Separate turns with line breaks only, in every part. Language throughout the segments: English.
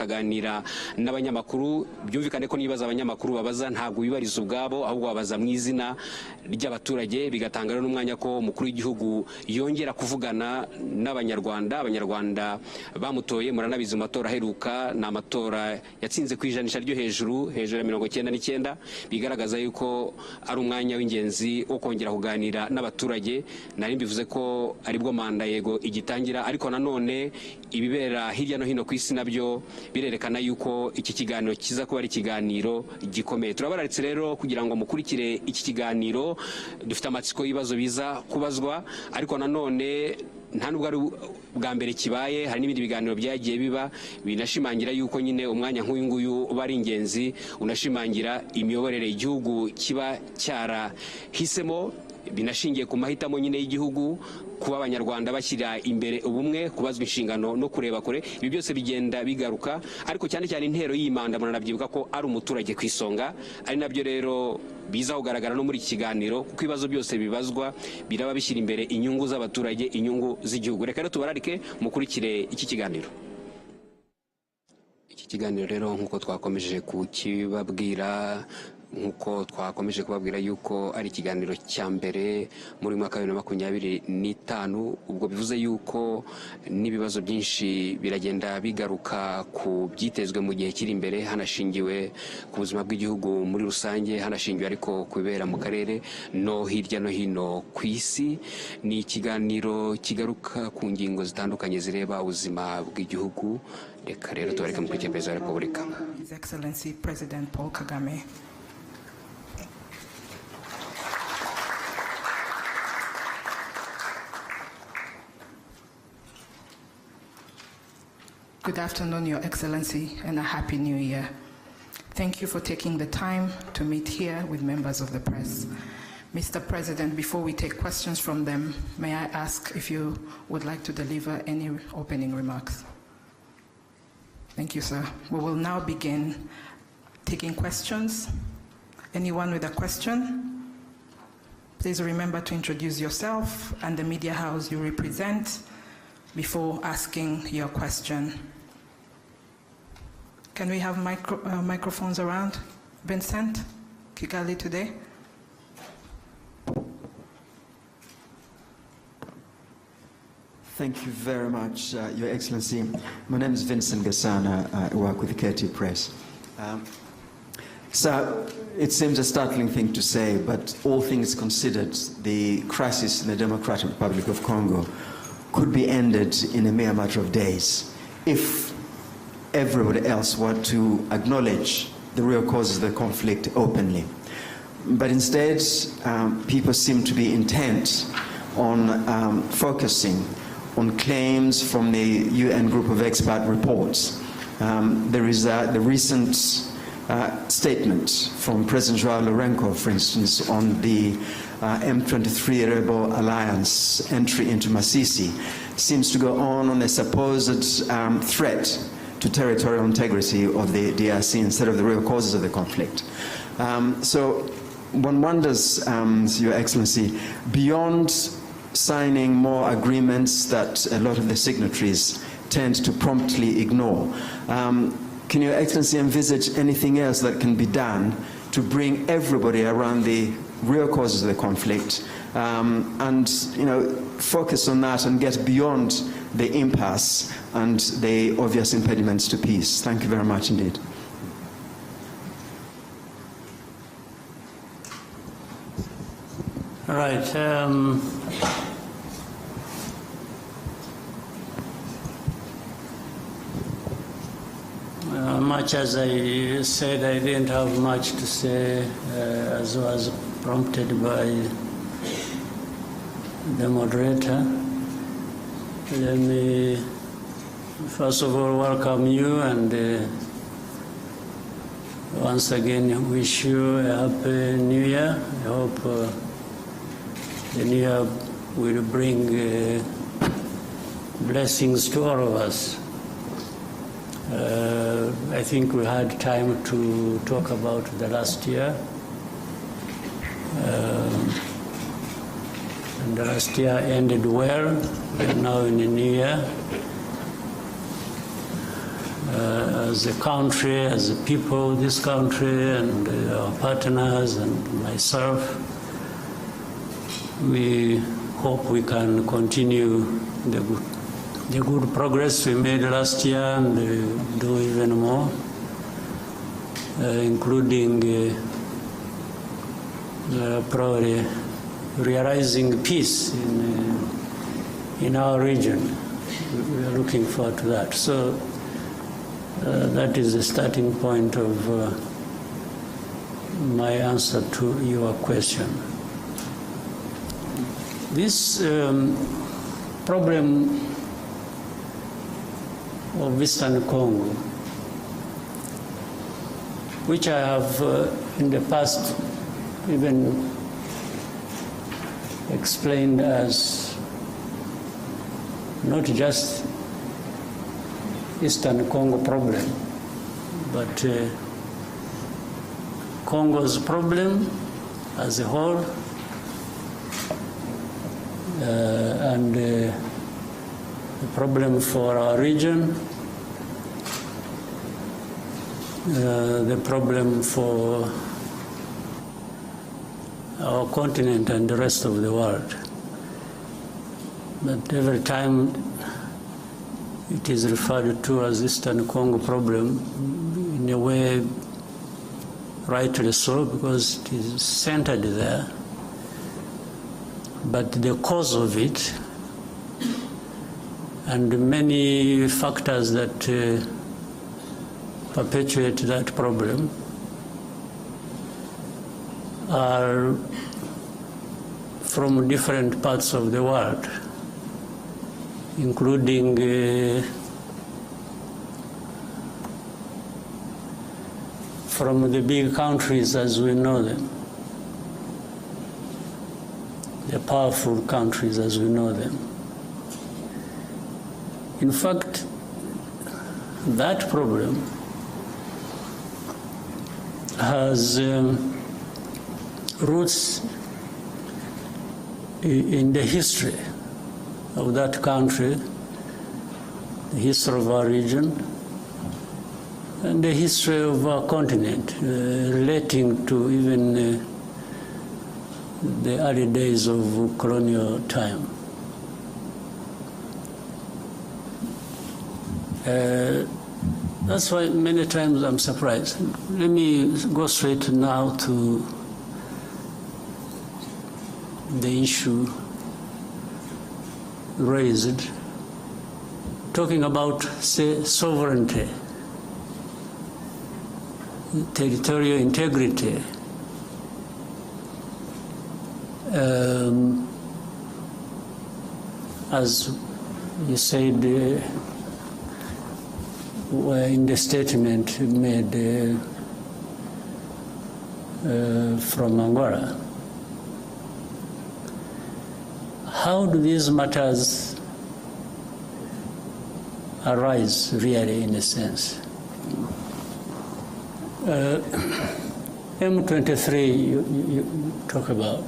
aganira n'abanyamakuru byumvikane ko nibaza abanyamakuru babaza ntabwo bibariza ubwabo ahubwo babaza mu izina ry'abaturage bigatanga n'umwanya ko umukuru w'igihugu yongera kuvugana n'abanyarwanda bamutoye muranabizi mu matora aheruka na amatora yatsinze ku ijanisha ryo hejuru ya 99 bigaragaza yuko ari umwanya w'ingenzi wo kongera kuganira n'abaturage nari mbivuze ko aribwo manda yego igitangira ariko nanone ibibera hirya no hino ku isi nabyo birerekana yuko iki kiganiro kiza kuba ari ikiganiro gikomeye. Turabararitse rero kugira ngo mukurikire iki kiganiro dufite amatsiko y'ibibazo biza kubazwa ariko nanone nta nubwo ari bwa mbere kibaye hari n'ibindi biganiro byagiye biba binashimangira yuko nyine umwanya nk'uyu nguyu uba ari ingenzi unashimangira imiyoborere y'igihugu kiba cyarahisemo binashingiye ku mahitamo nyine y'igihugu kuba abanyarwanda bashyira imbere ubumwe kubazwa inshingano no kureba kure ibi byose bigenda bigaruka ariko cyane cyane intero y'imanda muranabyibuka ko ari umuturage ku isonga ari nabyo rero biza kugaragara no muri iki kiganiro kuko ibibazo byose bibazwa biraba bishyira imbere inyungu z'abaturage inyungu z'igihugu. Reka rero tubararike mukurikire iki kiganiro. Iki kiganiro rero nk'uko twakomeje kukibabwira nkuko twakomeje kubabwira yuko ari ikiganiro cya mbere muri mwaka wa 2025 ubwo bivuze yuko n'ibibazo byinshi biragenda bigaruka ku byitezwe mu gihe kiri imbere hanashingiwe ku buzima bw'igihugu muri rusange hanashingiwe ariko kubera mu karere no hirya no hino ku isi. Ni ikiganiro kigaruka ku ngingo zitandukanye zireba ubuzima bw'igihugu. Reka rero tubareke mu kwikira Perezida wa Repubulika.
His Excellency President Paul Kagame. Good afternoon, Your Excellency, and a Happy New Year. Thank you for taking the time to meet here with members of the press. Mr. President, before we take questions from them, may I ask if you would like to deliver any opening remarks? Thank you, sir. We will now begin taking questions. Anyone with a question? Please remember to introduce yourself and the media house you represent before asking your question. Can we have microphones around? Vincent, Kigali today.
Thank you very much, Your Excellency. My name is Vincent Gasana. I work with the KT Press. So it seems a startling thing to say, but all things considered, the crisis in the Democratic Republic of Congo could be ended in a mere matter of days if everybody else were to acknowledge the real causes of the conflict openly. But instead, people seem to be intent on focusing on claims from the UN group of expert reports. There is the recent statement from President Joao Lourenço, for instance, on the M23 rebel alliance entry into Masisi, seems to go on a supposed threat to territorial integrity of the DRC instead of the real causes of the conflict. So one wonders, Your Excellency, beyond signing more agreements that a lot of the signatories tend to promptly ignore, can Your Excellency envisage anything else that can be done to bring everybody around the real causes of the conflict and focus on that and get beyond the impasse and the obvious impediments to peace? Thank you very much indeed.
All right. Much as I said, I didn't have much to say, as was prompted by the moderator. Let me first of all welcome you and once again wish you a happy new year. I hope the new year will bring blessings to all of us. I think we had time to talk about the last year. And the last year ended well. We are now in the new year. as a country, as a people, this country, and our partners, and myself, we hope we can continue the good progress we made last year and do even more, including probably realizing peace in our region. We are looking forward to that. So that is the starting point of my answer to your question. This problem of Eastern Congo, which I have in the past even explained as not just Eastern Congo problem, but Congo's problem as a whole, and the problem for our region, the problem for our continent and the rest of the world. But every time it is referred to as Eastern Congo problem, in a way rightly so, because it is centered there. But the cause of it and many factors that perpetuate that problem are from different parts of the world, including from the big countries as we know them, the powerful countries as we know them. In fact, that problem has roots in the history of that country, the history of our region, and the history of our continent, relating to even the early days of colonial time. That's why many times I'm surprised. Let me go straight now to the issue raised, talking about, say, sovereignty, territorial integrity, as you said in the statement made from Angola. How do these matters arise, really, in a sense? M23 you talk about.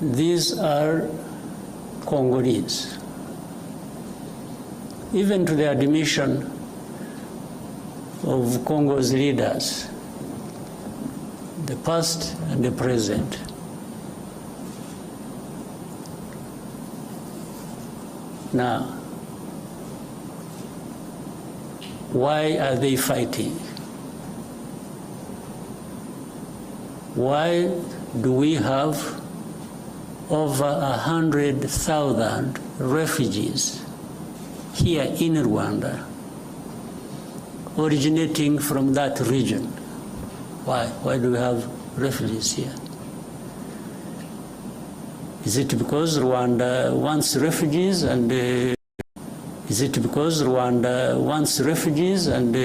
These are Congolese. Even to the admission of Congo's leaders, the past and the present. Now, why are they fighting? Why do we have over 100,000 refugees here in Rwanda, originating from that region? Why? Why do we have refugees here? Is it because Rwanda wants refugees and is it because Rwanda wants refugees and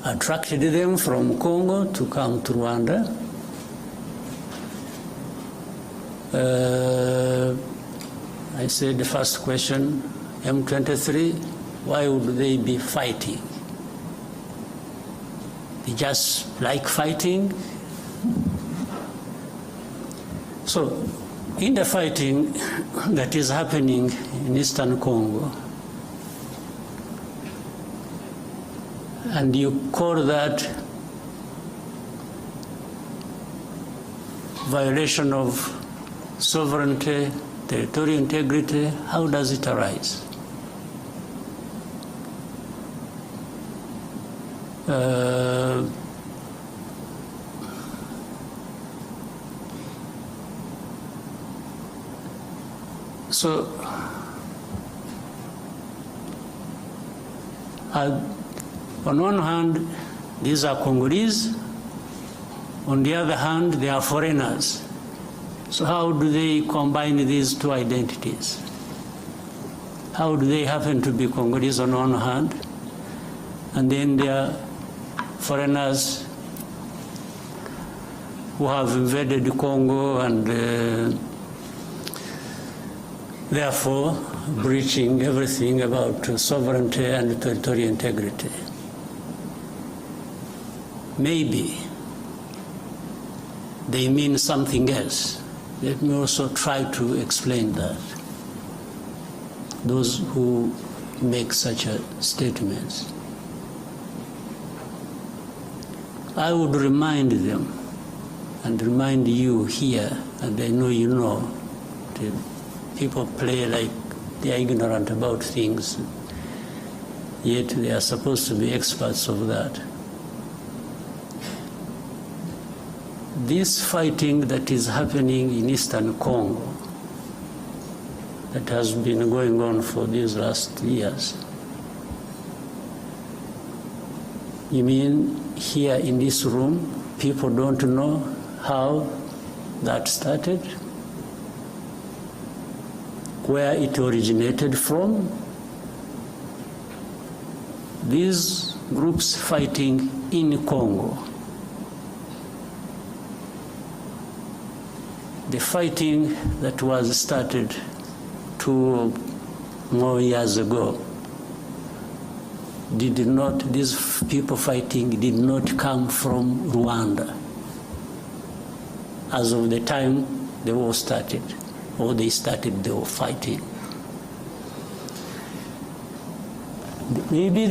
attracted them from Congo to come to Rwanda? I said the first question, M23, why would they be fighting? They just like fighting? So In the fighting that is happening in Eastern Congo, and you call that violation of sovereignty, territorial integrity, how does it arise? So, on one hand, these are Congolese. On the other hand, they are foreigners. So how do they combine these two identities? How do they happen to be Congolese on one hand, and then they are foreigners who have invaded Congo and therefore breaching everything about sovereignty and territorial integrity? Maybe they mean something else. Let me also try to explain that. Those who make such statements, I would remind them and remind you here, and I know you know, that people play like they are ignorant about things, yet they are supposed to be experts of that. This fighting that is happening in Eastern Congo, that has been going on for these last years, you mean here in this room, people don't know how that started? Where it originated from? These groups fighting in Congo, the fighting that was started 2 more years ago, these people fighting did not come from Rwanda as of the time the war started, or they started the war fighting. Maybe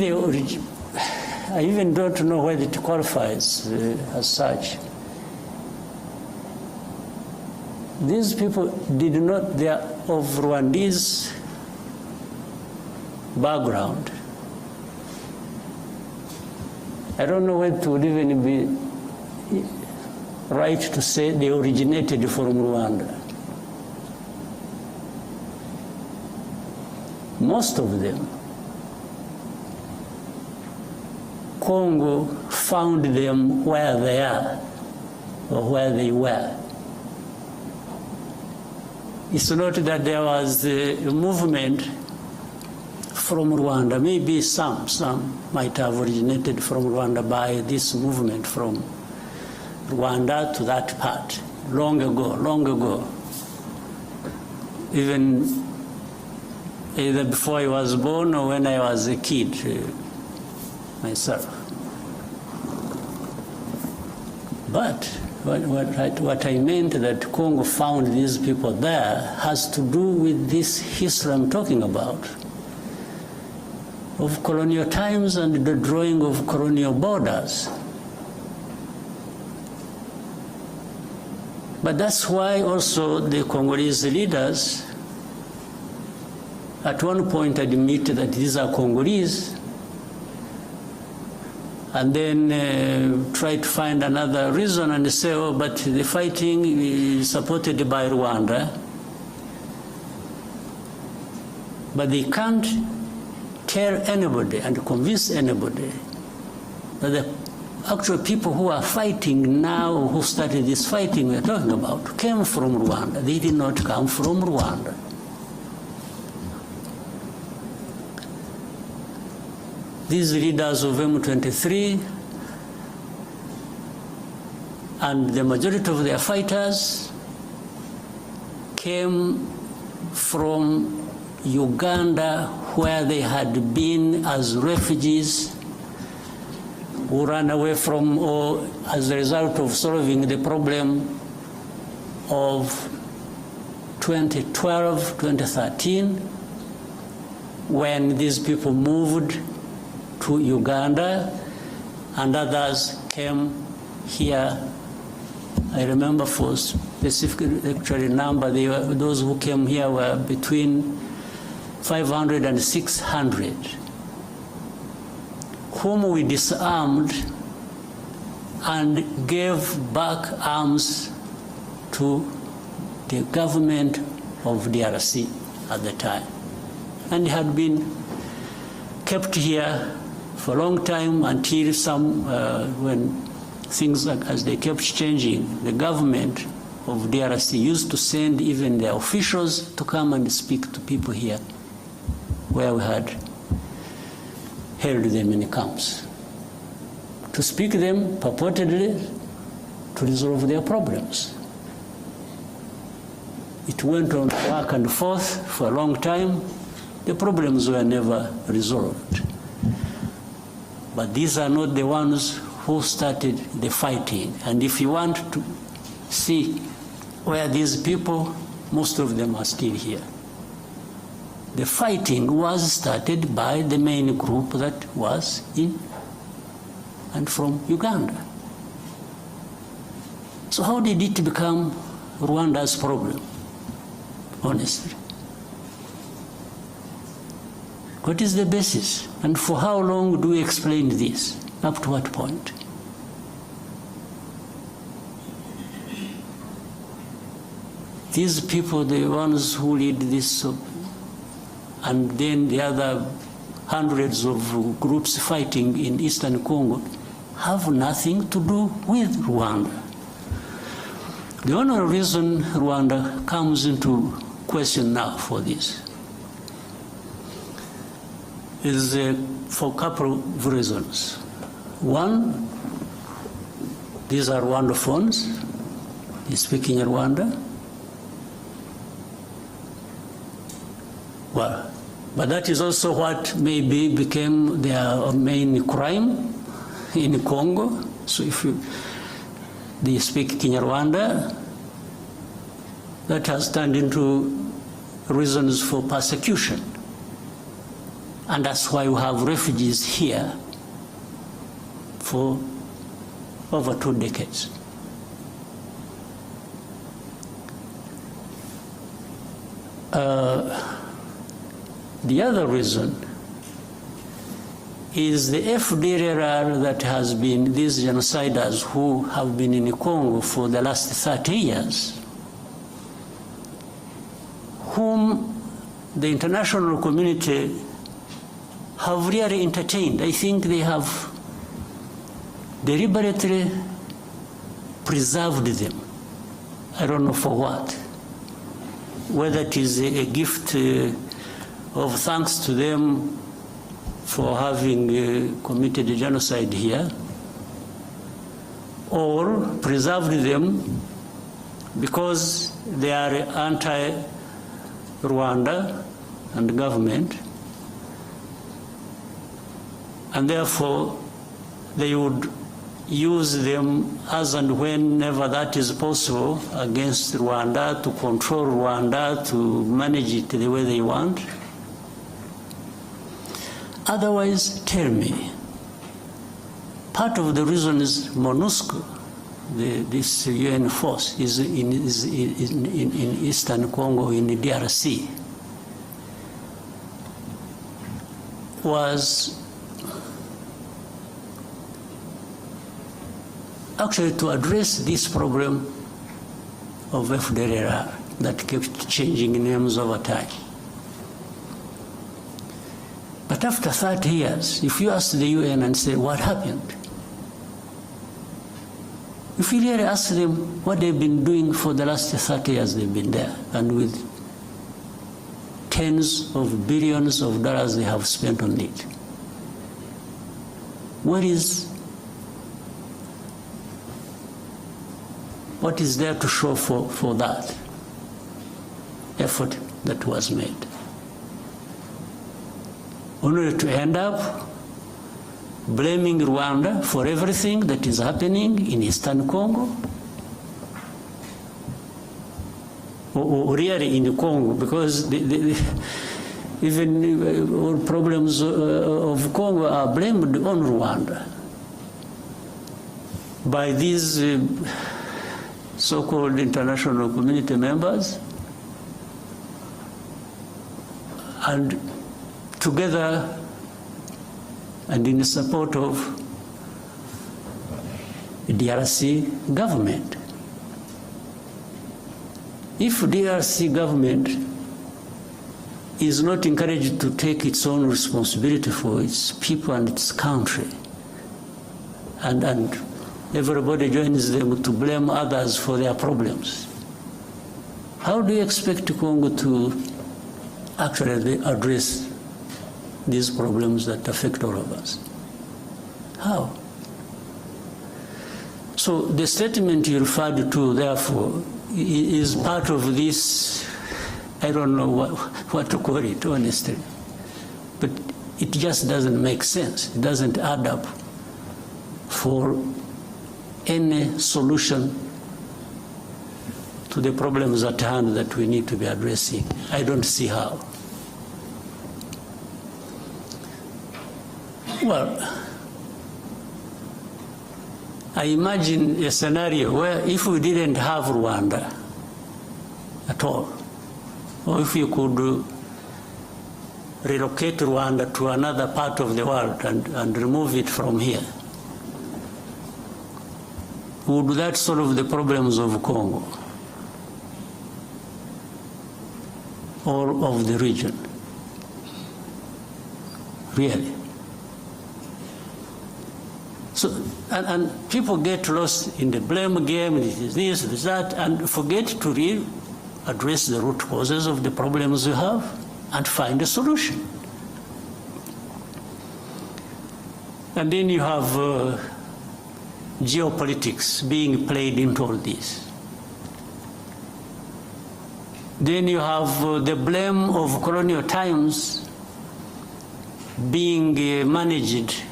I even don't know whether it qualifies as such. These people they are of Rwandese background. I don't know whether it would even be right to say they originated from Rwanda. Most of them, Congo found them where they are or where they were. It's not that there was a movement from Rwanda. Maybe some might have originated from Rwanda by this movement from Rwanda to that part, long ago. Even either before I was born or when I was a kid myself. But what I meant that Congo found these people there has to do with this history I'm talking about, of colonial times and the drawing of colonial borders. But that's why also the Congolese leaders at one point admit that these are Congolese, and then try to find another reason and say, oh, but the fighting is supported by Rwanda. But they can't tell anybody and convince anybody that the actual people who are fighting now, who started this fighting we're talking about, came from Rwanda. They did not come from Rwanda. These leaders of M23 and the majority of their fighters came from Uganda, where they had been as refugees who ran away from, or as a result of solving the problem of 2012, 2013, when these people moved to Uganda and others came here. I remember for specific actually number, those who came here were between 500 and 600, whom we disarmed and gave back arms to the government of DRC at the time. And had been kept here for a long time until when things as they kept changing, the government of DRC used to send even their officials to come and speak to people here where we had held them in camps, to speak to them purportedly to resolve their problems. It went on back and forth for a long time. The problems were never resolved. But these are not the ones who started the fighting. And if you want to see where these people, most of them are still here. The fighting was started by the main group that was in and from Uganda. So how did it become Rwanda's problem, honestly? What is the basis? And for how long do we explain this? Up to what point? These people, the ones who lead this, and then the other hundreds of groups fighting in Eastern Congo, have nothing to do with Rwanda. The only reason Rwanda comes into question now for this is for a couple of reasons. One, these are Rwandophones, they speak in Rwanda. Well, but that is also what maybe became their main crime in Congo. So if they speak Kinyarwanda, that has turned into reasons for persecution. And that's why we have refugees here for over 2 decades. The other reason is the FDLR that has been these genociders who have been in Congo for the last 30 years, whom the international community have really entertained. I think they have deliberately preserved them. I don't know for what. Whether it is a gift of thanks to them for having committed a genocide here, or preserved them because they are anti-Rwanda and government, and therefore they would use them as and whenever that is possible against Rwanda, to control Rwanda, to manage it the way they want. Otherwise, tell me, part of the reason is MONUSCO, this UN force, is in Eastern Congo, in the DRC, was actually to address this problem of FDLR that kept changing names over time. But after 30 years, if you ask the UN and say, what happened? If you really ask them what they've been doing for the last 30 years they've been there, and with tens of billions of dollars they have spent on it, what is there to show for that effort that was made? Only to end up blaming Rwanda for everything that is happening in Eastern Congo. or really in the Congo, because even all problems of Congo are blamed on Rwanda by these so-called international community members, and together and in support of the DRC government. If DRC government is not encouraged to take its own responsibility for its people and its country, and everybody joins them to blame others for their problems, how do you expect Congo to actually address these problems that affect all of us? How? So the statement you referred to, therefore, is part of this, I don't know what to call it, honestly, but it just doesn't make sense. It doesn't add up for any solution to the problems at hand that we need to be addressing. I don't see how. Well, I imagine a scenario where if we didn't have Rwanda at all, or if you could relocate Rwanda to another part of the world and remove it from here, would that solve the problems of Congo or of the region? Really? So, and people get lost in the blame game, this, this, that, and forget to really address the root causes of the problems you have and find a solution. And then you have geopolitics being played into all this. Then you have the blame of colonial times being managed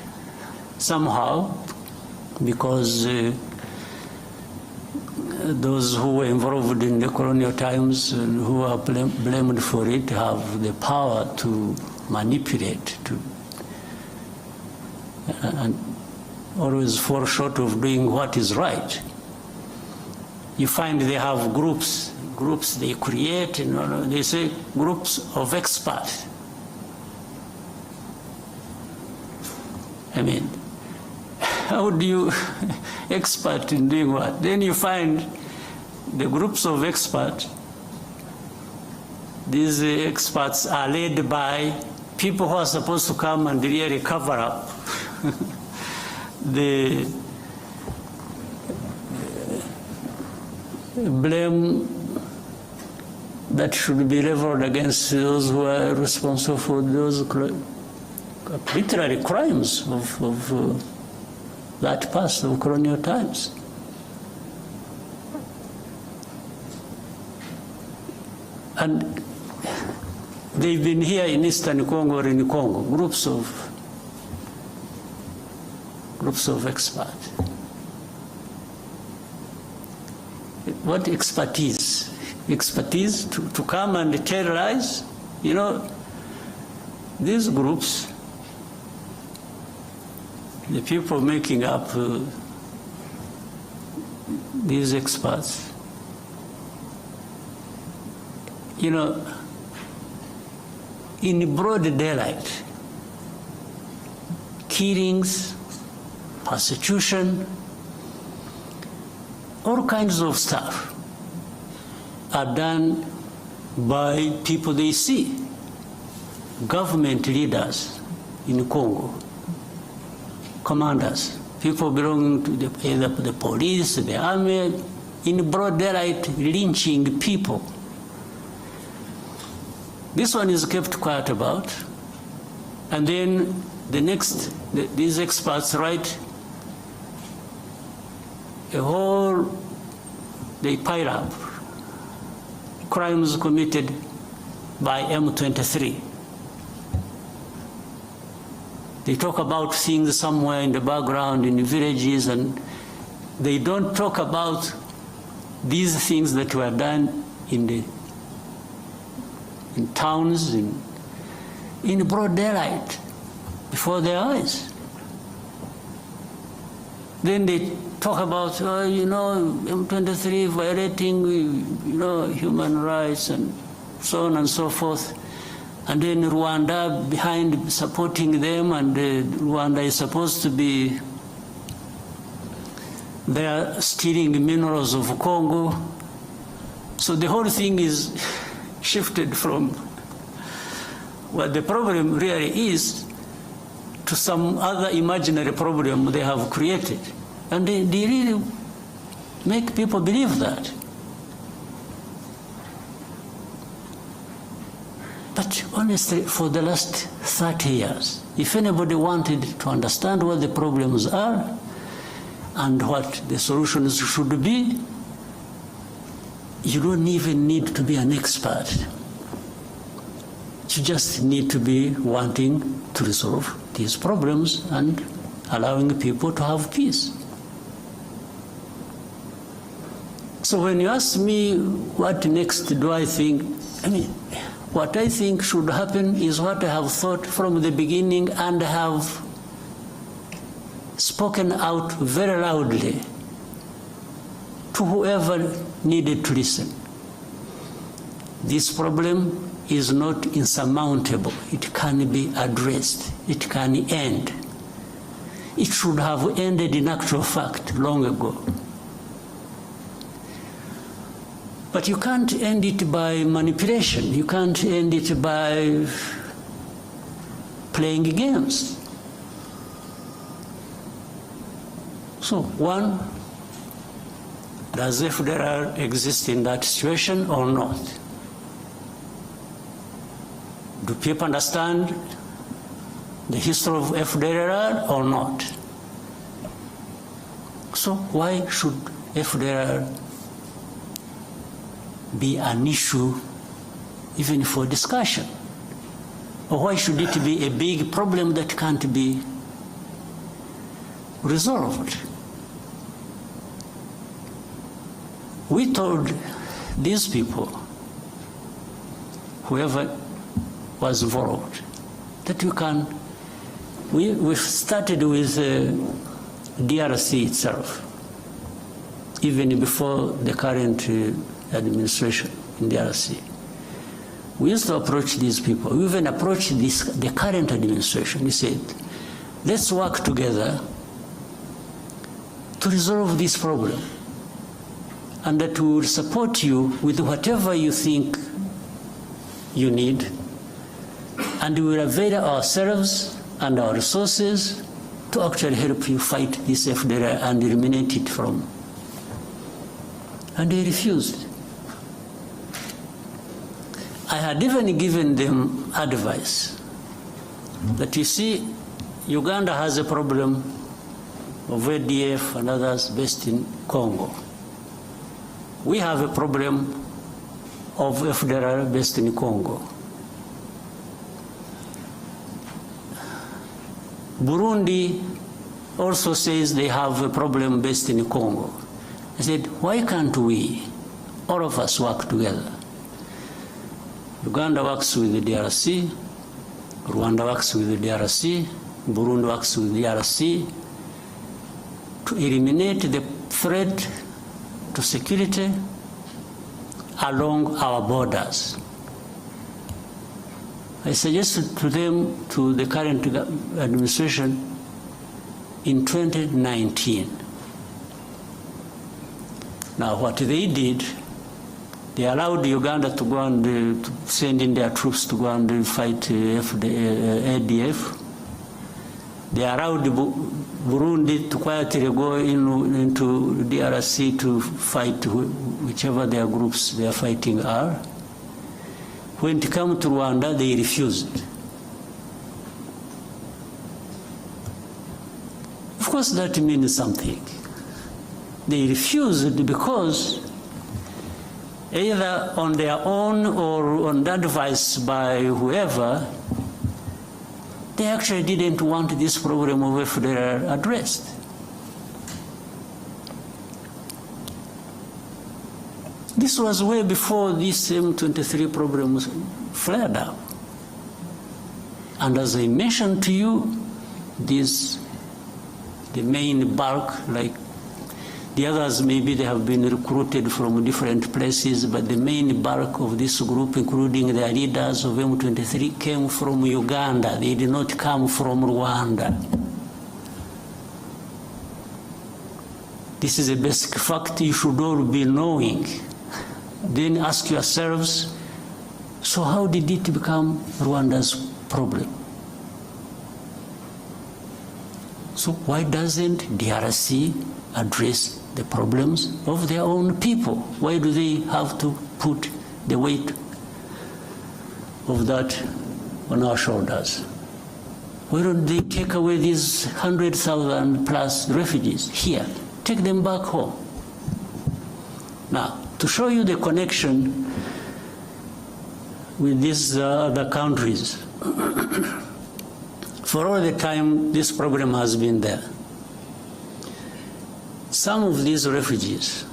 somehow, because those who were involved in the colonial times and who are blamed for it have the power to manipulate, and always fall short of doing what is right. You find they have groups they create, they say groups of experts. I mean, how do you expert in doing what? Then you find the groups of experts. These experts are led by people who are supposed to come and really cover up the blame that should be leveled against those who are responsible for those literary crimes of that past of colonial times. And they've been here in Eastern Congo or in Congo, groups of experts. What expertise? Expertise to come and tell lies? You know, these groups, the people making up these experts, you know, in broad daylight, killings, persecution, all kinds of stuff are done by people they see, government leaders in Congo, commanders, people belonging to either the police, the army, in broad daylight lynching people. This one is kept quiet about, and then the next, these experts write a whole, they pile up crimes committed by M23. They talk about things somewhere in the background in the villages, and they don't talk about these things that were done in towns, in broad daylight, before their eyes. Then they talk about, M23 violating, human rights and so on and so forth. And then Rwanda behind supporting them, and Rwanda is supposed to be there stealing minerals of Congo. So the whole thing is shifted from what the problem really is to some other imaginary problem they have created. And they really make people believe that. But honestly, for the last 30 years, if anybody wanted to understand what the problems are and what the solutions should be, you don't even need to be an expert. You just need to be wanting to resolve these problems and allowing people to have peace. So when you ask me what next do I think, what I think should happen is what I have thought from the beginning and have spoken out very loudly to whoever needed to listen. This problem is not insurmountable. It can be addressed. It can end. It should have ended in actual fact long ago. But you can't end it by manipulation. You can't end it by playing games. So, one, does FDLR exist in that situation or not? Do people understand the history of FDLR or not? So why should FDLR be an issue even for discussion? Or why should it be a big problem that can't be resolved? We told these people, whoever was involved, that we started with DRC itself, even before the current administration in DRC. We used to approach these people. We even approached the current administration. We said, let's work together to resolve this problem, and that we will support you with whatever you think you need, and we will avail ourselves and our resources to actually help you fight this FDLR and eliminate it from. And they refused. I had even given them advice that, you see, Uganda has a problem of ADF and others based in Congo. We have a problem of FDLR based in Congo. Burundi also says they have a problem based in Congo. I said, why can't we, all of us, work together? Uganda works with the DRC, Rwanda works with the DRC, Burundi works with the DRC to eliminate the threat to security along our borders. I suggested to them, to the current administration, in 2019. Now, what they did, they allowed Uganda to go and to send in their troops to go and fight ADF. They allowed Burundi to quietly go into DRC to fight whichever their groups they are fighting are. When it came to Rwanda, they refused. Of course, that means something. They refused because either on their own or on advice by whoever, they actually didn't want this problem of FDLR addressed. This was way before this M23 problem flared up. And as I mentioned to you, the main bulk, like the others, maybe they have been recruited from different places, but the main bulk of this group, including the leaders of M23, came from Uganda. They did not come from Rwanda. This is a basic fact you should all be knowing. Then ask yourselves, so how did it become Rwanda's problem? So why doesn't DRC address the problems of their own people? Why do they have to put the weight of that on our shoulders? Why don't they take away these 100,000 plus refugees here? Take them back home. Now, to show you the connection with these other countries, for all the time this problem has been there, some of these refugees,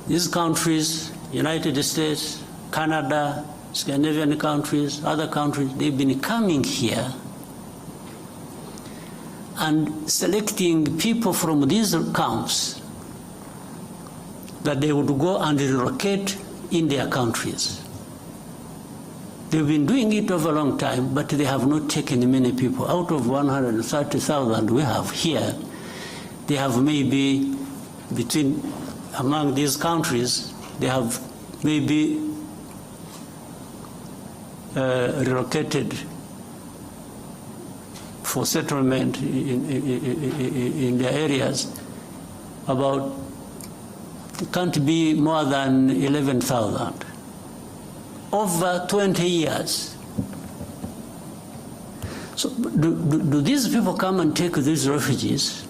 these countries, United States, Canada, Scandinavian countries, other countries, they've been coming here and selecting people from these camps that they would go and relocate in their countries. They've been doing it over a long time, but they have not taken many people. Out of 130,000 we have here, they have maybe among these countries, they have maybe relocated for settlement in their areas, about, it can't be more than 11,000. Over 20 years. So do these people come and take these refugees?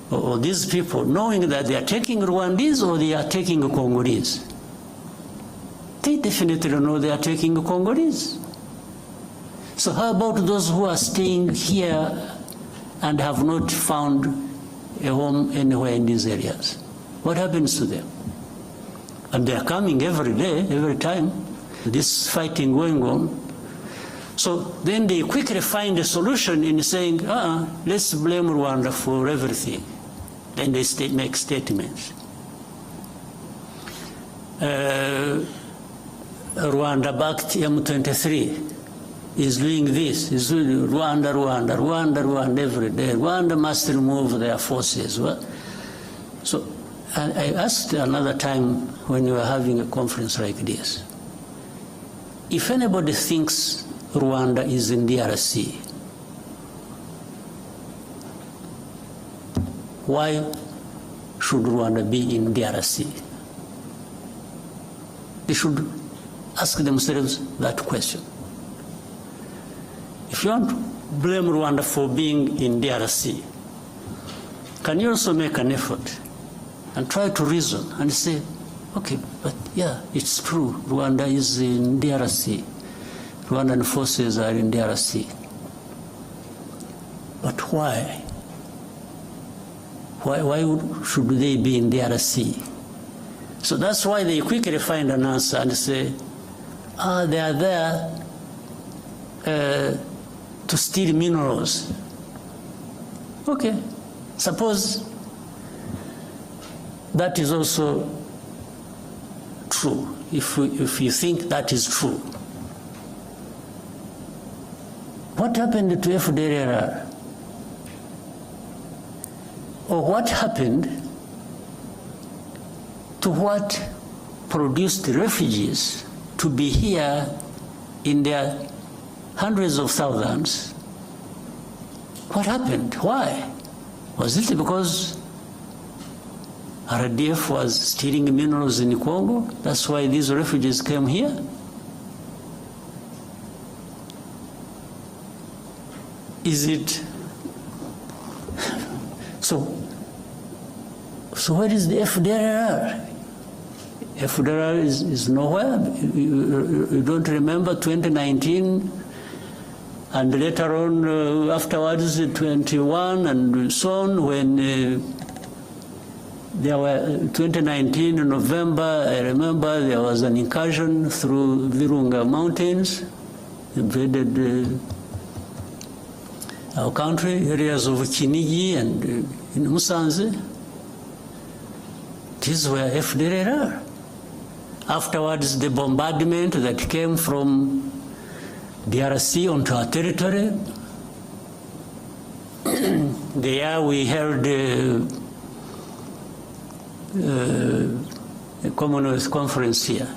Or these people, knowing that they are taking Rwandese or they are taking Congolese? They definitely know they are taking Congolese. So how about those who are staying here and have not found a home anywhere in these areas? What happens to them? And they are coming every day, every time, this fighting going on. So then they quickly find a solution in saying, let's blame Rwanda for everything. Then they make statements. Rwanda-backed M23 is doing this, is doing Rwanda every day. Rwanda must remove their forces. So I asked another time when we were having a conference like this, if anybody thinks Rwanda is in DRC, why should Rwanda be in DRC? They should ask themselves that question. If you want to blame Rwanda for being in DRC, can you also make an effort and try to reason and say, okay, but yeah, it's true, Rwanda is in DRC. Rwandan forces are in DRC. But why? Why should they be in DRC? So that's why they quickly find an answer and say, they are there to steal minerals. Okay, suppose that is also true, if you think that is true. What happened to FDLR? Or what happened to what produced refugees to be here in their hundreds of thousands? What happened? Why? Was it because RDF was stealing minerals in Congo? That's why these refugees came here? Is it? So where is the FDLR? FDLR is nowhere. You don't remember 2019 and later on afterwards 21 and so on, when There were 2019 in November, I remember there was an incursion through Virunga Mountains, invaded our country, areas of Kinigi and in Musanze. These were FDLR. Afterwards, the bombardment that came from DRC onto our territory. There we held a Commonwealth conference here.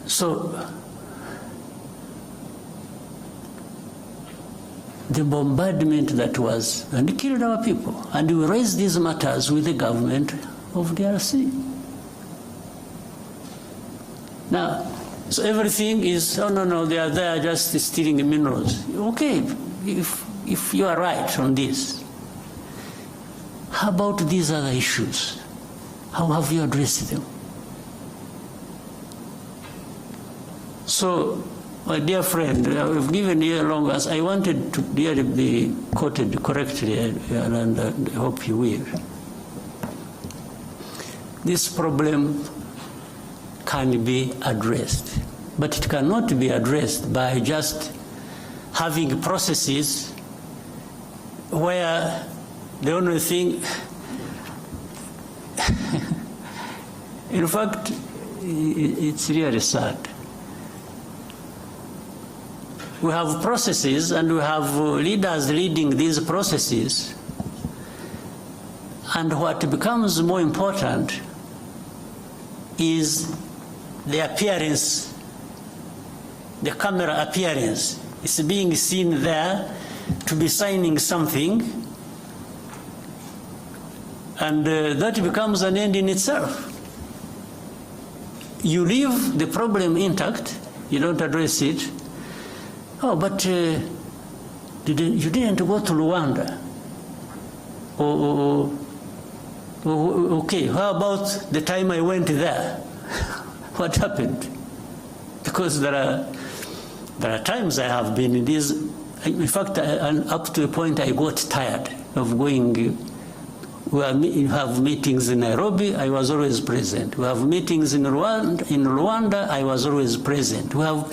So the bombardment that was, and it killed our people. And we raised these matters with the government of DRC. Now, so everything is, oh no, they are there just stealing minerals. Okay, if you are right on this, how about these other issues? How have you addressed them? So, my dear friend, I've given you a long answer. I wanted to really be quoted correctly, and I hope you will. This problem can be addressed, but it cannot be addressed by just having processes where the only thing, in fact, it's really sad. We have processes and we have leaders leading these processes, and what becomes more important is the appearance, the camera appearance. It's being seen there to be signing something, and that becomes an end in itself. You leave the problem intact, you don't address it. Oh, but you didn't go to Luanda. Okay, how about the time I went there? What happened? Because there are times I have been in these. In fact, up to a point I got tired of going. We have meetings in Nairobi, I was always present. We have meetings in Rwanda, I was always present. We have,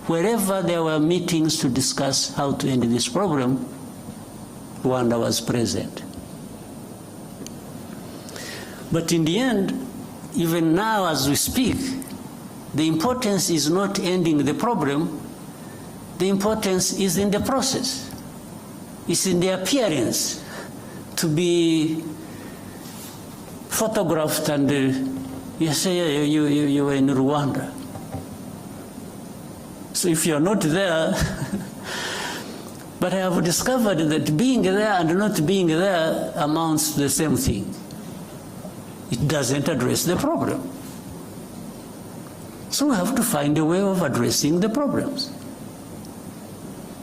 wherever there were meetings to discuss how to end this problem, Rwanda was present. But in the end, even now as we speak, the importance is not ending the problem, the importance is in the process. It's in the appearance to be photographed and you say you were in Rwanda. So if you're not there, but I have discovered that being there and not being there amounts to the same thing. It doesn't address the problem. So we have to find a way of addressing the problems.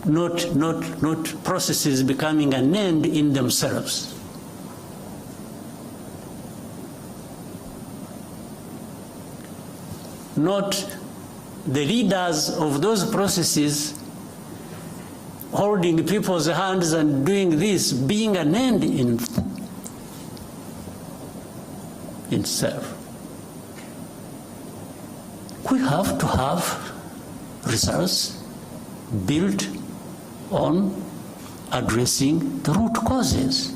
Not processes becoming an end in themselves. Not the leaders of those processes holding people's hands and doing this being an end in itself. We have to have results built on addressing the root causes.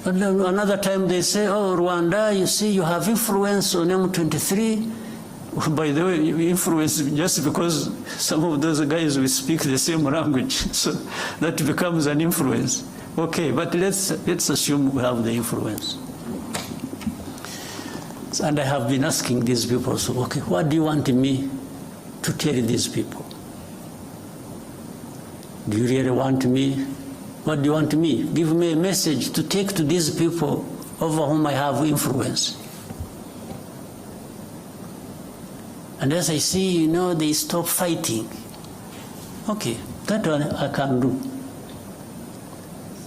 And then another time they say, oh, Rwanda, you see, you have influence on M23. By the way, influence just because some of those guys will speak the same language, so that becomes an influence. Okay, but let's assume we have the influence. And I have been asking these people, so okay, what do you want me to tell these people? Do you really want me? What do you want me? Give me a message to take to these people over whom I have influence. And as I see, they stop fighting. Okay, that one I can do.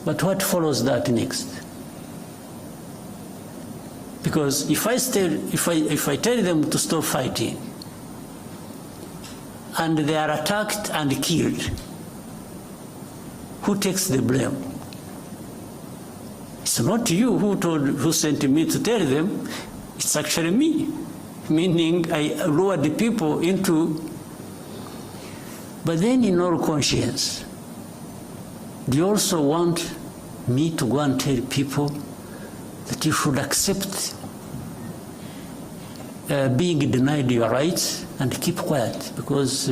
But what follows that next? Because if I tell them to stop fighting, and they are attacked and killed, who takes the blame? It's not you who sent me to tell them, it's actually me, meaning I lured the people into. But then in all conscience, do you also want me to go and tell people that you should accept being denied your rights and keep quiet because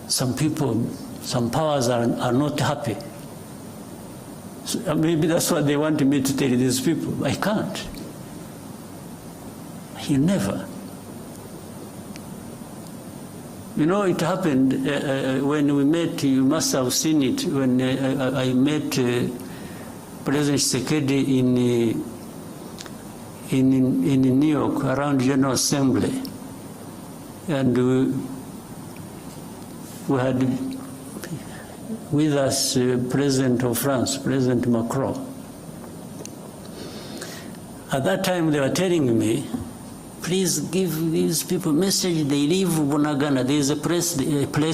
some people, some powers are not happy? So maybe that's what they want me to tell these people. I can't. You never. You know, it happened when we met, you must have seen it, when I met President Tshisekedi in New York around General Assembly. And we had with us President of France, President Macron. At that time they were telling me, please give these people a message, they leave Bunagana. There is a place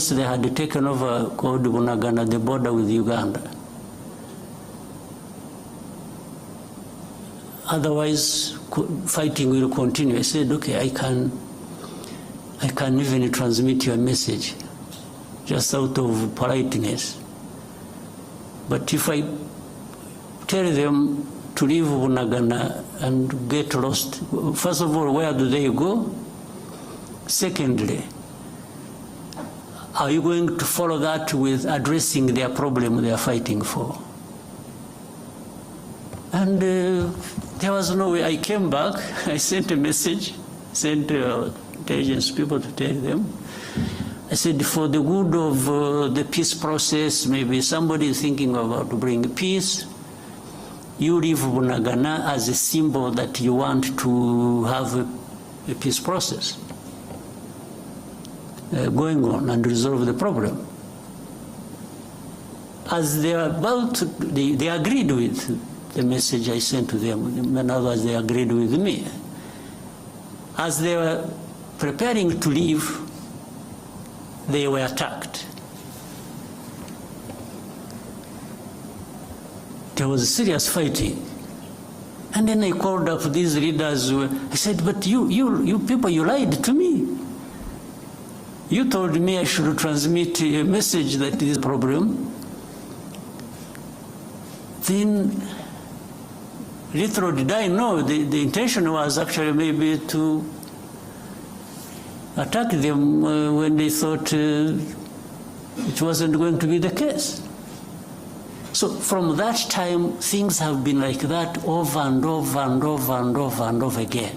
they had taken over called Bunagana, the border with Uganda. Otherwise, fighting will continue. I said, okay, I can even transmit your message, just out of politeness. But if I tell them to leave Bunagana and get lost, first of all, where do they go? Secondly, are you going to follow that with addressing their problem they are fighting for? And there was no way. I came back, I sent a message, sent intelligence people to tell them. I said, for the good of the peace process, maybe somebody is thinking about to bring peace, you leave Bunagana as a symbol that you want to have a peace process going on and resolve the problem. As they are about to, they agreed with the message I sent to them. In other words, they agreed with me. As they were preparing to leave, they were attacked. There was serious fighting. And then I called up these leaders. I said, but you people, you lied to me. You told me I should transmit a message that is a problem. Then, little did I know, the intention was actually maybe to attack them when they thought it wasn't going to be the case. So from that time, things have been like that over and over and over and over and over again.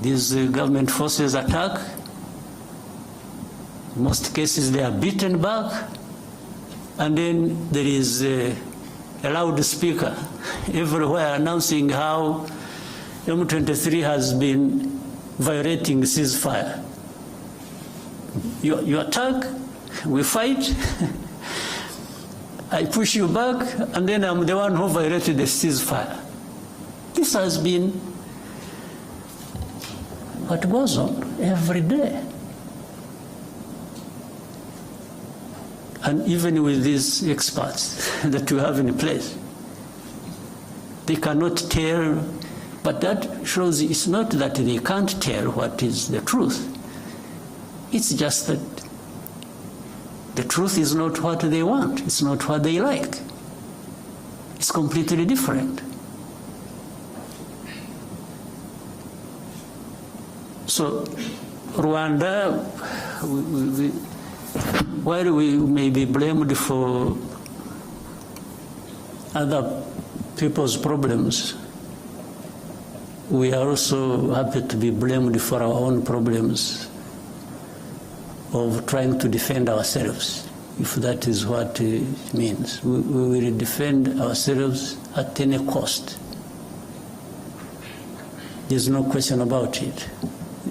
These government forces attack. In most cases, they are beaten back. And then there is a loudspeaker everywhere announcing how M23 has been violating ceasefire. You attack, we fight, I push you back, and then I'm the one who violated the ceasefire. This has been what goes on every day. And even with these experts that we have in place, they cannot tell, but that shows it's not that they can't tell what is the truth. It's just that the truth is not what they want. It's not what they like. It's completely different. So Rwanda, while we may be blamed for other people's problems, we are also happy to be blamed for our own problems of trying to defend ourselves, if that is what it means. We will defend ourselves at any cost. There's no question about it.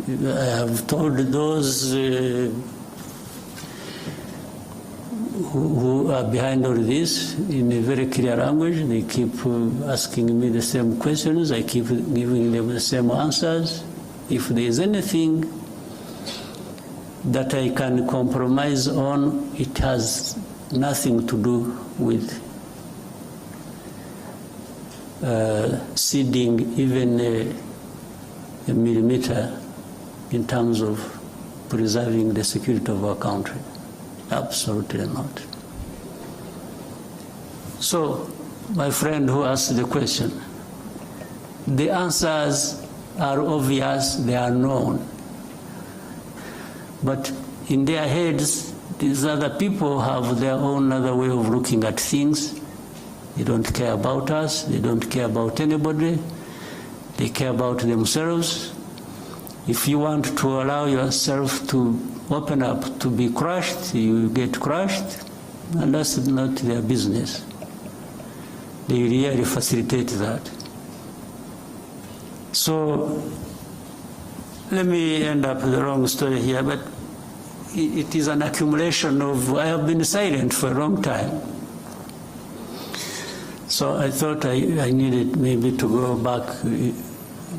I have told those who are behind all this in a very clear language. They keep asking me the same questions. I keep giving them the same answers. If there is anything that I can compromise on, it has nothing to do with ceding even a millimeter in terms of preserving the security of our country. Absolutely not. So, my friend who asked the question, the answers are obvious, they are known. But in their heads, these other people have their own other way of looking at things. They don't care about us, they don't care about anybody, they care about themselves. If you want to allow yourself to open up, to be crushed, you get crushed, and that's not their business. They really facilitate that. So, let me end up with the wrong story here, but it is an accumulation of, I have been silent for a long time. So I thought I needed maybe to go back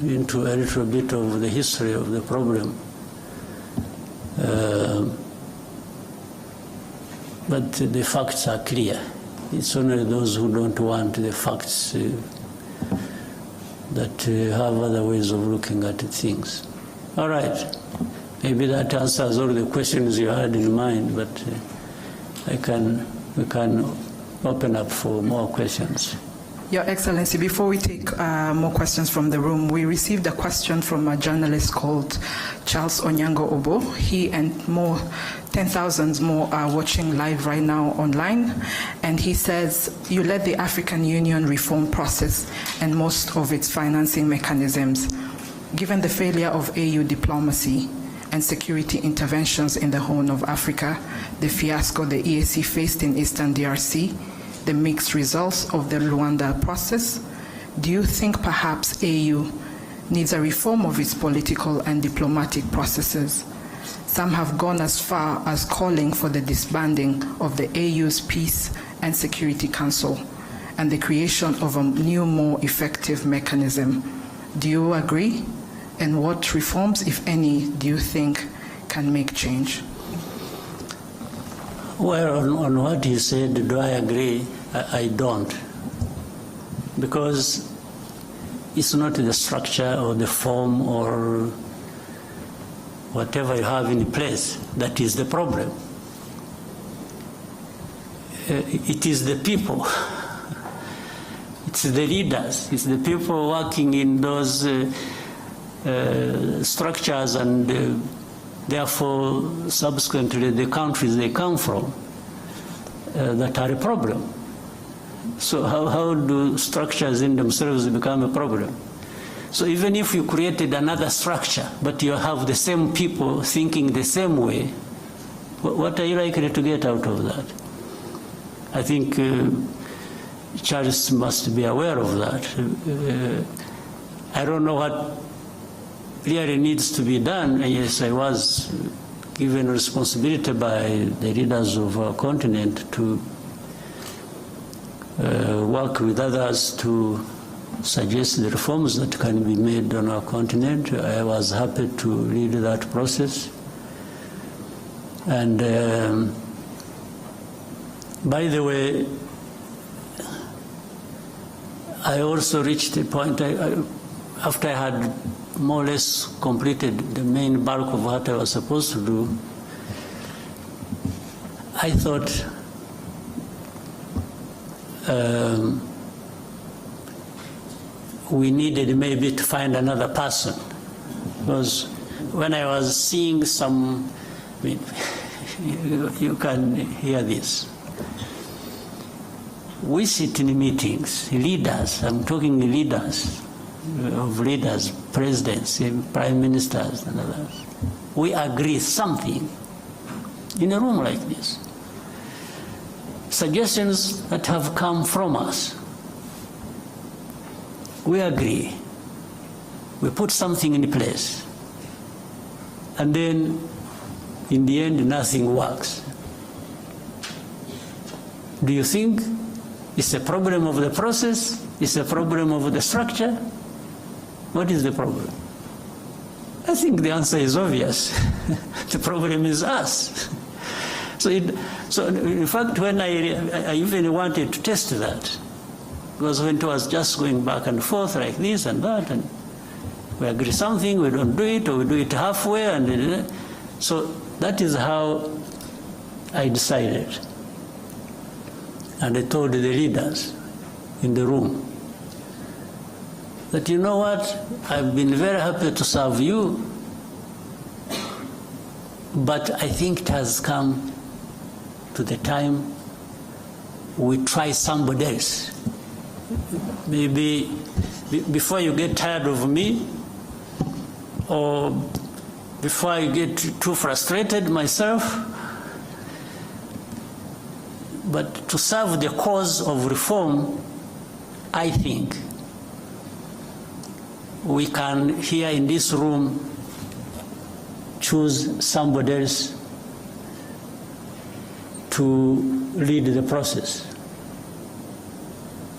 into a little bit of the history of the problem. But the facts are clear. It's only those who don't want the facts that have other ways of looking at things. All right. Maybe that answers all the questions you had in mind, but we can open up for more questions.
Your Excellency, before we take more questions from the room, we received a question from a journalist called Charles Onyango Obo. He and 10,000 more are watching live right now online. And he says, you led the African Union reform process and most of its financing mechanisms. Given the failure of AU diplomacy and security interventions in the Horn of Africa, the fiasco the EAC faced in Eastern DRC, the mixed results of the Luanda process, do you think perhaps AU needs a reform of its political and diplomatic processes? Some have gone as far as calling for the disbanding of the AU's Peace and Security Council and the creation of a new, more effective mechanism. Do you agree? And what reforms, if any, do you think can make change?
Well, on what you said, do I agree? I don't. Because it's not the structure or the form or whatever you have in place that is the problem. It is the people. It's the leaders. It's the people working in those structures and therefore subsequently the countries they come from that are a problem. So how do structures in themselves become a problem? So even if you created another structure, but you have the same people thinking the same way, what are you likely to get out of that? I think Charles must be aware of that. I don't know what really needs to be done. Yes, I was given responsibility by the leaders of our continent to work with others to suggest the reforms that can be made on our continent. I was happy to lead that process. And by the way, I also reached a point, after I had more or less completed the main bulk of what I was supposed to do, I thought we needed maybe to find another person. Because when I was seeing some, I mean, you can hear this. We sit in meetings, leaders, I'm talking leaders, of leaders, presidents, prime ministers and others. We agree something in a room like this. Suggestions that have come from us. We agree. We put something in place. And then, in the end, nothing works. Do you think it's a problem of the process? It's a problem of the structure? What is the problem? I think the answer is obvious. The problem is us. So in fact, when I even wanted to test that, because when it was just going back and forth like this and that, and we agree something, we don't do it, or we do it halfway, and so that is how I decided. And I told the leaders in the room that, you know what, I've been very happy to serve you, but I think it has come to the time we try somebody else. Maybe before you get tired of me, or before I get too frustrated myself, but to serve the cause of reform, I think we can, here in this room, choose somebody else to lead the process,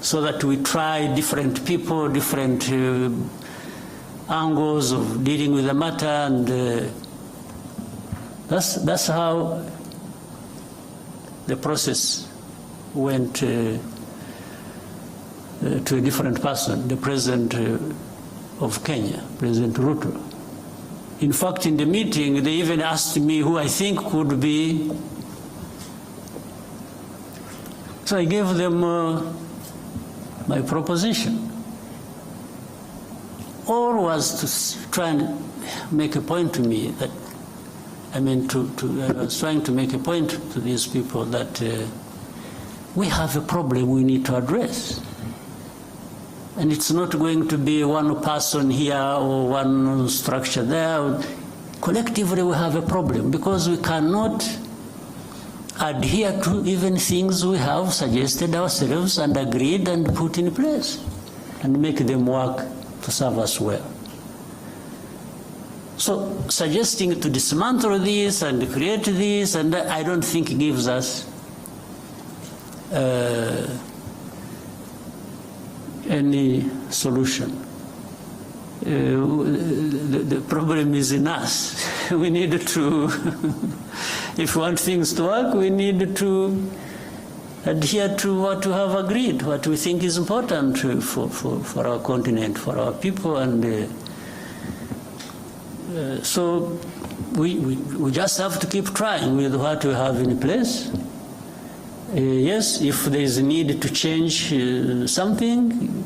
so that we try different people, different angles of dealing with the matter, and that's how the process went to a different person, the President of Kenya, President Ruto. In fact, in the meeting, they even asked me who I think could be. So I gave them my proposition. All was to try and make a point to me that, I was trying to make a point to these people that we have a problem we need to address. And it's not going to be one person here or one structure there. Collectively we have a problem, because we cannot adhere to even things we have suggested ourselves and agreed and put in place and make them work to serve us well. So suggesting to dismantle this and create this, and I don't think gives us any solution. The problem is in us. We need to, if we want things to work, we need to adhere to what we have agreed, what we think is important for our continent, for our people, and so we just have to keep trying with what we have in place. Yes, if there is a need to change something,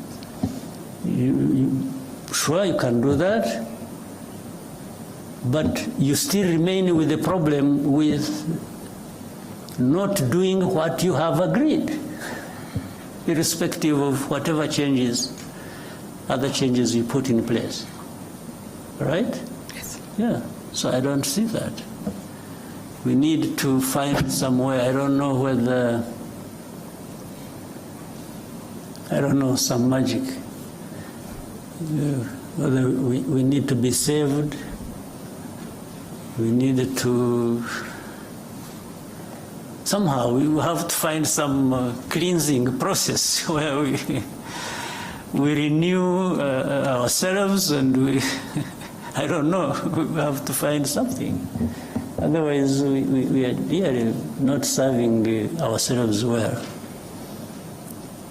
sure, you can do that, but you still remain with the problem with not doing what you have agreed, irrespective of whatever changes, other changes you put in place. Right?
Yes.
Yeah, so I don't see that. We need to find some way. I don't know whether, some magic. Whether we need to be saved, we need to, somehow we have to find some cleansing process where we renew ourselves, and we, I don't know, we have to find something. Otherwise, we are really not serving ourselves well.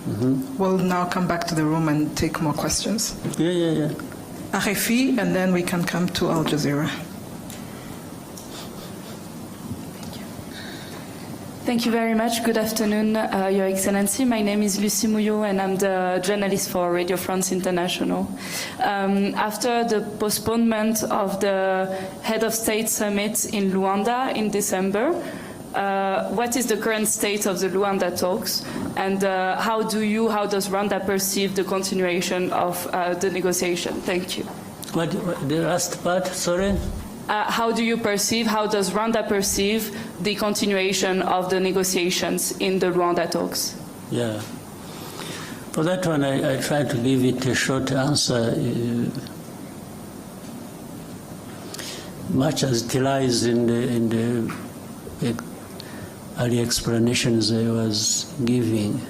Mm-hmm.
We'll now come back to the room and take more questions.
Yeah.
RFI, and then we can come to Al Jazeera.
Thank you very much. Good afternoon, Your Excellency. My name is Lucie Mouillot, and I'm the journalist for Radio France International. After the postponement of the Head of State Summit in Luanda in December, what is the current state of the Luanda talks, and how does Rwanda perceive the continuation of the negotiation? Thank you.
What the last part, sorry?
How does Rwanda perceive the continuation of the negotiations in the Luanda talks?
Yeah. For that one, I try to give it a short answer, much as it lies in the early explanations I was giving.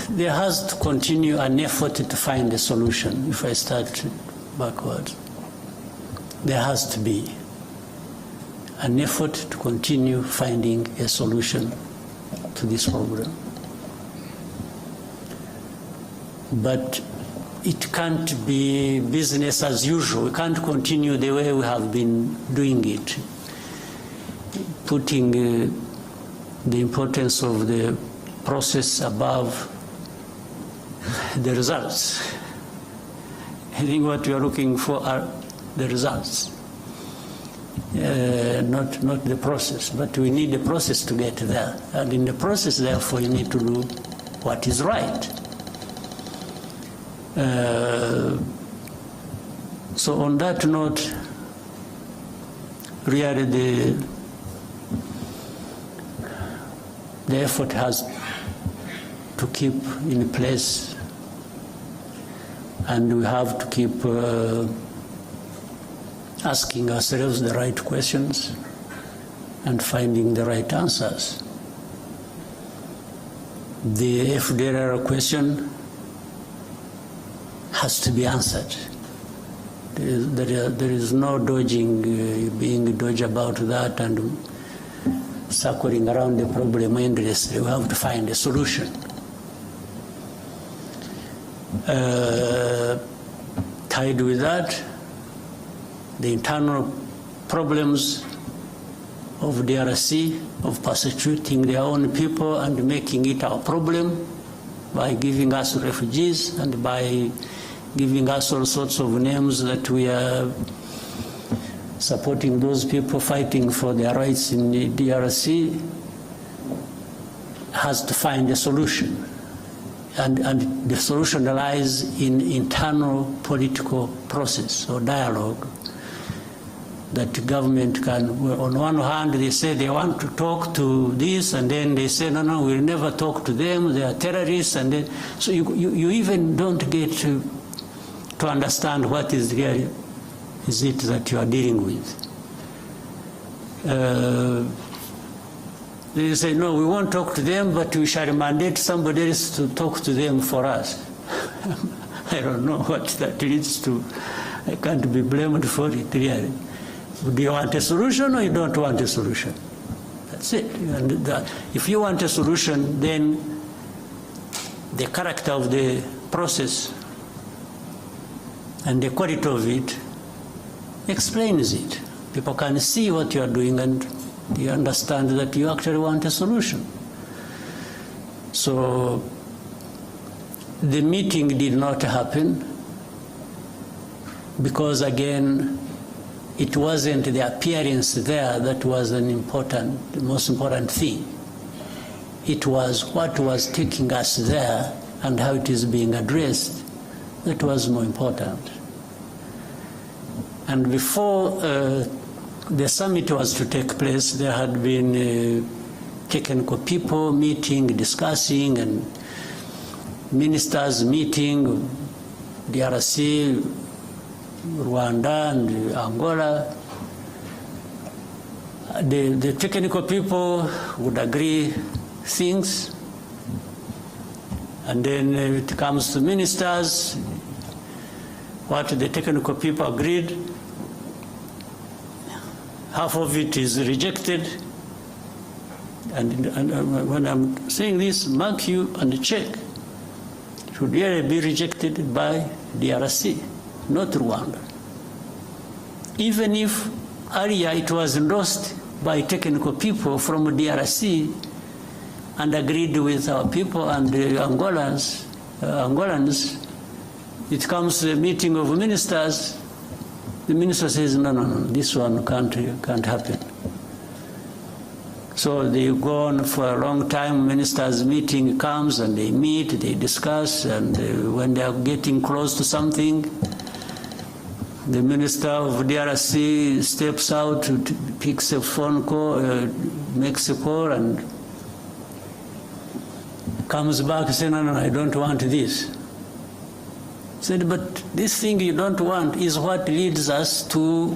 there has to continue an effort to find a solution. If I start backwards, there has to be an effort to continue finding a solution to this problem. But it can't be business as usual. We can't continue the way we have been doing it, putting the importance of the process above the results. I think what we are looking for are the results, not the process. But we need the process to get there. And in the process, therefore, you need to do what is right. So on that note, really the effort has to keep in place, and we have to keep asking ourselves the right questions and finding the right answers. The FDLR question has to be answered. There is no dodging, being dodged about that and circling around the problem endlessly. We have to find a solution. Tied with that, the internal problems of DRC, of persecuting their own people and making it our problem by giving us refugees and by giving us all sorts of names that we are supporting those people fighting for their rights in the DRC, has to find a solution. And the solution lies in internal political process or dialogue that the government can, on one hand, they say they want to talk to this, and then they say, no, we'll never talk to them, they are terrorists, and then, so you even don't get to understand what is really is it that you are dealing with. They say, no, we won't talk to them, but we shall mandate somebody else to talk to them for us. I don't know what that leads to. I can't be blamed for it, really. Do you want a solution or you don't want a solution? That's it. And if you want a solution, then the character of the process and the quality of it explains it. People can see what you are doing and you understand that you actually want a solution. So the meeting did not happen because, again, it wasn't the appearance there that was the most important thing. It was what was taking us there and how it is being addressed that was more important. And before the summit was to take place, there had been technical people meeting, discussing, and ministers meeting, DRC, Rwanda, and Angola. The technical people would agree things, and then it comes to ministers, what the technical people agreed, half of it is rejected. And when I'm saying this, mark you and check. It should really be rejected by DRC, not Rwanda. Even if earlier it was endorsed by technical people from DRC and agreed with our people and the Angolans, it comes to a meeting of ministers, the minister says, no, this one can't happen. So they go on for a long time. Ministers' meeting comes and they meet, they discuss, and when they are getting close to something, the minister of DRC steps out, picks a phone call, makes a call, and comes back saying, no, I don't want this. Said, but this thing you don't want is what leads us to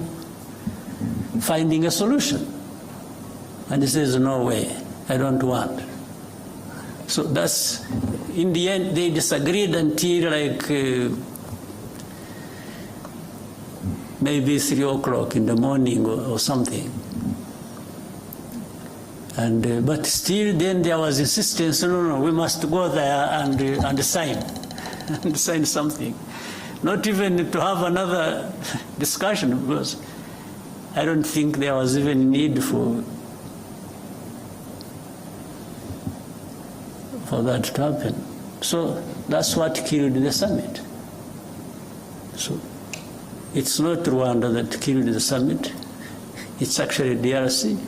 finding a solution. And he says, no way, I don't want. So that's, in the end, they disagreed until like maybe 3 o'clock in the morning or something. And, but still then there was insistence, no, we must go there and sign, and sign something. Not even to have another discussion, because I don't think there was even need for that to happen. So that's what killed the summit. So it's not Rwanda that killed the summit, it's actually DRC.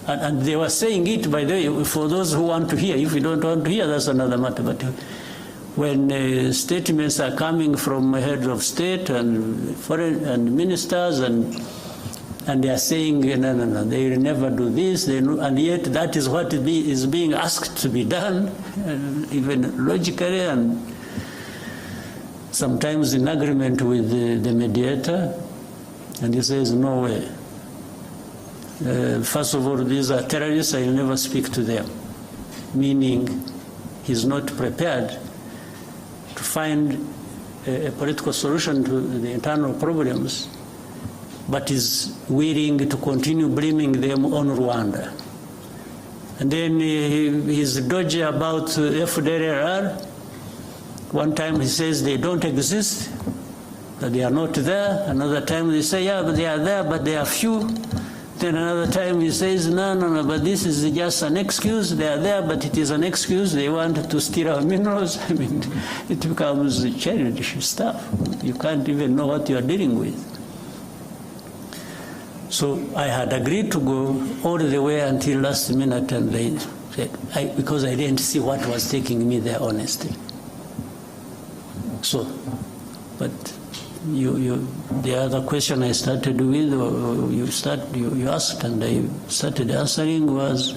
And they were saying it, by the way, for those who want to hear. If you don't want to hear, that's another matter. But when statements are coming from heads of state and foreign and ministers, and they are saying, no, they will never do this, and yet that is what is being asked to be done, even logically, and sometimes in agreement with the mediator, and he says, no way. First of all, these are terrorists, I will never speak to them. Meaning, he's not prepared to find a political solution to the internal problems, but is willing to continue blaming them on Rwanda. And then he's dodgy about FDLR. One time he says they don't exist, that they are not there. Another time they say, yeah, but they are there, but they are few. Then another time he says, no, but this is just an excuse. They are there, but it is an excuse. They want to steal our minerals. I mean, it becomes childish stuff. You can't even know what you are dealing with. So I had agreed to go all the way until last minute, and they said, because I didn't see what was taking me there, honestly. So, but the other question I started with, or you asked, and I started answering, was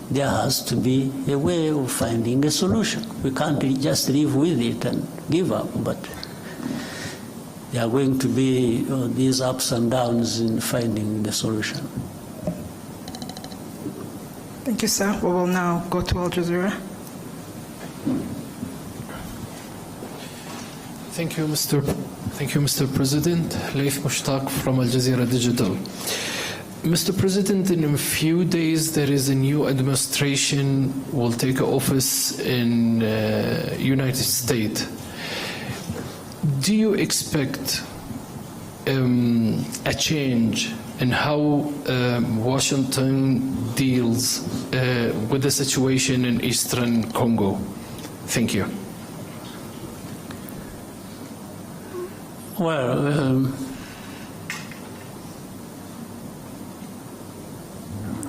there has to be a way of finding a solution. We can't just live with it and give up, but there are going to be these ups and downs in finding the solution.
Thank you, sir. We will now go to Al Jazeera.
Thank you, Mr. President. Laif Mushtaq from Al Jazeera Digital. Mr. President, in a few days there is a new administration will take office in United States. Do you expect a change in how Washington deals with the situation in Eastern Congo? Thank you.
Well,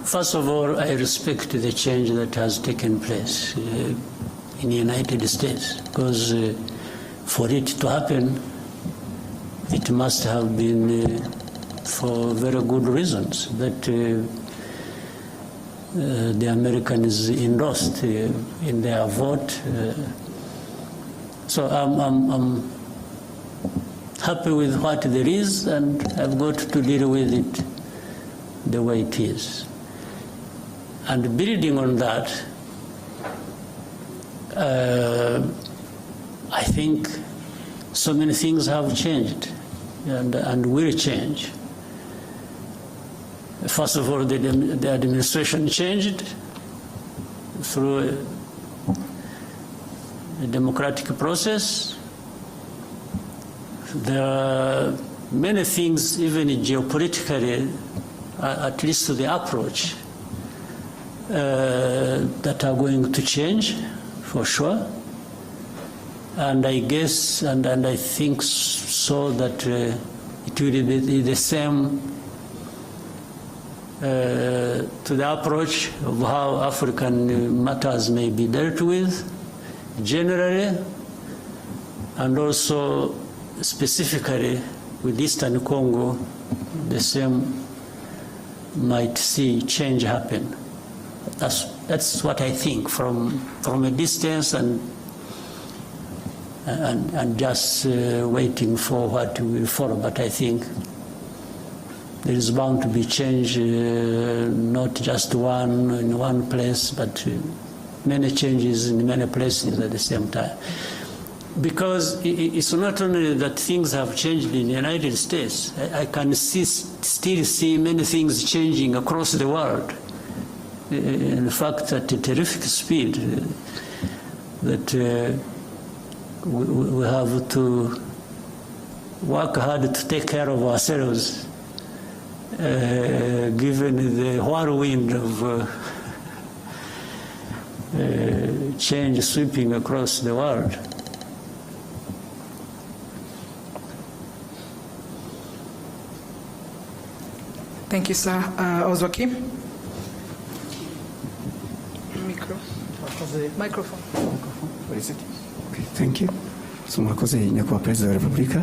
first of all, I respect the change that has taken place in the United States, because for it to happen, it must have been for very good reasons that the Americans endorsed in their vote. So I'm happy with what there is, and I've got to deal with it the way it is. And building on that, I think so many things have changed and will change. First of all, the administration changed through a democratic process. There are many things, even geopolitically, at least to the approach, that are going to change, for sure. And I guess, and I think so, that it will be the same to the approach of how African matters may be dealt with, generally, and also specifically with Eastern Congo, the same might see change happen. That's what I think from a distance and just waiting for what will follow. But I think there is bound to be change, not just in one place, but many changes in many places at the same time. Because it's not only that things have changed in the United States, I can still see many things changing across the world. In fact, at a terrific speed, that we have to work hard to take care of ourselves, given the whirlwind of change sweeping across the world.
Thank you, sir. Ozwakim? Microphone.
What is it? Okay, thank you. So murakoze nyakubahwa Perezida wa Repubulika,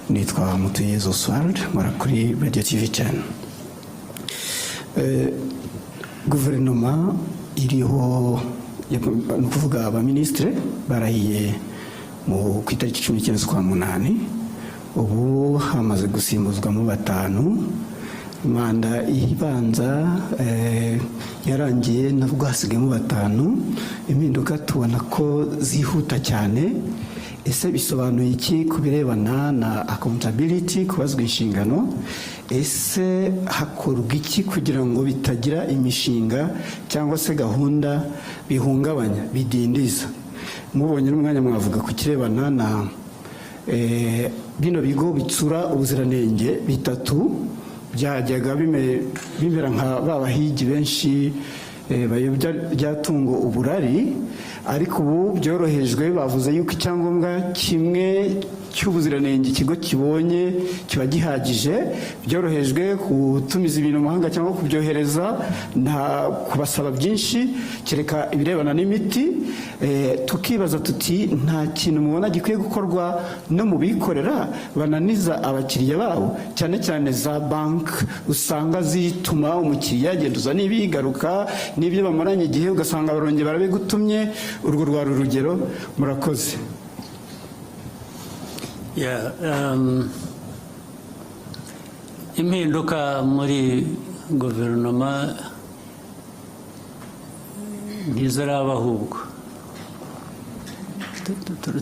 nitwa Mutuyezu Oswald, nkora kuri Radio TV channel. Guverinoma iriho no kuvuga abaministre barahiye mu kwitariki 19 z'ukwa munani, ubu hamaze gusimbuzwamo batanu. Manda ibanza yarangiye nabwo hasigayemo batanu. Impinduka tubona ko zihuta cyane. Ese bisobanuye iki kubirebana na accountability, kubazwa inshingano? Ese hakorwa iki kugira ngo bitagira imishinga cyangwa se gahunda bihungabanya, bidindiza? Mubonye n'umwanya mwavuga ku kirebana na bino bigo bitsura ubuziranenge bitatu byajyaga bimera nka babahigi benshi bayobya byatungo uburari, ariko ubu byorohejwe. Bavuze yuko icyangombwa kimwe cy'ubuziranenge ikigo kibonye kiba gihagije, byorohejwe gutumiza ibintu mu mahanga cyangwa kubyohereza, nta kubasaba byinshi kereka ibirebana n'imiti. Tukibaza tuti nta kintu mubona gikwiye gukorwa no mu bikorera bananiza abakiriya babo, cyane cyane za bank usanga zituma umukiriya agenduza n'ibigaruka n'ibyo bamaranye igihe ugasanga barongeye barabigutumye. Urwo rwari urugero. Murakoze.
Impinduka muri guverinoma ntiziraba, ahubwo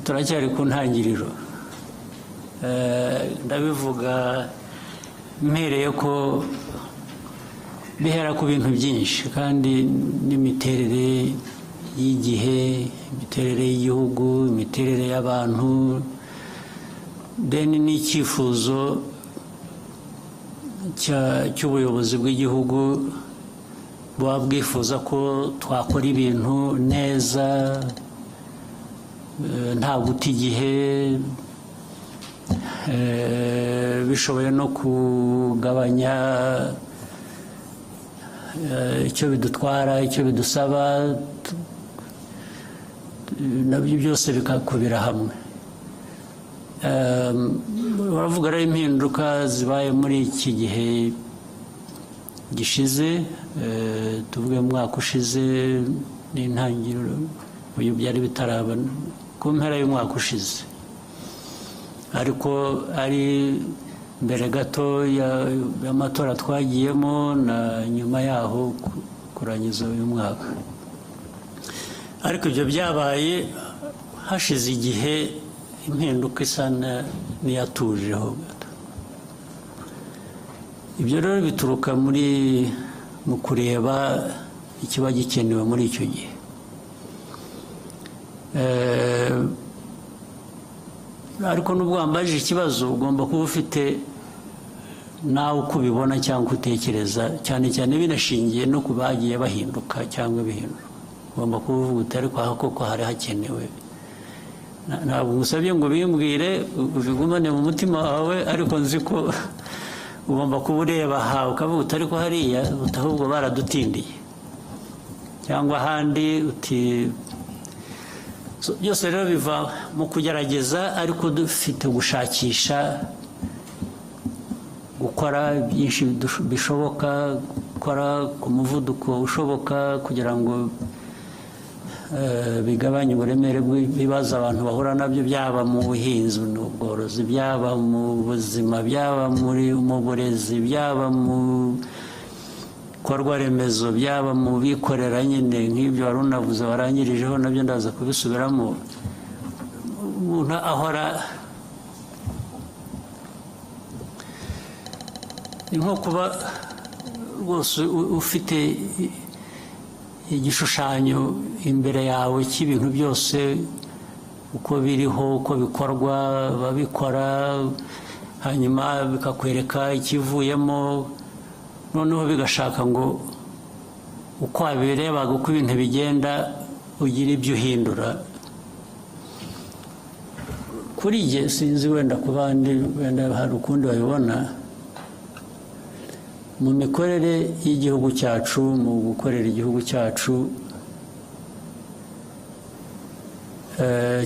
turacyari ku ntangiriro. Ndabivuga mpereye ko bihera ku bintu byinshi, kandi n'imiterere y'igihe, imiterere y'igihugu, imiterere y'abantu, deni n'icyifuzo cy'ubuyobozi bw'igihugu buba bwifuza ko twakora ibintu neza, nta guta igihe, bishoboye no kugabanya icyo bidutwara, icyo bidusaba, nabyo byose bikakubira hamwe. Baravuga rero impinduka zibaye muri iki gihe gishize, tuvuge mu mwaka ushize n'intangiriro, uyu byari bitaraba ku mpera y'umwaka ushize, ariko ari mbere gato y'amatora twagiyemo na nyuma yaho kurangiza uyu mwaka. Ariko ibyo byabaye hashize igihe, impinduka isa n'iyatujeho gato. Ibyo rero bituruka mu kureba ikiba gikenewe muri icyo gihe. Ariko nubwo wambajije ikibazo, ugomba kuba ufite nawe uko ubibona cyangwa utekereza, cyane cyane binashingiye no ku bagiye bahinduka cyangwa bihindura. Ugomba kuba uvuga uti ariko aha koko hari hakenewe. Ntabwo ngusabye ngo bimbwire ubigumane mu mutima wawe, ariko nzi ko ugomba kuba ureba aha ukavuga uti ariko hariya ahubwo baradutindiye, cyangwa ahandi uti. Byose rero biva mu kugerageza, ariko dufite gushakisha, gukora byinshi bishoboka, gukora ku muvuduko ushoboka kugira ngo bigabanye uburemere bw'ibibazo abantu bahura nabyo, byaba mu buhinzi n'ubworozi, byaba mu buzima, byaba mu burezi, byaba mu bikorwa remezo byaba mu bikorera nyine nk'ibyo wari unavuze warangirijeho nabyo ndaza kubisubiramo. Umuntu ahora nko kuba rwose ufite igishushanyo imbere yawe cy'ibintu byose uko biriho, uko bikorwa, babikora, hanyuma bikakwereka ikivuyemo, noneho bigashaka ngo uko wabirebaga uko ibintu bigenda ugira ibyo uhindura. Kuri jye sinzi wenda ku bandi wenda hari ukundi babibona, mu mikorere y'igihugu cyacu, mu gukorera igihugu cyacu,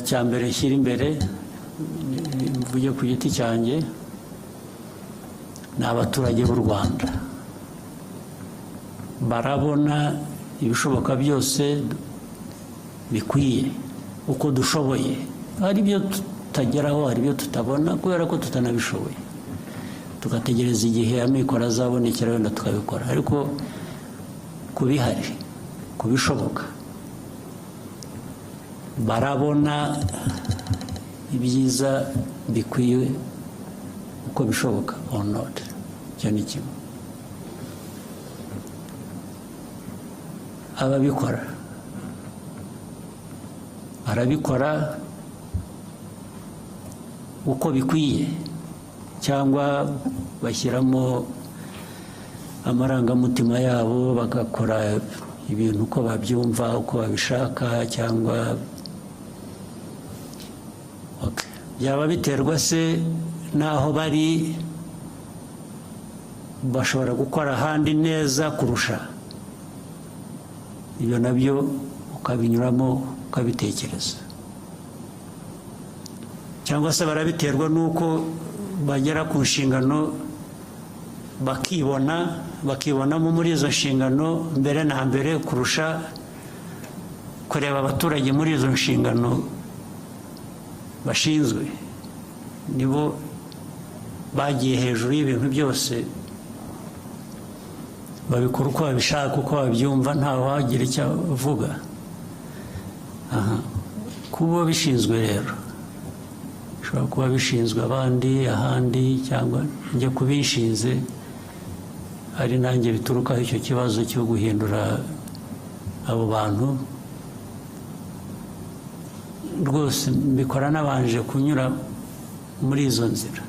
cya mbere shyira imbere, mvuge ku giti cyanjye, ni abaturage b'u Rwanda. Barabona ibishoboka byose bikwiye uko dushoboye. Hari ibyo tutageraho, hari ibyo tutabona kubera ko tutanabishoboye, tugategereza igihe amikoro azabonekera wenda tukabikora. Ariko kubihari, kubishoboka, barabona ibyiza bikwiye uko bishoboka or not. Icyo ni kimwe. Ababikora barabikora uko bikwiye cyangwa bashyiramo amarangamutima yabo bagakora ibintu uko babyumva, uko babishaka, cyangwa byaba biterwa se n'aho bari, bashobora gukora ahandi neza kurusha. Ibyo nabyo ukabinyuramo ukabitekereza. Cyangwa se barabiterwa n'uko bagera ku nshingano bakibonamo muri izo nshingano mbere na mbere kurusha kureba abaturage muri izo nshingano bashinzwe. Nibo bagiye hejuru y'ibintu byose, babikora uko babishaka, uko babyumva, ntawe wagira icyo avuga. Kuba bishinzwe rero, bishobora kuba bishinzwe abandi ahandi, cyangwa njye kubishinze ari nanjye biturukaho icyo kibazo cyo guhindura abo bantu. Rwose mbikora nabanje kunyura muri izo nzira.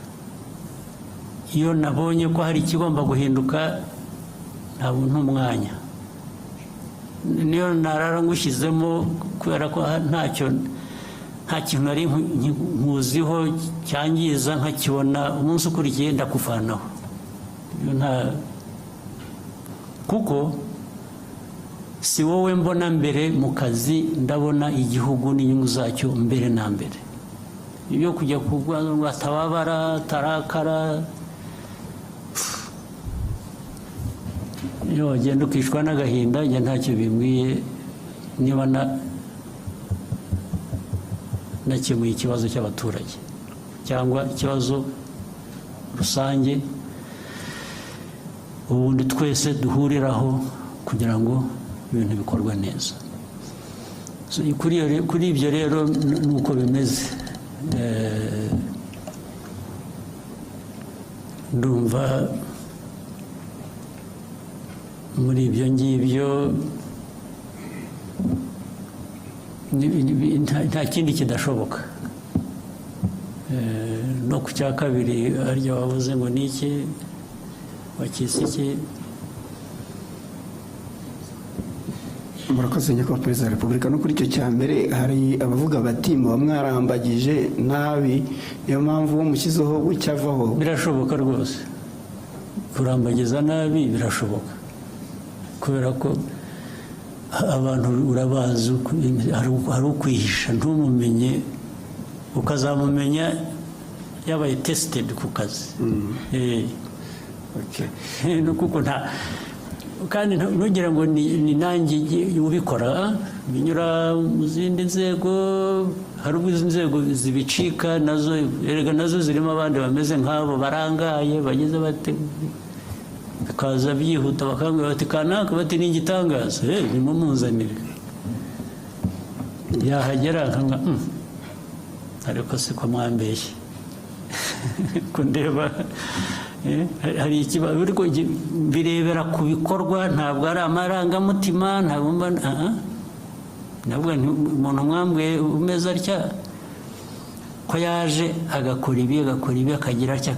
Iyo nabonye ko hari ikigomba guhinduka, ntabwo ntumwanya, niyo narara ngushyizemo kubera ko nta kintu nari nkuziho cyangiza, nkakibona umunsi ukurikiye ndakuvanaho. Kuko si wowe mbona mbere mu kazi, ndabona igihugu n'inyungu zacyo mbere na mbere. Ibyo kujya kugwa ngo atababara, tarakara, iyo wagenda ukishwa n'agahinda, njye ntacyo bimbwiye niba nakemuye ikibazo cy'abaturage cyangwa ikibazo rusange ubundi twese duhuriraho kugira ngo ibintu bikorwe neza. Kuri ibyo rero nuko bimeze. Ndumva muri ibyo ngibyo nta kindi kidashoboka. No ku cya kabiri harya wavuze ngo ni iki, wakise iki?
Murakoze nyakubahwa Perezida wa Repubulika. No kuri icyo cya mbere hari abavuga bati muba mwarambagije nabi, niyo mpamvu mushyizeho gucyavaho.
Birashoboka rwose, kurambagiza nabi birashoboka, kubera ko abantu urabazi, hari ukwihisha ntumumenye, ukazamumenya yabaye tested ku kazi. Kuko kandi ntugira ngo ni nanjye ubikora, binyura mu zindi nzego. Hari ubwo izi nzego zibicika nazo, erega nazo zirimo abandi bameze nk'abo barangaye, bageze bate, bikaza byihuta bakambwira bati kanaka bati ni igitangaza nimumuzanire yahagera nkanga ariko si ko mwambeshye kundeba hari ikibazo ariko birebera ku bikorwa ntabwo ari amarangamutima ntabwo nabwo umuntu mwambwiye umeze atya ko yaje agakora ibi akagira atya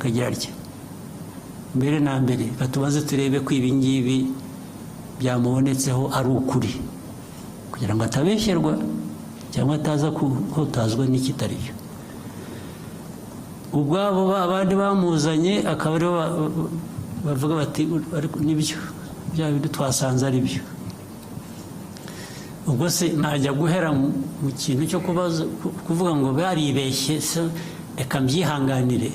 mbere na mbere batubaze turebe ko ibi ngibi byamubonetseho ari ukuri kugira ngo atabeshyerwa cyangwa ataza kuhutazwa n'ikitari cyo ubwabo abandi bamuzanye akaba aribo bavuga bati nibyo bya bintu twasanze ari byo ubwo se najya guhera mu kintu cyo kuvuga ngo baribeshye reka mbyihanganire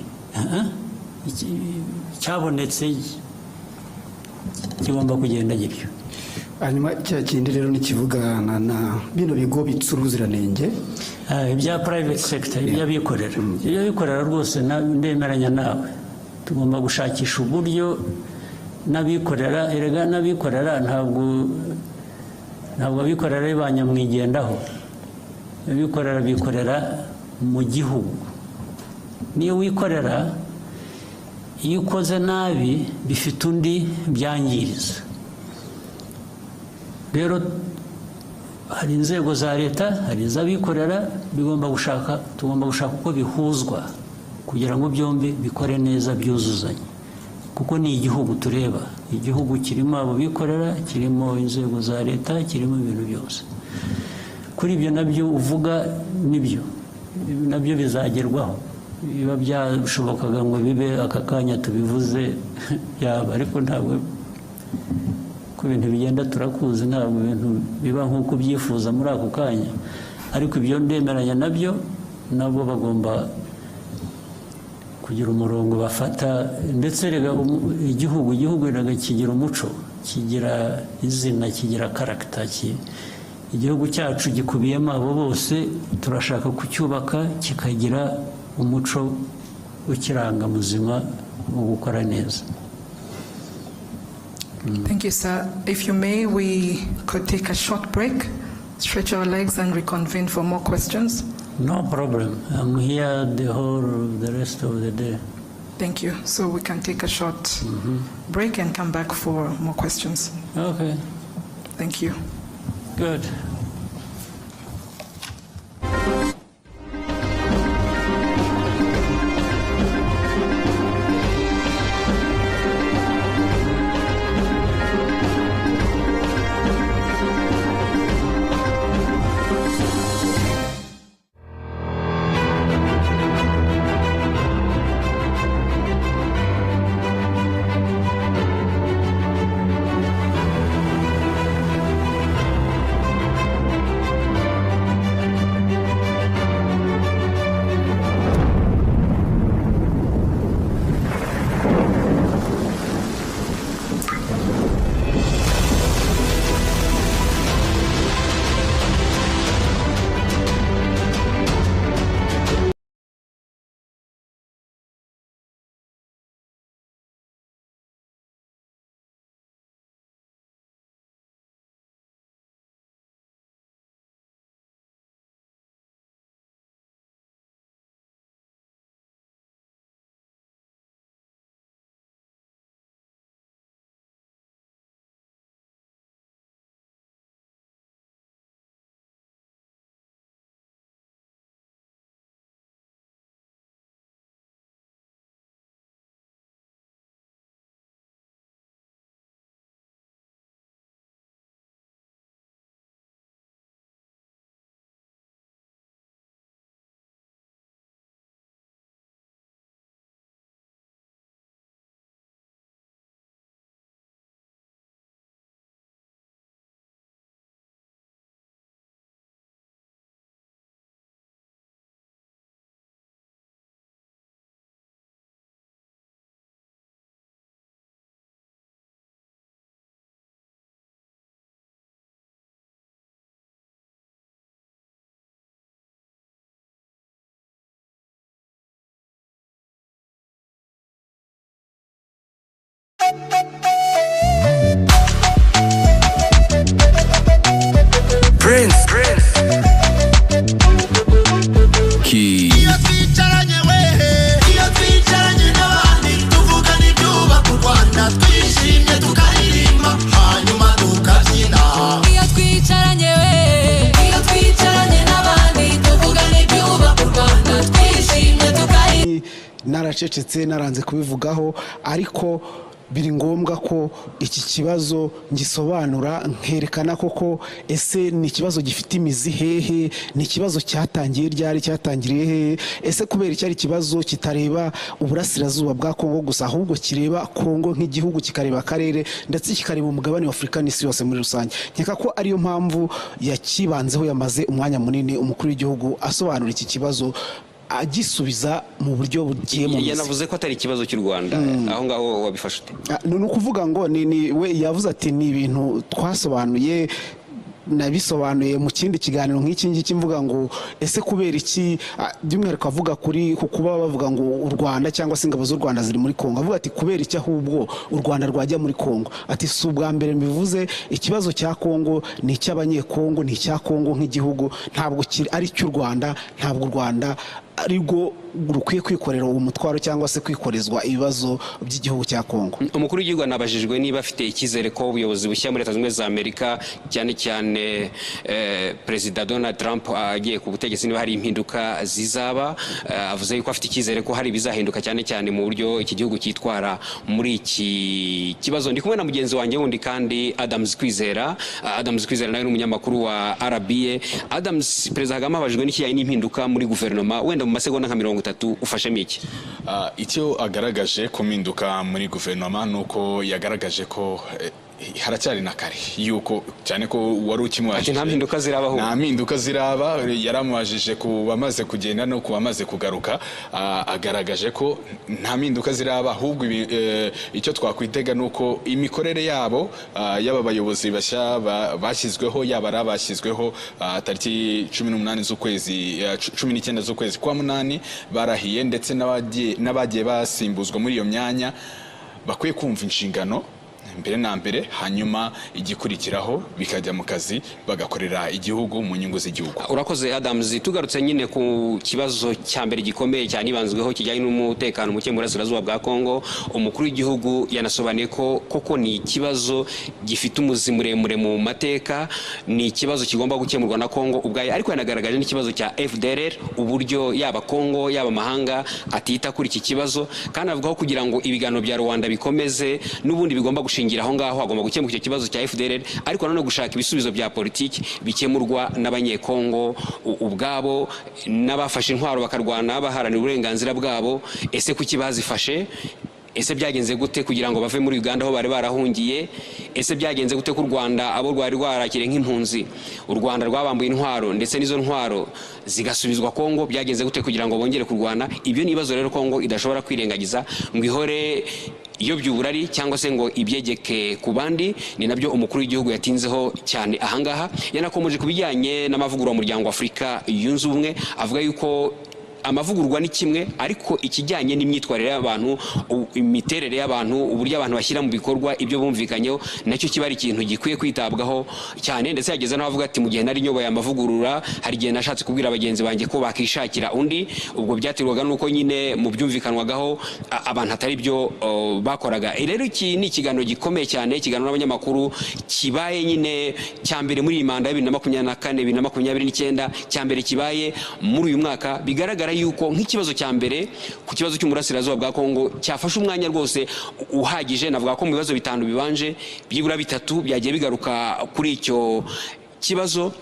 cyabonetse kigomba kugenda gityo
hanyuma cya kindi rero nikivuga na bino bigo bitsa ubuziranenge
ibya private sector ibyabikorera rwose ndemeranya nawe tugomba gushakisha uburyo n'abikorera erega n'abikorera ntabwo abikorera ari ba nyamwigendaho abikorera bikorera mu gihugu niyo wikorera iyo ukoze nabi bifite undi byangiriza rero hari inzego za leta hari iz'abikorera tugomba gushaka uko bihuzwa kugira ngo byombi bikore neza byuzuzanye kuko ni igihugu tureba igihugu kirimo abo bikorera kirimo inzego za leta kirimo ibintu byose kuri ibyo nabyo uvuga nabyo bizagerwaho biba byashobokaga ngo bibe aka kanya tubivuze yaba ariko ntabwo ko ibintu bigenda turakuzi ntabwo ibintu biba nk'uko ubyifuza muri ako kanya ariko ibyo ndemeranya nabo bagomba kugira umurongo bafata ndetse rega igihugu kigira umuco kigira izina kigira karagita igihugu cyacu gikubiyemo abo bose turashaka kucyubaka kikagira umuco ukiranga muzima wo gukora neza.
Thank you, sir. If you may, we could take a short break, stretch our legs and reconvene for more questions.
No problem. I'm here the rest of the day.
Thank you. So we can take a short break and come back for more questions.
Okay.
Thank you.
Good.
nacecetse naranze kubivugaho, ariko biri ngombwa ko iki kibazo ngisobanura nkerekana koko ese ni ikibazo gifite imizi hehe, ni ikibazo cyatangiye ryari, cyatangiriye hehe, ese kubera icyari ikibazo kitareba uburasirazuba bwa Congo gusa, ahubwo kireba Congo nk'igihugu, kikareba akarere ndetse kikareba umugabane wa Afurika n'isi yose muri rusange. Nkeka ko ariyo mpamvu yakibanzeho, yamaze umwanya munini umukuru w'igihugu asobanura iki kibazo agisubiza mu buryo bugiye mu
yanavuze ko atari ikibazo cy'u Rwanda. Aho ngaho wabifashe ute?
Ni ukuvuga ngo we yavuze ati ni ibintu twasobanuye, nabisobanuye mu kindi kiganiro nk'iki ngiki, mvuga ngo ese kubera iki, by'umwihariko avuga kuri kuba bavuga ngo u Rwanda cyangwa se ingabo z'u Rwanda ziri muri Congo, avuga ati kubera iki ahubwo u Rwanda rwajya muri Congo. Ati si ubwa mbere mbivuze, ikibazo cya Congo ni icy'abanyekongo, ni icya Congo nk'igihugu, ntabwo ari cy'u Rwanda, ntabwo u Rwanda aribwo rukwiye kwikorera uwo mutwaro cyangwa se kwikorezwa ibibazo by'igihugu cya Congo.
Umukuru w'igihugu anabajijwe niba afite icyizere ko ubuyobozi bushya muri Leta Zunze Ubumwe za Amerika, cyane cyane Perezida Donald Trump agiye ku butegetsi, niba hari impinduka zizaba. Avuze yuko afite icyizere ko hari bizahinduka, cyane cyane mu buryo iki gihugu cyitwara muri iki kibazo. Ndi kumwe na mugenzi wanjye wundi kandi Adams Kwizera. Adams Kwizera nawe ni umunyamakuru wa RBA. Adams, Perezida Kagame abajijwe n'ikijyanye n'impinduka muri guverinoma, wenda mu masegonda nka 30 ufashemo iki?
Icyo agaragaje ku mpinduka muri guverinoma nuko yagaragaje ko haracyari na kare, yuko cyane ko wari ukimwajije
nta mpinduka zirabaho,
nta mpinduka ziraba. Yaramwajije ku bamaze kugenda no ku bamaze kugaruka, agaragaje ko nta mpinduka ziraba, ahubwo icyo twakwitega nuko imikorere yabo y'aba bayobozi bashya bashyizweho, yaba ari abashyizweho tariki 18 z'ukwezi 19 z'ukwezi kwa munani barahiye, ndetse n'abagiye basimbuzwa muri iyo myanya bakwiye kumva inshingano mbere na mbere, hanyuma igikurikiraho bikajya mu kazi bagakorera igihugu mu nyungu z'igihugu.
Urakoze Adams. Tugarutse nyine ku kibazo cya mbere gikomeye cyane ibanzweho kijyanye n'umutekano muke mu burasirazuba bwa Congo, umukuru w'igihugu yanasobanuye ko koko ni ikibazo gifite umuzi muremure mu mateka, ni ikibazo kigomba gukemurwa na Congo ubwayo, ariko yanagaragaje n'ikibazo cya FDLR, uburyo yaba Congo yaba amahanga atita kuri iki kibazo, kandi avugaho kugira ngo ibiganiro bya Rwanda bikomeze n'ubundi bigomba gushingira aho ngaho, hagomba gukemuka icyo kibazo cya FDLR, ariko nanone gushaka ibisubizo bya politiki bikemurwa n'abanyekongo ubwabo, n'abafashe intwaro bakarwana baharanira uburenganzira bwabo. Ese kuki bazifashe? Ese byagenze gute kugira ngo bave muri Uganda aho bari barahungiye? Ese byagenze gute ku Rwanda abo rwari rwarakire nk'impunzi, u Rwanda rwabambuye intwaro ndetse n'izo ntwaro zigasubizwa Congo? Byagenze gute kugira ngo bongere kurwana? Ibyo ni ibibazo rero Congo idashobora kwirengagiza ngo ihore iyo by'uburari cyangwa se ngo ibyegeke ku bandi. Ni nabyo umukuru w'igihugu yatinzeho cyane ahangaha. Yanakomeje kubijyanye n'amavugurura mu muryango wa Afurika yunze ubumwe, avuga yuko amavugurwa ni kimwe, ariko ikijyanye n'imyitwarire y'abantu, imiterere y'abantu, uburyo abantu bashyira mu bikorwa ibyo bumvikanyeho, nacyo kiba ari ikintu gikwiye kwitabwaho cyane. Ndetse yageze naho avuga ati mu gihe nari nyoboye amavugurura, hari igihe nashatse kubwira abagenzi banjye ko bakishakira undi. Ubwo byaterwaga nuko nyine mu byumvikanwagaho abantu atari byo bakoraga. Rero iki ni ikiganiro gikomeye cyane, ikiganiro n'abanyamakuru kibaye nyine cya mbere muri iyi manda ya 2024 2029, cya mbere kibaye muri uyu mwaka. Bigaragara yuko nk'ikibazo cya mbere ku kibazo cy'umurasirazuba bwa Congo cyafashe umwanya rwose uhagije. Navuga ko mu bibazo bitanu bibanje byibura bitatu byagiye bigaruka kuri icyo kibazo,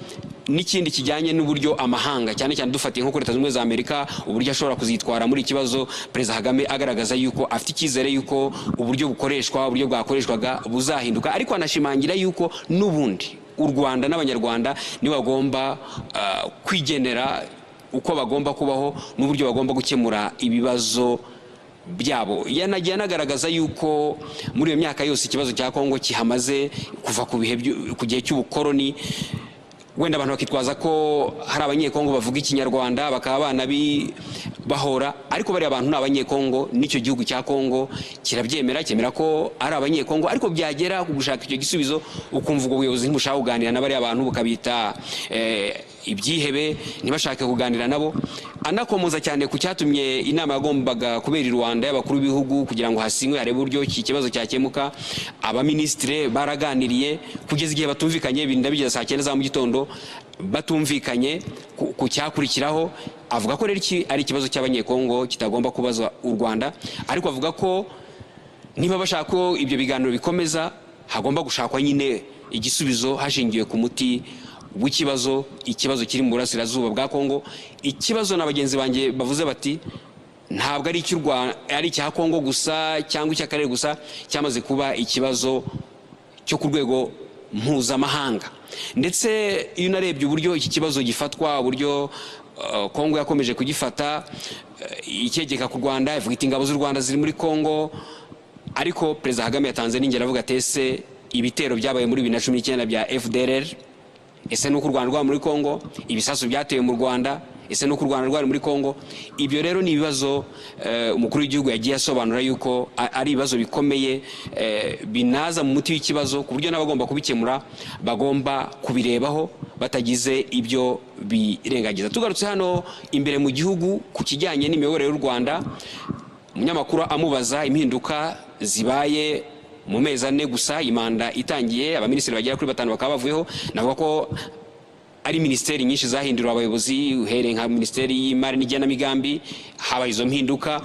n'ikindi kijyanye n'uburyo amahanga, cyane cyane dufatiye nko kuri Leta Zunze Ubumwe za Amerika, uburyo ashobora kuzitwara muri ikibazo. Perezida Kagame agaragaza yuko afite icyizere yuko uburyo bukoreshwa, uburyo bwakoreshwaga buzahinduka, ariko anashimangira yuko n'ubundi u Rwanda n'abanyarwanda nibo bagomba kwigenera uko bagomba kubaho n'uburyo bagomba gukemura ibibazo byabo. Yanagiye anagaragaza yuko muri iyo myaka yose ikibazo cya Congo kihamaze kuva ku gihe cy'ubukoroni, wenda abantu bakitwaza ko hari abanyekongo bavuga ikinyarwanda bakaba bahora, ariko bari abantu n'abanyekongo, n'icyo gihugu cya Congo kirabyemera, cyemera ko ari abanyekongo, ariko byagera ku gushaka icyo gisubizo ukumva ubwo buyobozi ntibushaka kuganira na bari abantu bukabita ibyihebe ntibashake kuganira nabo, anakomoza cyane ku cyatumye inama yagombaga kubera i Rwanda y'abakuru b'ibihugu kugira ngo hasinywe harebe uburyo iki kibazo cyakemuka. Abaminisitiri baraganiriye kugeza igihe batumvikanye, binda bigeza saa 9 za mu gitondo batumvikanye ku cyakurikiraho. Avuga ko rero iki ari ikibazo cy'abanyekongo kitagomba kubazwa u Rwanda, ariko avuga ko niba bashaka ko ibyo biganiro bikomeza hagomba gushakwa nyine igisubizo hashingiwe ku muti w'ikibazo, ikibazo kiri mu burasirazuba bwa Congo. Ikibazo na bagenzi banjye bavuze bati ntabwo ari icy'u Rwanda, ari icya Congo gusa cyangwa icy'akarere gusa, cyamaze kuba ikibazo cyo ku rwego mpuzamahanga. Ndetse iyo unarebye uburyo iki kibazo gifatwa, uburyo Congo yakomeje kugifata, ikegeka ku Rwanda, ivuga iti ingabo z'u Rwanda ziri muri Congo, ariko Perezida Kagame yatanze n'ingero avuga ati ese ibitero byabaye muri 2019 bya FDLR, ese nuko u Rwanda rwa muri Congo, ibisasu byatewe mu Rwanda, ese nuko u Rwanda rwari muri Congo. Ibyo rero ni ibibazo umukuru w'igihugu yagiye asobanura yuko ari ibibazo bikomeye binaza mu muti w'ikibazo, ku buryo n'abagomba kubikemura bagomba kubirebaho batagize ibyo birengagiza. Tugarutse hano imbere mu gihugu ku kijyanye n'imiyoborere y'u Rwanda, umunyamakuru amubaza impinduka zibaye mu mezi 4 gusa imanda itangiye, abaminisitiri bagera kuri 5 bakaba bavuyeho. Navuga ko ari ministeri nyinshi zahindurwa abayobozi, uhereye nka ministeri y'imari n'igenamigambi haba izo mpinduka,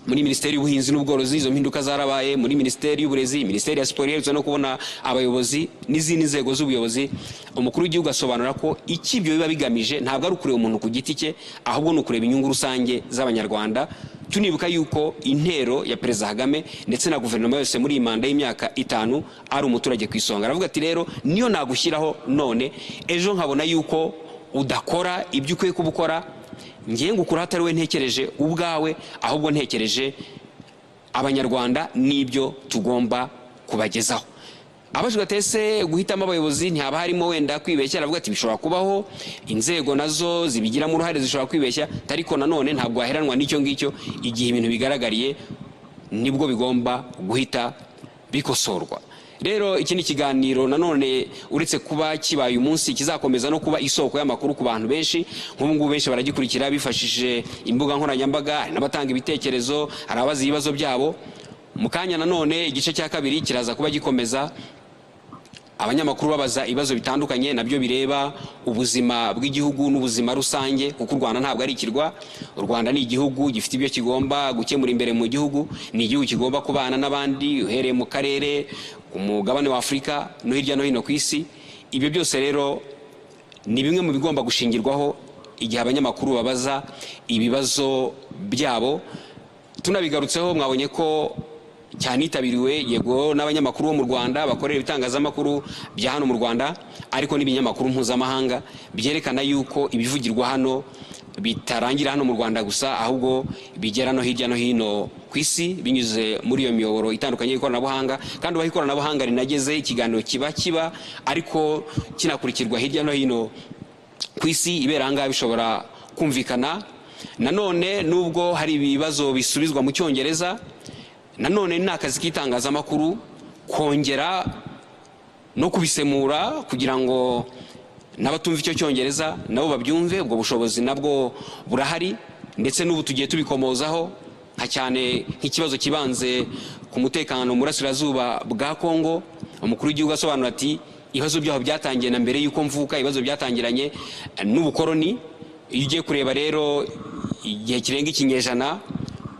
muri ministeri y'ubuhinzi n'ubworozi izo mpinduka zarabaye, muri ministeri y'uburezi, ministeri ya siporo yeretse no kubona abayobozi n'izindi nzego z'ubuyobozi. Umukuru w'igihugu asobanura ko iki byo biba bigamije ntabwo ari ukureba umuntu ku giti cye, ahubwo ni ukureba inyungu rusange z'abanyarwanda. Tunibuka yuko intero ya Perezida Kagame ndetse na guverinoma yose muri imanda y'imyaka 5 ari umuturage ku isonga. Aravuga ati rero niyo nagushyiraho none ejo nkabona yuko udakora ibyo ukwiye kubukora, ngiye ngukura hatari we ntekereje ubwawe, ahubwo ntekereje abanyarwanda n'ibyo tugomba kubagezaho. Abajwe atese guhitamo abayobozi ntihaba harimo wenda kwibeshya. Aravuga ati bishobora kubaho inzego nazo zibigiramo uruhare, zishobora kwibeshya, ariko nanone ntabwo waheranwa n'icyo ngicyo. Igihe ibintu bigaragariye nibwo bigomba guhita bikosorwa. Rero iki ni ikiganiro nanone uretse kuba kibaye umunsi kizakomeza no kuba isoko y'amakuru ku bantu benshi. Nk'ubu ngubu benshi baragikurikira bifashishije imbuga nkoranyambaga, n'abatanga ibitekerezo, arabaza ibibazo byabo. Mu kanya nanone igice cya kabiri kiraza kuba gikomeza, abanyamakuru babaza ibibazo bitandukanye nabyo bireba ubuzima bw'igihugu n'ubuzima rusange, kuko u Rwanda ntabwo ari ikirwa. U Rwanda ni igihugu gifite ibyo kigomba gukemura imbere mu gihugu, ni igihugu kigomba kubana n'abandi uhereye mu karere, ku mugabane wa Afurika no hirya no hino ku isi. Ibyo byose rero ni bimwe mu bigomba gushingirwaho igihe abanyamakuru babaza ibibazo byabo. Tunabigarutseho mwabonye ko cyanitabiriwe yego n'abanyamakuru bo mu Rwanda bakorera ibitangazamakuru bya hano mu Rwanda, ariko n'ibinyamakuru mpuzamahanga byerekana yuko ibivugirwa hano bitarangira hano mu Rwanda gusa, ahubwo bigera no hirya no hino ku isi binyuze muri iyo miyoboro itandukanye y'ikoranabuhanga. Kandi aho ikoranabuhanga rinageze ikiganiro kiba ariko kinakurikirwa hirya no hino ku isi, ibera ngaha bishobora kumvikana. Nanone nubwo hari ibibazo bisubizwa mu Cyongereza, nanone ni akazi k'itangazamakuru kongera no kubisemura kugira ngo n'abatumva icyo Cyongereza nabo babyumve. Ubwo bushobozi nabwo burahari, ndetse n'ubu tugiye tubikomozaho nka cyane nk'ikibazo kibanze ku mutekano mu burasirazuba bwa Congo. Umukuru w'igihugu asobanura ati ibibazo byaho byatangiye na mbere yuko mvuka, ibibazo byatangiranye n'ubukoroni. Iyo ugiye kureba rero igihe kirenga ikinyejana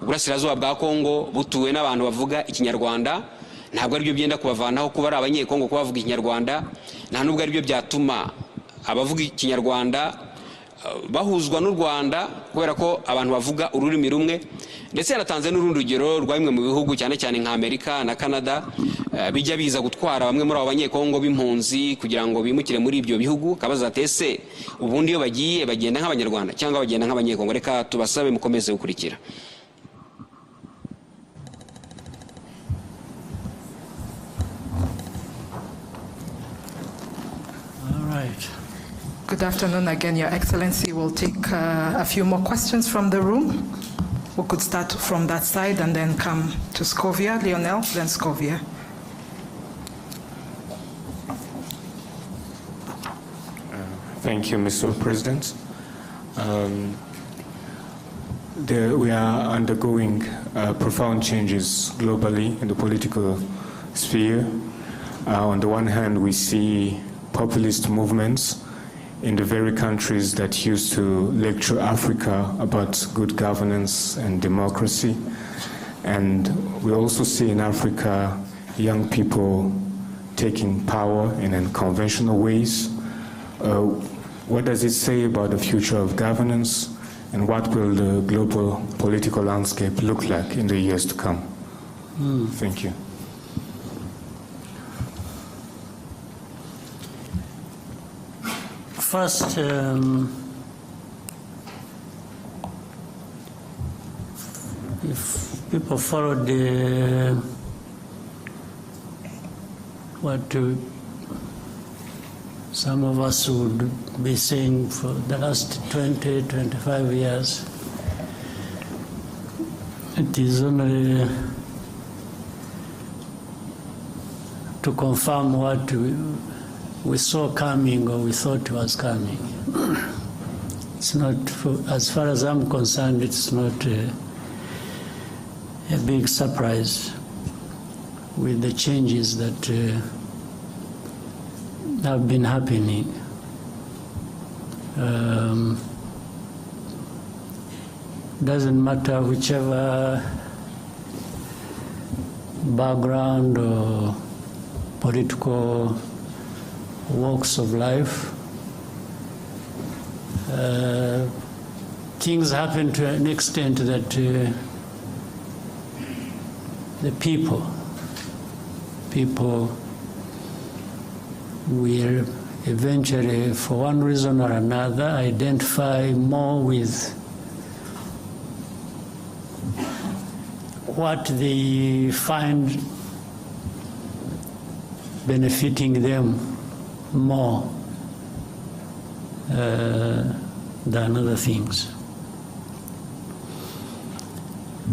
uburasirazuba bwa Congo butuwe n'abantu bavuga ikinyarwanda, ntabwo ari byo byenda kubavanaho kuba ari abanyekongo kuba bavuga ikinyarwanda, nta nubwo ari byo byatuma abavuga ikinyarwanda bahuzwa n'u Rwanda, kubera ko abantu bavuga ururimi rumwe. Ndetse yaratanze n'urundi rugero rwa bimwe mu bihugu cyane cyane nka Amerika na Canada bijya biza gutwara bamwe muri abo banyekongo b'impunzi kugira ngo bimukire muri ibyo bihugu. Kabaza atese ubundi iyo bagiye bagenda nk'abanyarwanda cyangwa bagenda nk'abanyekongo? Reka tubasabe mukomeze gukurikira.
Good afternoon again, Your Excellency. We'll take a few more questions from the room. We could start from that side and then come to Scovia, Lionel, then Scovia.
Thank you, Mr. President. We are undergoing profound changes globally in the political sphere. On the one hand, we see populist movements in the very countries that used to lecture Africa about good governance and democracy. And we also see in Africa young people taking power in unconventional ways. What does it say about the future of governance, and what will the global political landscape look like in the years to come? Thank you.
First, if people follow what some of us would be saying for the last 20, 25 years, it is only to confirm what we saw coming or we thought was coming. It's not, as far as I'm concerned, it's not a big surprise with the changes that have been happening. Doesn't matter whichever background or political walks of life. Things happen to an extent that the people will eventually, for one reason or another, identify more with what they find benefiting them more than other things.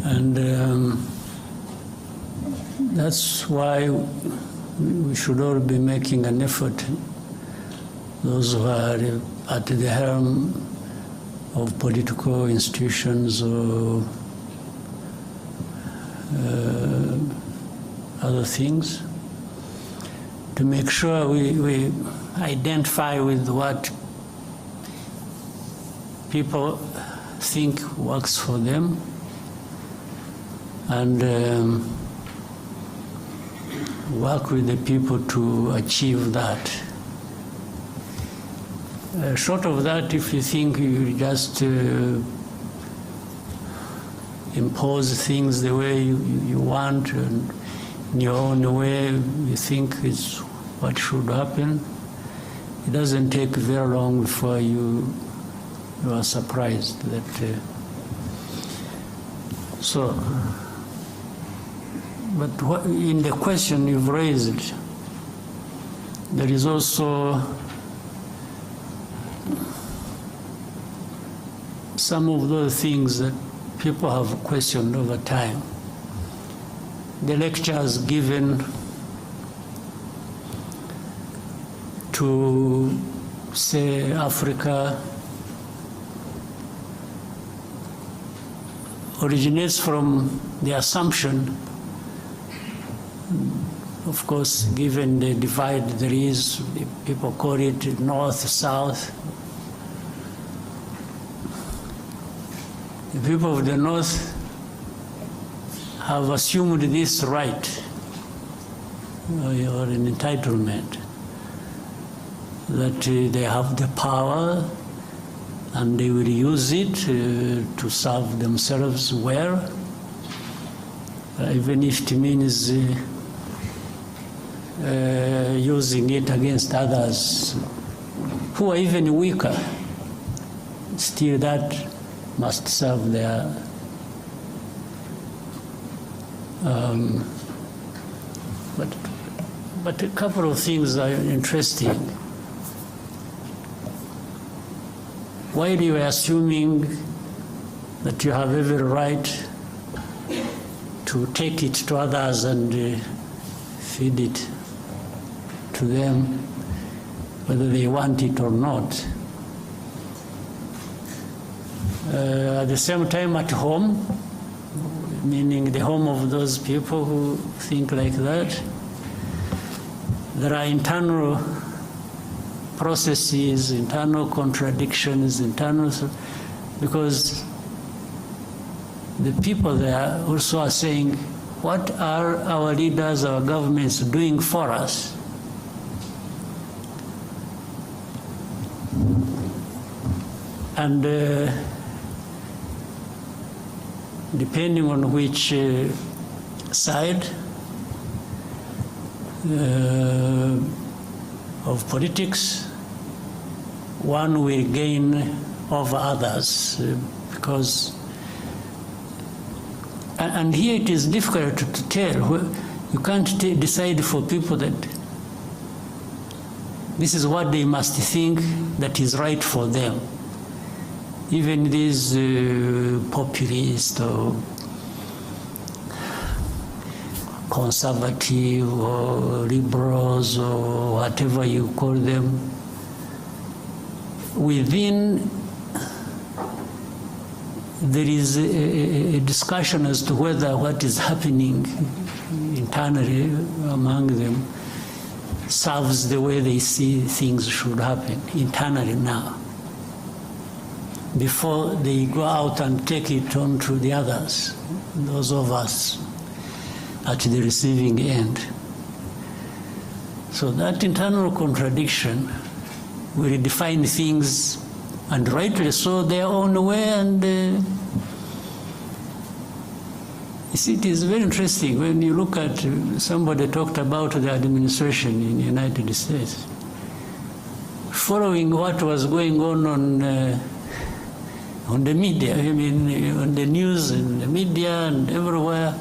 And that's why we should all be making an effort, those who are at the helm of political institutions or other things, to make sure we identify with what people think works for them, and work with the people to achieve that. Short of that, if you think you just impose things the way you want and in your own way you think is what should happen, it doesn't take very long before you are surprised that but what, in the question you've raised, there is also some of those things that people have questioned over time. The lectures given to, say, Africa originates from the assumption, of course, given the divide there is, people call it north, south. The people of the north have assumed this right, or an entitlement, that they have the power and they will use it to serve themselves well, even if it means using it against others who are even weaker. Still, that must serve their but a couple of things are interesting. While you are assuming that you have every right to take it to others and feed it to them, whether they want it or not, At the same time at home, meaning the home of those people who think like that, there are internal processes, internal contradictions, because the people there also are saying, what are our leaders, our governments doing for us? And depending on which side of politics, one will gain over others, because, and here it is difficult to tell. You can't decide for people that this is what they must think that is right for them. Even these populist or conservative or liberals or whatever you call them, within there is a discussion as to whether what is happening internally among them serves the way they see things should happen internally now, before they go out and take it on to the others, those of us at the receiving end. So that internal contradiction will define things, and rightly so, their own way. And you see, it is very interesting when you look at, somebody talked about the administration in the United States. Following what was going on the media, I mean, on the news and the media and everywhere,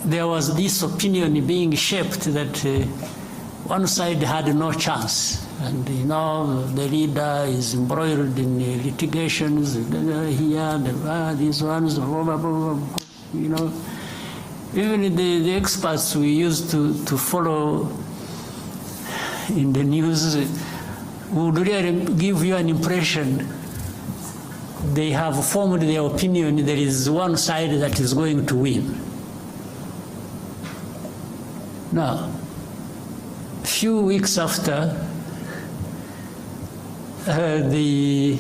there was this opinion being shaped that one side had no chance. And you know, the leader is embroiled in litigations here, these ones, blah, blah, blah, blah, you know. Even the experts we used to follow in the news would really give you an impression they have formed their opinion there is one side that is going to win. Now, a few weeks after, they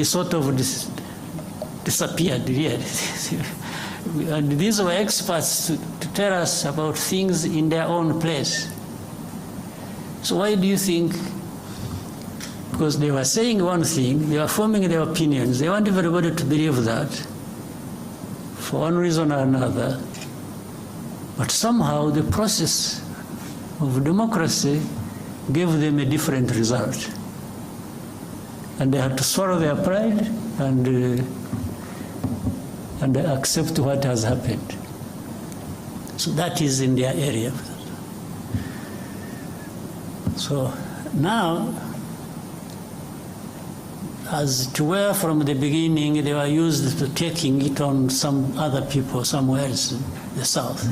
sort of disappeared, really. And these were experts to tell us about things in their own place. So why do you think? Because they were saying one thing, they were forming their opinions, they want everybody to believe that, for one reason or another. But somehow the process of democracy gave them a different result. And they had to swallow their pride and accept what has happened. So that is in their area. So now, as it were from the beginning, they were used to taking it on some other people somewhere else in the South.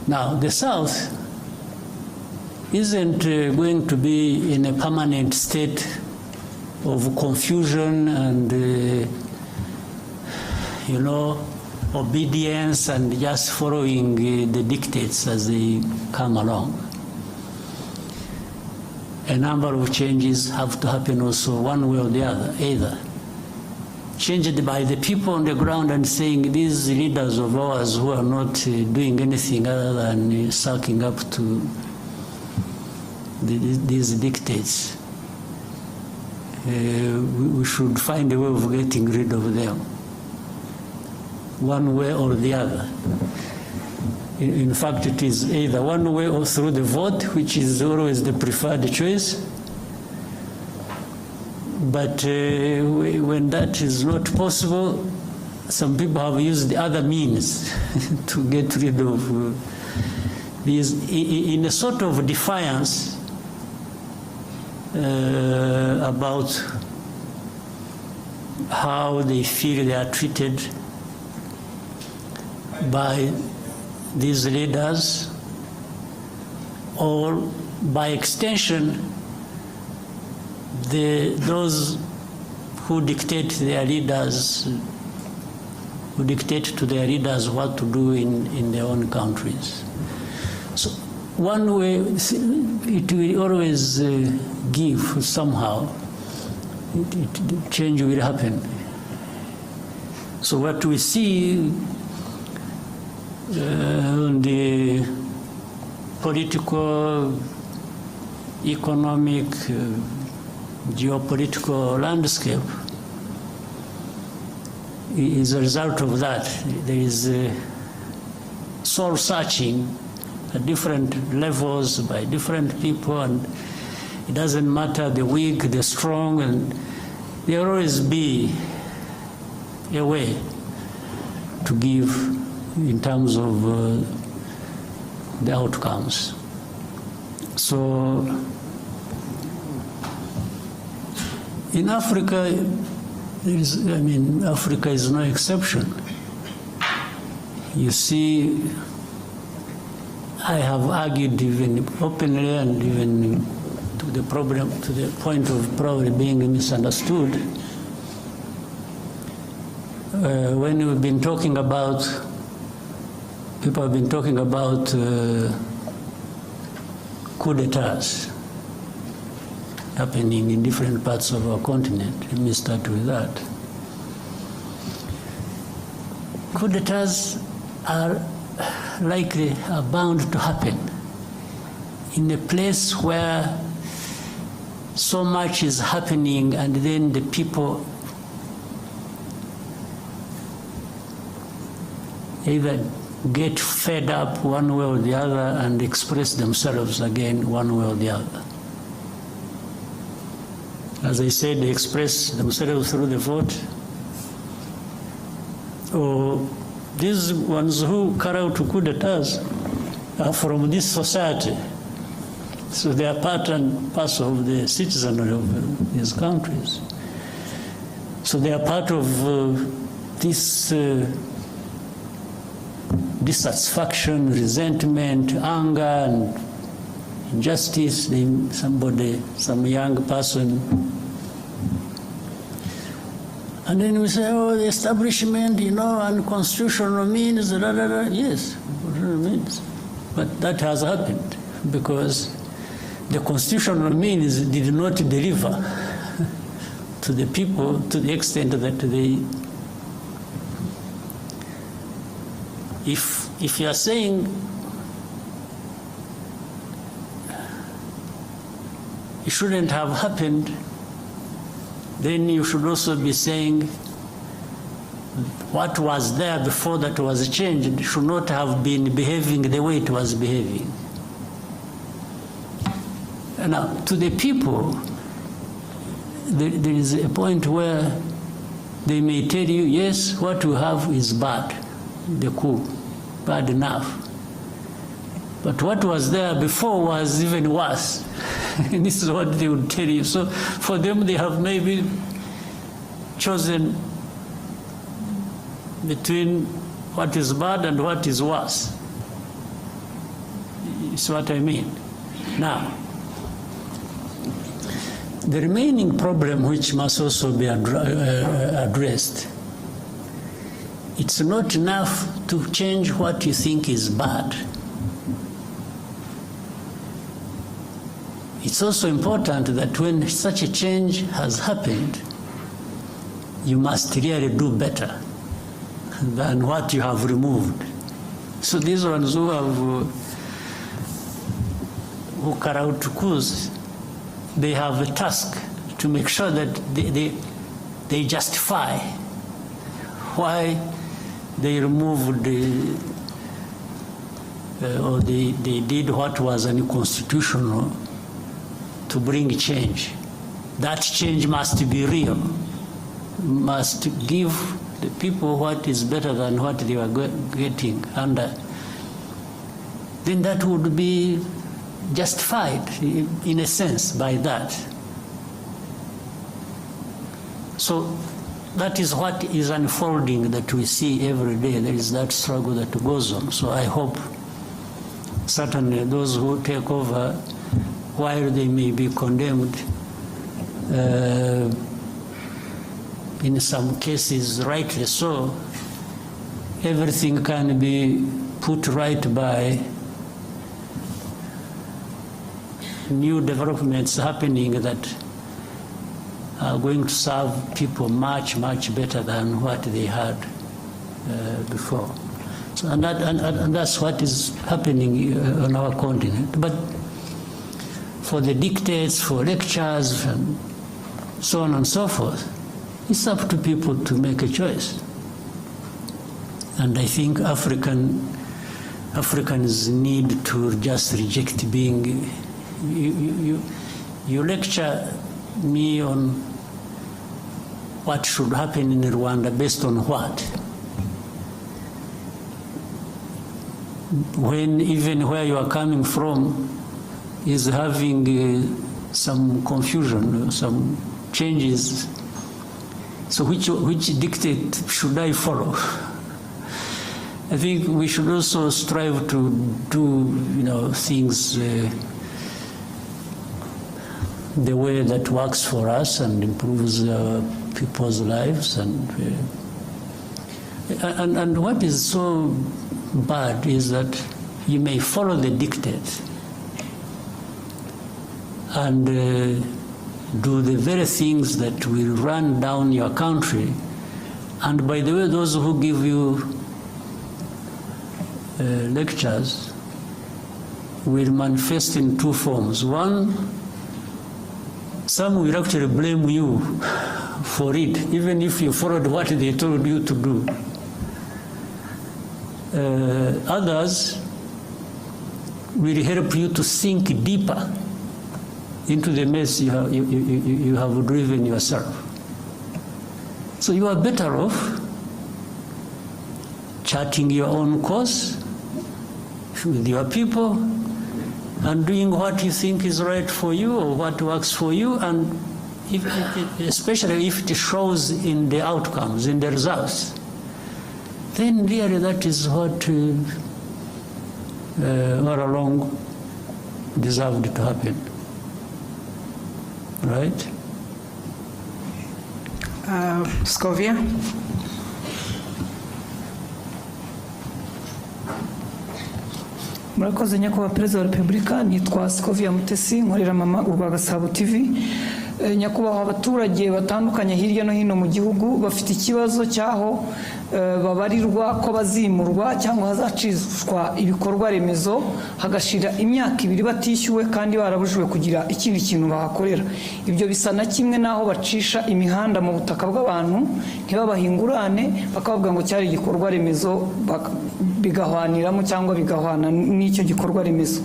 Now, the South isn't going to be in a permanent state of confusion and, you know, obedience and just following the dictates as they come along. A number of changes have to happen also one way or the other, either changed by the people on the ground and saying these leaders of ours who are not doing anything other than sucking up to these dictates. We should find a way of getting rid of them, one way or the other. In fact, it is either one way or through the vote, which is always the preferred choice. But when that is not possible, some people have used the other means to get rid of these, in a sort of defiance about how they feel they are treated by these leaders, or by extension, those who dictate their leaders, who dictate to their leaders what to do in their own countries. So one way, it will always give somehow, change will happen. So what we see on the political, economic, geopolitical landscape is a result of that. There is soul searching at different levels by different people, and it doesn't matter the weak, the strong, and there will always be a way to give in terms of the outcomes. So in Africa, Africa is no exception. You see, I have argued even openly and even to the point of probably being misunderstood. When we've been talking about, people have been talking about coup d'etats happening in different parts of our continent. Let me start with that. Coup d'etats are bound to happen in a place where so much is happening, and then the people either get fed up one way or the other and express themselves again one way or the other. As I said, they express themselves through the vote, or these ones who carry out coup d'etats are from this society. So they are part and parcel of the citizenry of these countries. So they are part of this dissatisfaction, resentment, anger, and injustice. Some young person. And then we say, oh, the establishment, unconstitutional means, Yes, means. But that has happened because the constitutional means did not deliver to the people to the extent that they. If you are saying it shouldn't have happened, then you should also be saying what was there before that was changed should not have been behaving the way it was behaving. Now, to the people, there is a point where they may tell you, yes, what you have is bad, the coup, bad enough. But what was there before was even worse. And this is what they would tell you. So for them, they have maybe chosen between what is bad and what is worse. It's what I mean. Now, the remaining problem, which must also be addressed, it's not enough to change what you think is bad. It's also important that when such a change has happened, you must really do better than what you have removed. So these ones who carry out coups, they have a task to make sure that they justify why they removed or they did what was unconstitutional to bring change. That change must be real, must give the people what is better than what they were getting under. Then that would be justified, in a sense, by that. So that is what is unfolding that we see every day. There is that struggle that goes on. So I hope certainly those who take over, while they may be condemned, in some cases rightly so, everything can be put right by new developments happening that are going to serve people much, much better than what they had before. So, and that's what is happening on our continent. But for the dictates, for lectures, and so on and so forth, it's up to people to make a choice. And I think Africans need to just reject being, you lecture me on what should happen in Rwanda based on what? When even where you are coming from is having some confusion, some changes. So which dictate should I follow? I think we should also strive to do, things the way that works for us and improves people's lives. And what is so bad is that you may follow the dictate and do the very things that will run down your country. And by the way, those who give you lectures will manifest in two forms. One, some will actually blame you for it, even if you followed what they told you to do. Others will help you to sink deeper into the mess you have driven yourself. So you are better off charting your own course with your people and doing what you think is right for you or what works for you, and especially if it shows in the outcomes, in the results, then really that is what all along deserved to happen. Right?
Scovia?
Murakoze nyakubahwa Perezida wa Repubulika, nitwa Scovia Mutesi, nkorera mama Urwagasabo TV. Nyakubahwa abaturage batandukanye hirya no hino mu gihugu bafite ikibazo cyaho babarirwa ko bazimurwa cyangwa hazacishwa ibikorwa remezo hagashira imyaka 2 batishyuwe kandi barabujwe kugira ikindi kintu bahakorera. Ibyo bisa na kimwe naho bacisha imihanda mu butaka bw'abantu ntibabahingurane bakavuga ngo cyari igikorwa remezo bigahwaniramo cyangwa bigahwana n'icyo gikorwa remezo.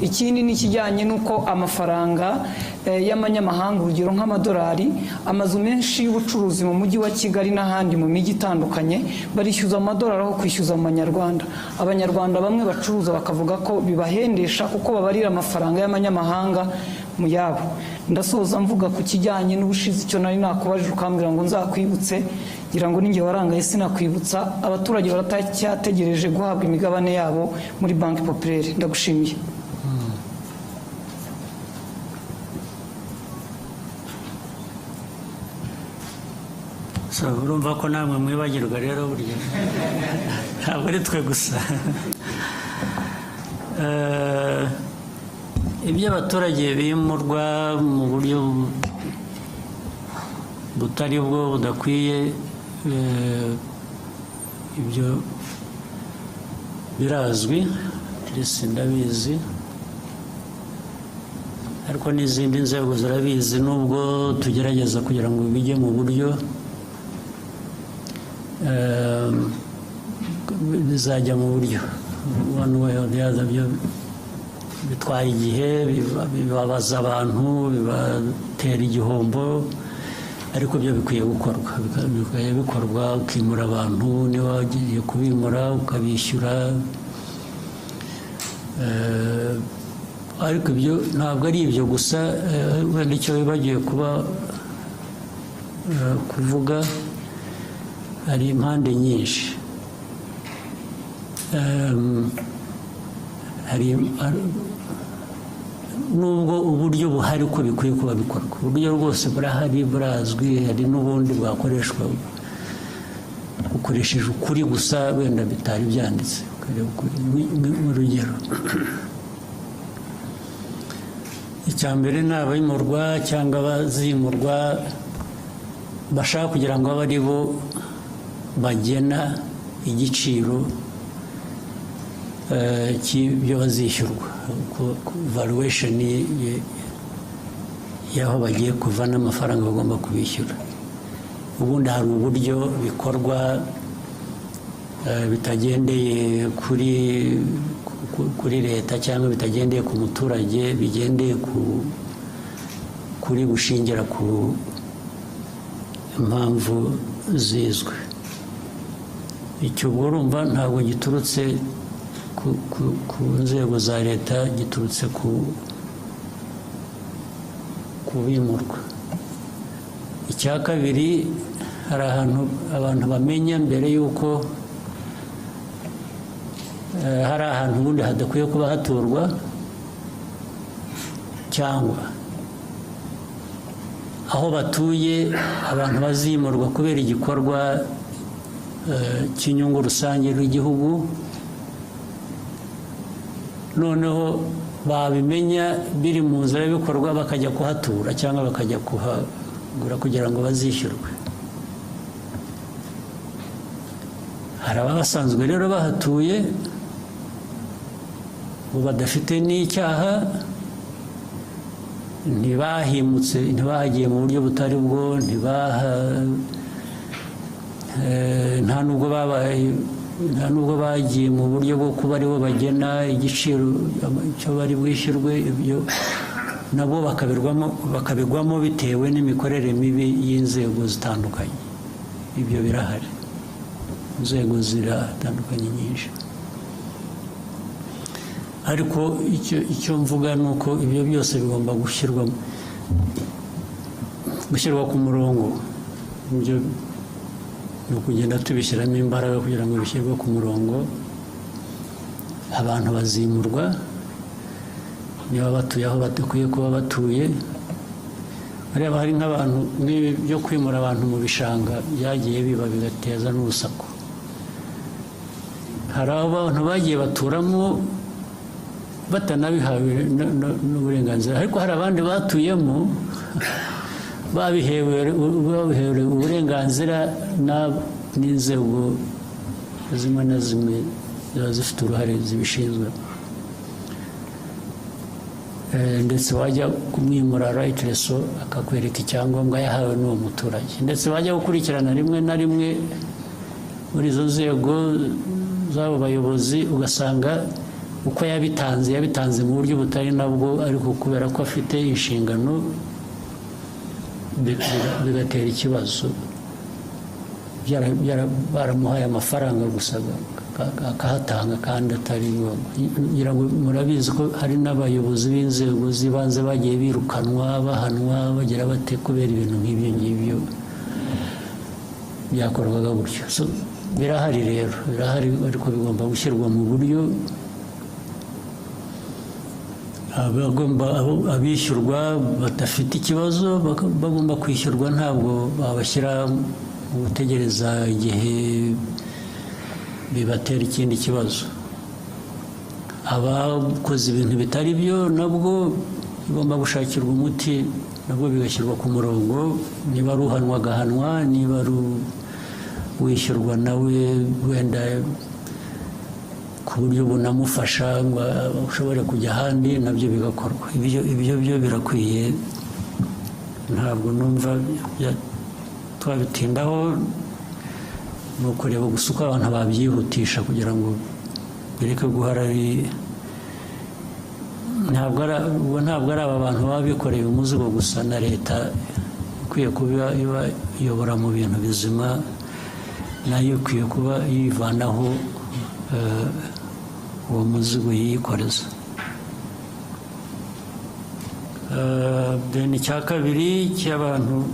Ikindi ni kijyanye nuko amafaranga y'amanyamahanga urugero nk'amadolari, amazu menshi y'ubucuruzi mu mujyi wa Kigali n'ahandi mu mijyi itandukanye barishyuza amadolari aho kwishyuza mu manyarwanda. Abanyarwanda bamwe bacuruza bakavuga ko bibahendesha kuko babarira amafaranga y'amanyamahanga mu yabo. Ndasoza mvuga ku kijyanye n'ubushizi icyo nari nakubajije ukambwira ngo nzakwibutse, ngira ngo ninjye warangaye sinakwibutsa. Abaturage baratacyategereje guhabwa imigabane yabo muri Banki Populaire. Ndagushimiye.
So urumva ko namwe mwibagirwa rero burya ntabwo ari twe gusa. Ibyo abaturage bimurwa mu buryo butari bwo budakwiye, ibyo birazwi ndetse ndabizi, ariko n'izindi nzego zirabizi nubwo tugerageza kugira ngo bijye mu buryo bizajya mu buryo one way or the other. Byo bitwaye igihe, bibabaza abantu, bibatera igihombo, ariko byo bikwiye gukorwa, bikwiye bikorwa. Ukimura abantu, niba wagiye kubimura ukabishyura, ariko ibyo ntabwo ari ibyo gusa. Wenda icyo bibagiye kuvuga, hari impande nyinshi. nubwo uburyo buhari ko bikwiye kuba bikorwa, uburyo rwose burahari burazwi, hari n'ubundi bwakoreshwa ukoresheje ukuri gusa wenda bitari byanditse. Urugero, icya mbere ni abimurwa cyangwa abazimurwa bashaka kugira ngo abe ari bo bagena igiciro cy'ibyo bazishyurwa, valuation y'aho bagiye kuva n'amafaranga bagomba kubishyura. Ubundi hari uburyo bikorwa bitagendeye kuri leta cyangwa bitagendeye ku muturage, bigendeye kuri gushingira ku impamvu zizwe. Icyo urumva ntabwo giturutse ku nzego za leta, giturutse ku bimurwa. Icya kabiri, hari ahantu abantu bamenya mbere y'uko hari ahantu ubundi hadakwiye kuba haturwa, cyangwa aho batuye abantu bazimurwa kubera igikorwa cy'inyungu rusange rw'igihugu, noneho babimenya biri mu nzira y'ibikorwa bakajya kuhatura cyangwa bakajya kuhagura kugira ngo bazishyurwe. Hari abasanzwe rero bahatuye badafite n'icyaha, ntibahimutse, ntibahagiye mu buryo butari bwo, nta nubwo bagiye mu buryo bwo kuba aribo bagena igiciro cyo bari bwishyurwe. Ibyo nabo bakabigwamo bitewe n'imikorere mibi y'inzego zitandukanye. Ibyo birahari, inzego ziratandukanye nyinshi. Ariko icyo mvuga ni uko ibyo byose bigomba gushyirwa ku murongo. Ibyo ni ukugenda tubishyiramo imbaraga kugira ngo bishyirwe ku murongo. Abantu bazimurwa niba batuye aho badakwiye kuba batuye. Areba hari nk'abantu nk'ibi byo kwimura abantu mu bishanga byagiye biba bigateza n'urusaku. Hari abantu bagiye baturamo batanabihawe n'uburenganzira, ariko hari abandi batuyemo babihewe uburenganzira n'inzego zimwe na zimwe ziba zifite uruhare zibishinzwe. Ndetse wajya kumwimura rightless akakwereka icyangombwa yahawe n'uwo muturage, ndetse wajya gukurikirana rimwe na rimwe muri izo nzego z'abo bayobozi ugasanga uko yabitanze mu buryo butari nabwo, ariko kubera ko afite inshingano bigatera ikibazo. Baramuhaye amafaranga gusa akahatanga kandi atari ngombwa. Murabizi ko hari n'abayobozi b'inzego z'ibanze bagiye birukanwa, bahanwa, bagira bate kubera ibintu nk'ibyo ngibyo byakorwaga gutyo. Birahari rero, birahari, ariko bigomba gushyirwa mu buryo abishyurwa badafite ikibazo bagomba kwishyurwa. Ntabwo babashyira mu gutegereza igihe bibatera ikindi kibazo. Abakoze ibintu bitari byo nabwo bigomba gushakirwa umuti, nabwo bigashyirwa ku murongo. Niba ari uhanwa agahanwa, niba ari wishyurwa nawe wenda ku buryo bunamufasha ngo ushobore kujya ahandi, nabyo bigakorwa. Ibyo byo birakwiye, ntabwo numva twabitindaho. Ni ukureba gusa uko abantu babyihutisha kugira ngo bireke guhora ntabwo ari aba bantu baba bikoreye umuzigo gusa, na leta ikwiye kuba iyobora mu bintu bizima, nayo ikwiye kuba yivanaho uwo muzigo yikoreza. Icya kabiri cy'abantu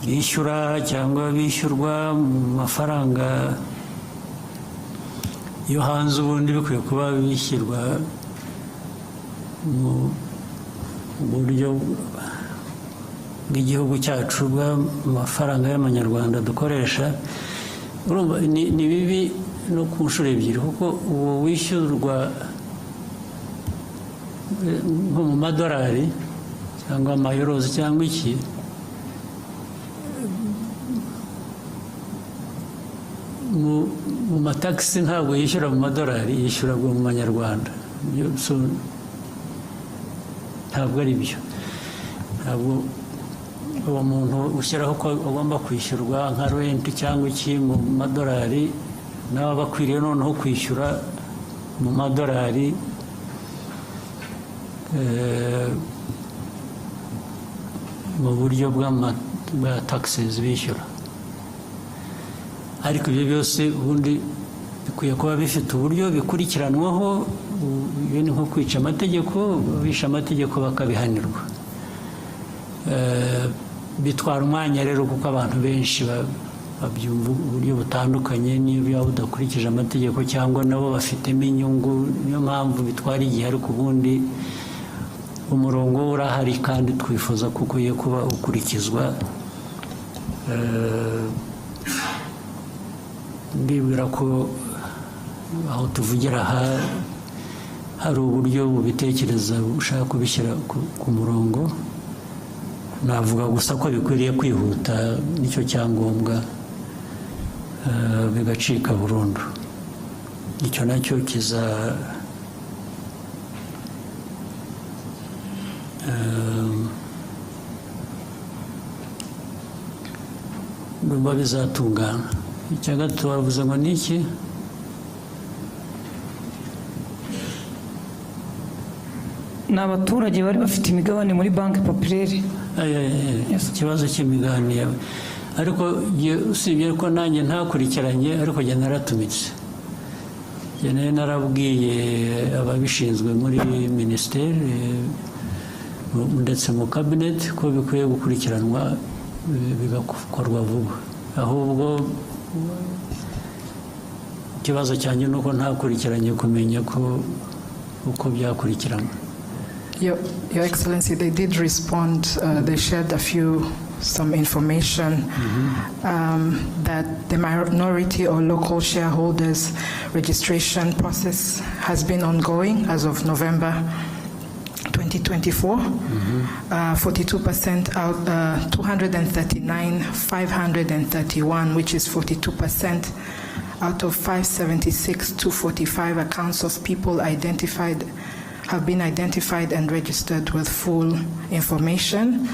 bishyura cyangwa bishyurwa mu mafaranga iyo hanze ubundi bikwiye kuba bishyirwa mu buryo bw'igihugu cyacu bw'amafaranga y'amanyarwanda dukoresha. Urumva ni bibi no ku nshuro ebyiri, kuko ubu wishyurwa nko mu madolari cyangwa amayorozi cyangwa iki, mu matagisi ntabwo yishyura mu madolari, yishyura mu manyarwanda. Ntabwo ari byo. Ntabwo uwo muntu ushyiraho ko agomba kwishyurwa nka renti cyangwa iki mu madolari, nawe aba akwiriye noneho kwishyura mu madolari mu buryo bwa taxes bishyura. Ariko ibyo byose ubundi bikwiye kuba bifite uburyo bikurikiranwaho. Iyo ni nko kwica amategeko, bishe amategeko bakabihanirwa. Bitwara umwanya rero, kuko abantu benshi babyumva uburyo butandukanye, niyo byaba budakurikije amategeko cyangwa nabo bafitemo inyungu, niyo mpamvu bitwara igihe. Ariko ubundi umurongo urahari kandi twifuza ko ukwiye kuba ukurikizwa. Ndibwira ko aho tuvugira aha hari uburyo bubitekereza ushaka kubishyira ku murongo. Navuga gusa ko bikwiriye kwihuta, nicyo cyangombwa, bigacika burundu. Icyo nacyo ndumva bizatungana. Icya gatatu wavuze ngo ni iki?
Ni abaturage bari bafite imigabane muri banki populaire.
Ikibazo cy'imigabane, ariko usibye ko nanjye ntakurikiranye, ariko njye naratumitse. Njye narabwiye ababishinzwe muri minisiteri ndetse mu kabineti ko bikwiye gukurikiranwa bigakorwa vuba. Ahubwo ikibazo cyanjye ni uko ntakurikiranye kumenya ko uko byakurikiranwa.
Your Excellency, they did respond. They shared some information that the minority or local shareholders registration process has been ongoing as of November 2024. 42% out, 239,531, which is 42% out of 576 to 45 accounts of people have been identified and registered with full information.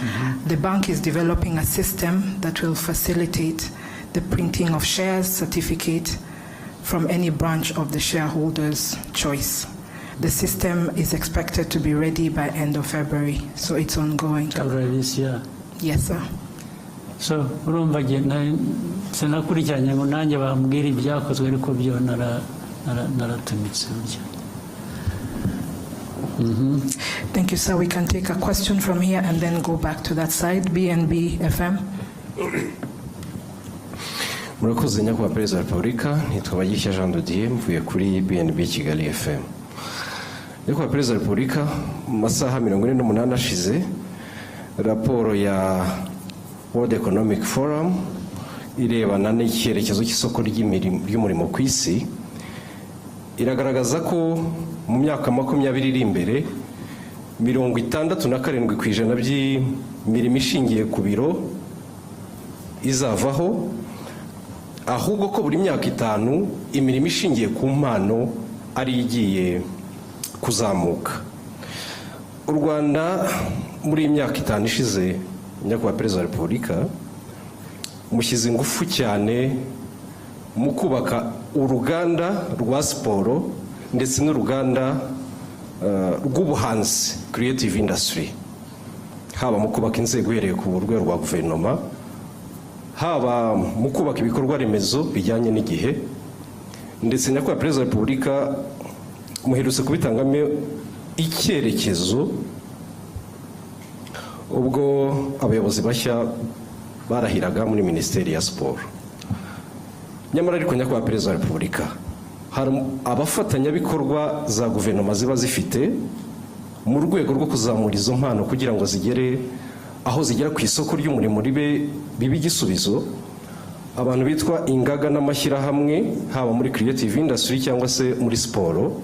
The bank is developing a system that will facilitate the printing of shares certificate from any branch of the shareholder's choice. The system is expected to be ready by end of February, so it's ongoing.
Already this year?
Yes, sir.
So, urumva sinakurikiranye ngo nanjye bambwira ibyakozwe, ariko byo naratumitse burya.
Thank you, sir. We can take a question from here and then go back to that side. BNB FM.
Murakoze nyakubahwa Perezida wa Repubulika, nitwa Bagisha Jean de Dieu, mvuye kuri BNB Kigali FM. Nyakubahwa Perezida wa Repubulika, mu masaha 48 ashize, raporo ya World Economic Forum irebana n'icyerekezo cy'isoko ry'umurimo ku isi iragaragaza ko mu myaka 20 iri imbere 67% by'imirimo ishingiye ku biro izavaho, ahubwo ko buri myaka 5 imirimo ishingiye ku mpano ari igiye kuzamuka. U Rwanda muri imyaka 5 ishize, nyakubahwa Perezida wa Repubulika, mushyize ingufu cyane mu kubaka uruganda rwa siporo ndetse n'uruganda rw'ubuhanzi, creative industry, haba mu kubaka inzego uhereye ku rwego rwa guverinoma, haba mu kubaka ibikorwa remezo bijyanye n'igihe, ndetse nyakubahwa Perezida wa Repubulika muherutse kubitangamo icyerekezo ubwo abayobozi bashya barahiraga muri Minisiteri ya Siporo. Nyamara ariko nyakubahwa Perezida wa Repubulika, hari abafatanyabikorwa za guverinoma ziba zifite mu rwego rwo kuzamura izo mpano kugira ngo zigere aho zigera ku isoko ry'umurimo bibe igisubizo. Abantu bitwa ingaga n'amashyirahamwe haba muri creative industry cyangwa se muri siporo.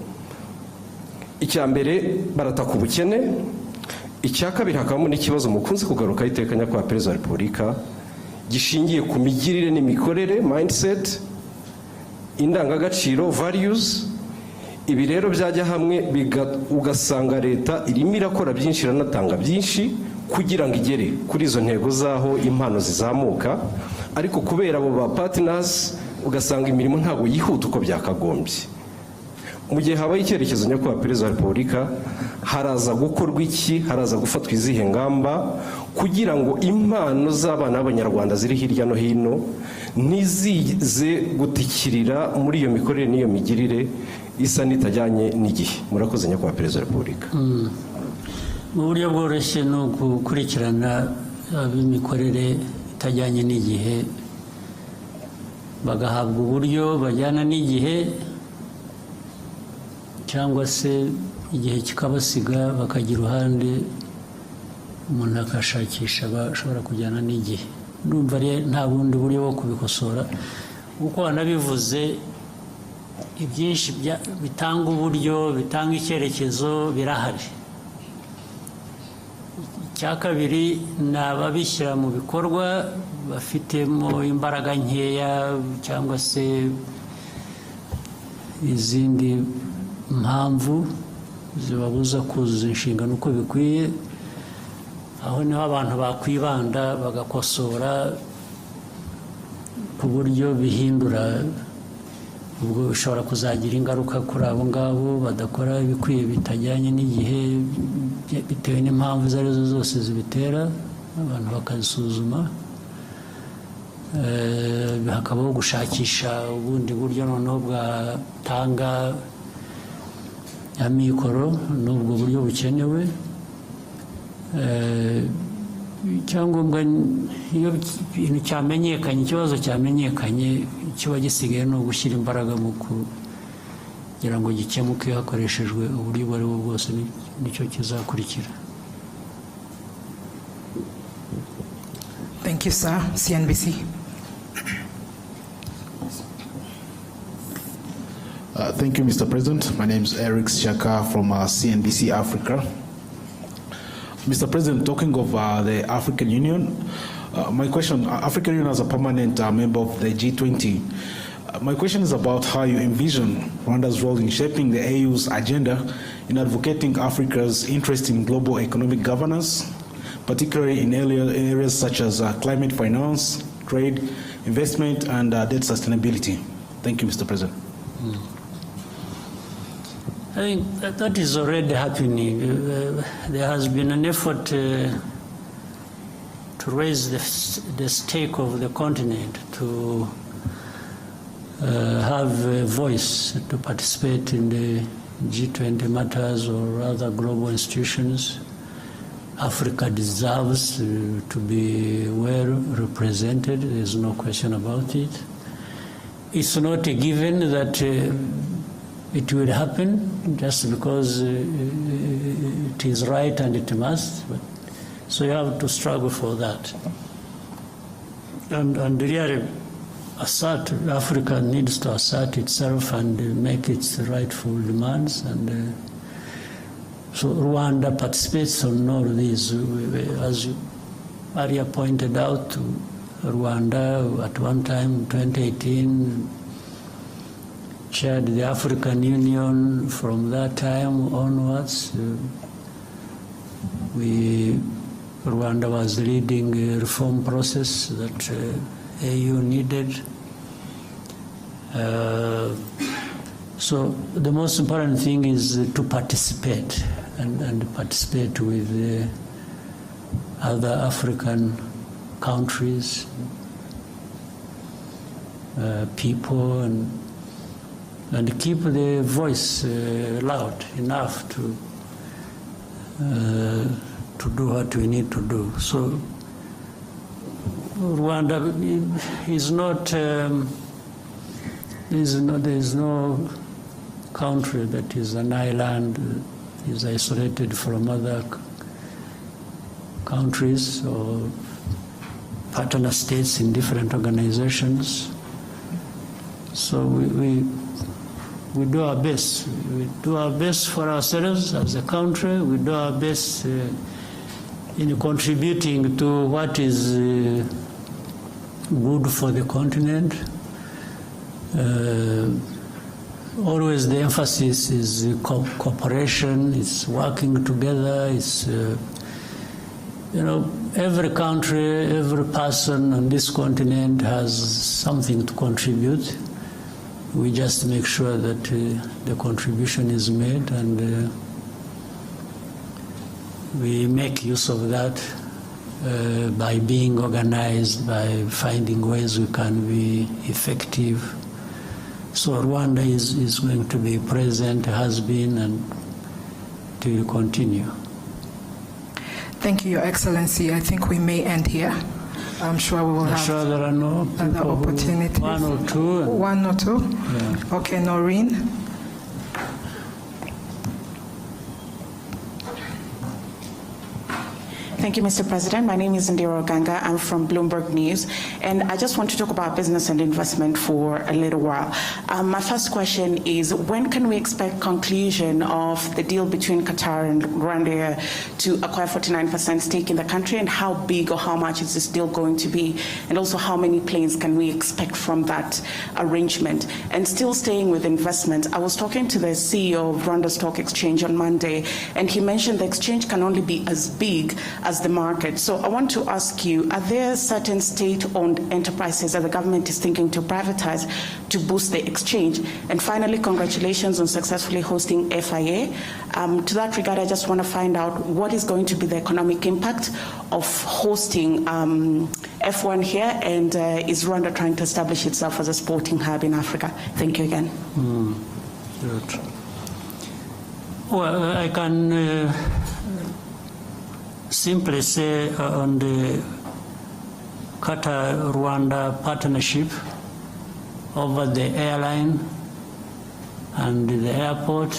Icya mbere barataka ubukene, icya kabiri hakabamo n'ikibazo mukunze kugaruka iteka nyakubahwa Perezida wa Repubulika gishingiye ku migirire n'imikorere, mindset, indangagaciro, values. Ibi rero byajya hamwe ugasanga leta irimo irakora byinshi, iranatanga byinshi kugira ngo igere kuri izo ntego zaho impano zizamuka, ariko kubera abo ba partners ugasanga imirimo ntabwo yihuta uko byakagombye. Mu gihe habaye icyerekezo nyakubahwa Perezida wa Repubulika, haraza gukorwa iki, haraza gufatwa izihe ngamba kugira ngo impano z'abana b'Abanyarwanda ziri hirya no hino ntizize gutikirira muri iyo mikorere n'iyo migirire isa n'itajyanye n'igihe. Murakoze nyakubahwa Perezida wa Repubulika.
Mu buryo bworoshye ni ugukurikirana ab'imikorere itajyanye n'igihe bagahabwa uburyo bajyana n'igihe, cyangwa se igihe kikabasiga bakagira uruhande umuntu akashakisha bashobora kujyana n'igihe. Ndumva nta bundi buryo bwo kubikosora, kuko wanabivuze ibyinshi bitanga uburyo, bitanga icyerekezo birahari. Icya kabiri ni ababishyira mu bikorwa bafitemo imbaraga nkeya cyangwa se izindi mpamvu zibabuza kuzuza inshingano uko bikwiye. Aho niho abantu bakwibanda bagakosora ku buryo bihindura, ubwo bishobora kuzagira ingaruka kuri abo ngabo badakora ibikwiye bitajyanye n'igihe bitewe n'impamvu izo arizo zose zibitera, abantu bakazisuzuma. Hakabaho gushakisha ubundi buryo noneho bwatanga amikoro n'ubwo buryo bukenewe. Icyangombwa iyo ikintu cyamenyekanye, ikibazo cyamenyekanye, kiba gisigaye no gushyira imbaraga mu kugira ngo gikemuke hakoreshejwe uburyo ubwo ari bwo bwose, nicyo kizakurikira.
Thank you, sir. CNBC.
Thank you, Mr. President. My name is Eric Shaka from CNBC Africa. Mr. President, talking of the African Union, my question, African Union as a permanent member of the G20, my question is about how you envision Rwanda's role in shaping the AU's agenda in advocating Africa's interest in global economic governance, particularly in areas such as climate finance, trade, investment, and debt sustainability. Thank you, Mr. President.
I think that is already happening. There has been an effort to raise the stake of the continent, to have a voice, to participate in the G20 matters or other global institutions. Africa deserves to be well represented. There's no question about it. It's not a given that it will happen just because it is right and it must. But, so you have to struggle for that. And really, Africa needs to assert itself and make its rightful demands. And so Rwanda participates on all these. As Maria pointed out, Rwanda at one time, 2018, chaired the African Union. From that time onwards. Rwanda was leading a reform process that AU needed. So the most important thing is to participate and participate with other African countries, people, and keep the voice loud enough to do what we need to do. So Rwanda is not there is no country that is an island, is isolated from other countries or partner states in different organizations. So we do our best. We do our best for ourselves as a country. We do our best in contributing to what is good for the continent. Always the emphasis is cooperation, it's working together, it's, every country, every person on this continent has something to contribute. We just make sure that the contribution is made, and we make use of that by being organized, by finding ways we can be effective. So Rwanda is going to be present, has been, and will continue.
Thank you, Your Excellency. I think we may end here. I'm sure we will have
there are no
other opportunities.
One or two.
One or two?
Yeah.
Okay, Noreen.
Thank you, Mr. President. My name is Indira Oganga. I'm from Bloomberg News, and I just want to talk about business and investment for a little while. My first question is, when can we expect conclusion of the deal between Qatar and Rwanda to acquire 49% stake in the country, and how big or how much is this deal going to be? And also, how many planes can we expect from that arrangement? And still staying with investment, I was talking to the CEO of Rwanda Stock Exchange on Monday, and he mentioned the exchange can only be as big as the market. So I want to ask you, are there certain state-owned enterprises that the government is thinking to privatize to boost the exchange? And finally, congratulations on successfully hosting FIA. To that regard, I just want to find out what is going to be the economic impact of hosting F1 here, and is Rwanda trying to establish itself as a sporting hub in Africa? Thank you again.
Good. Well, I can simply say on the Qatar-Rwanda partnership over the airline and the airport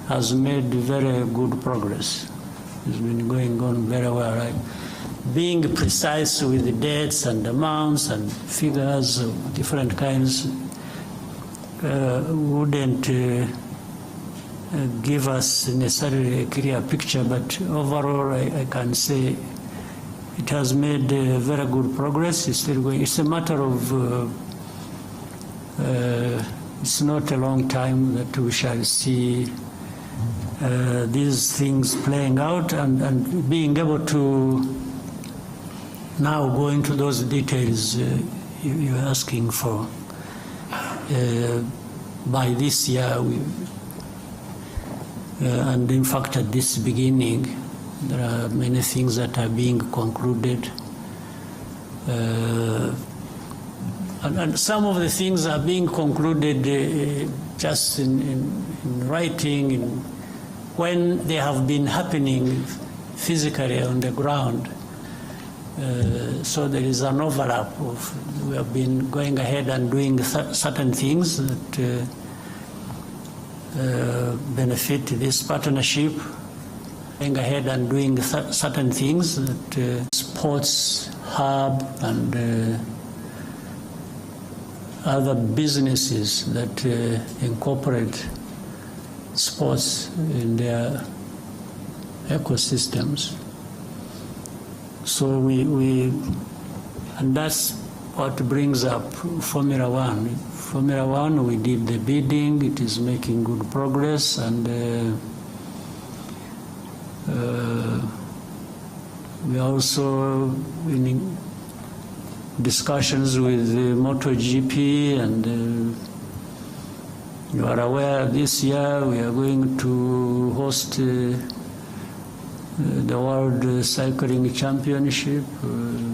has made very good progress. It's been going on very well. Right? Being precise with the dates and amounts and figures of different kinds wouldn't give us necessarily a clear picture, but overall I can say it has made very good progress. It's still going. It's a matter of it's not a long time that we shall see these things playing out, and being able to now go into those details you're asking for. By this year, and in fact at this beginning, there are many things that are being concluded. And some of the things are being concluded just in writing, when they have been happening physically on the ground. So there is an overlap of, we have been going ahead and doing certain things that benefit this partnership, going ahead and doing certain things that sports hub and other businesses that incorporate sports in their ecosystems. So and that's what brings up Formula One. Formula One, we did the bidding, it is making good progress, and we are also in discussions with MotoGP, and you are aware this year we are going to host the World Cycling Championship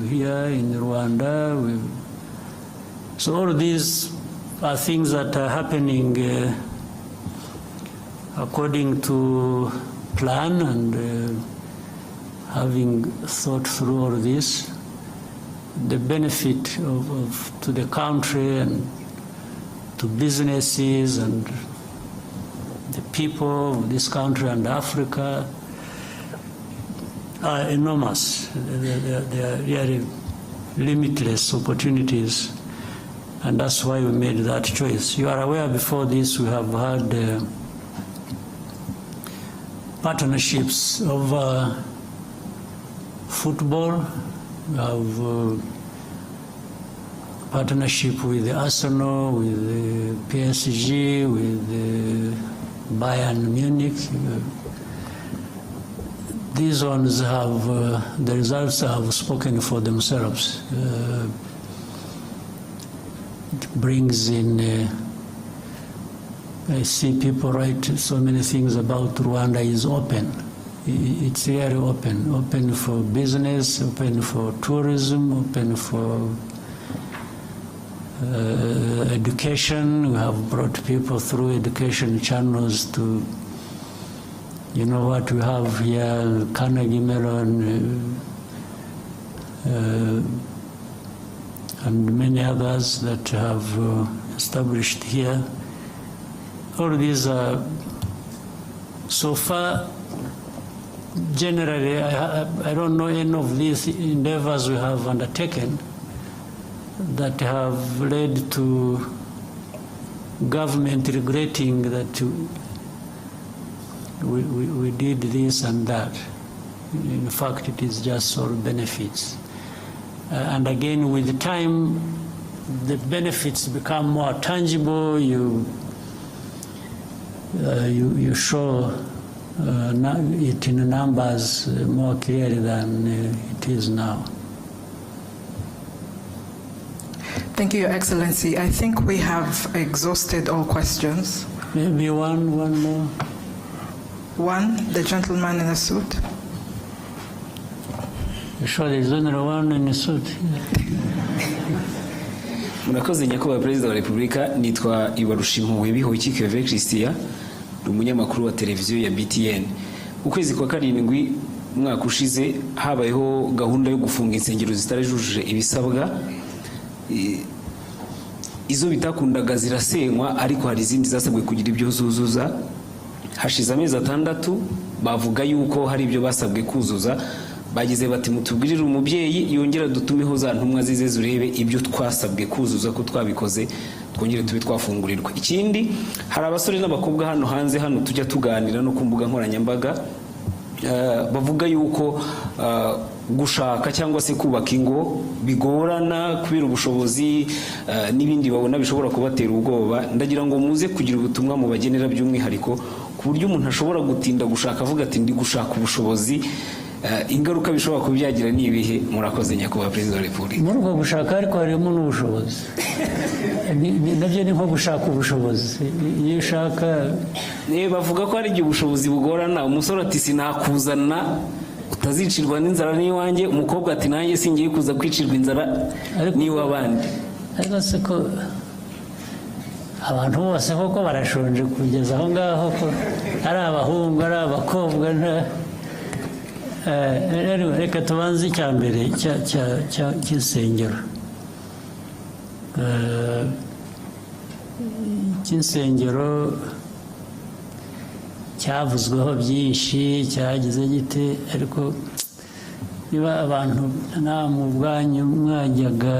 here in Rwanda. So all these are things that are happening according to plan, and having thought through all this, the benefit to the country and to businesses and the people of this country and Africa are enormous. They are really limitless opportunities, and that's why we made that choice. You are aware before this we have had partnerships of football. We have partnership with Arsenal, with PSG, with Bayern Munich. These ones have, the results have spoken for themselves. It brings in, I see people write so many things about Rwanda is open. It's really open for business, open for tourism, open for education. We have brought people through education channels to, you know what we have here, Carnegie Mellon, and many others that have established here. All these are, so far, generally, I don't know any of these endeavors we have undertaken that have led to government regretting that we did this and that. In fact, it is just all benefits. And again, with time, the benefits become more tangible. You show it in numbers more clearly than it is now.
Thank you, Your Excellency. I think we have exhausted all questions.
Maybe one more.
One, the gentleman in the suit.
You sure there's only one in the suit?
Murakoze nyakubahwa Perezida wa Repubulika, nitwa Ibarushimuwe Bihoyiki Keve Christian, umunyamakuru wa televiziyo ya BTN. Ukwezi kwa karindwi mwaka ushize habayeho gahunda yo gufunga insengero zitarajujuje ibisabwa. Izo bitakundaga zirasenywa, ariko hari izindi zasabwe kugira ibyo zuzuza. Hashize amezi 6 bavuga yuko hari ibyo basabwe kuzuza. Bagize bati mutubwirire umubyeyi yongera dutumeho za ntumwa zize zurebe ibyo twasabwe kuzuza ko twabikoze, twongere tube twafungurirwa. Ikindi, hari abasore n'abakobwa hano hanze hano tujya tuganira no ku mbuga nkoranyambaga, bavuga yuko gushaka cyangwa se kubaka ingo bigorana kubera ubushobozi n'ibindi babona bishobora kubatera ubwoba. Ndagira ngo muze kugira ubutumwa mu bagenera by'umwihariko ku buryo umuntu ashobora gutinda gushaka avuga ati ndi gushaka ubushobozi, ingaruka bishobora kubyagira nibihe. Murakoze nyakubahwa Perezida wa Repubulika.
Muri uko gushaka ariko harimo n'ubushobozi. Nabyo ni nko gushaka ubushobozi. Iyo ushaka
bavuga ko hari igihe ubushobozi bugorana. Umusore ati sinakuzana utazicirwa n'inzara n'iwanjye, umukobwa ati nanjye singiye kuza kwicirwa inzara n'iwabandi.
Ariko se ko abantu bose koko barashonje kugeza aho ngaho ko ari abahungu ari abakobwa reka tubanze icya mbere cy'insengero. Icy'insengero cyavuzweho byinshi, cyagize gite, ariko niba abantu nta mu bwanyu mwajyaga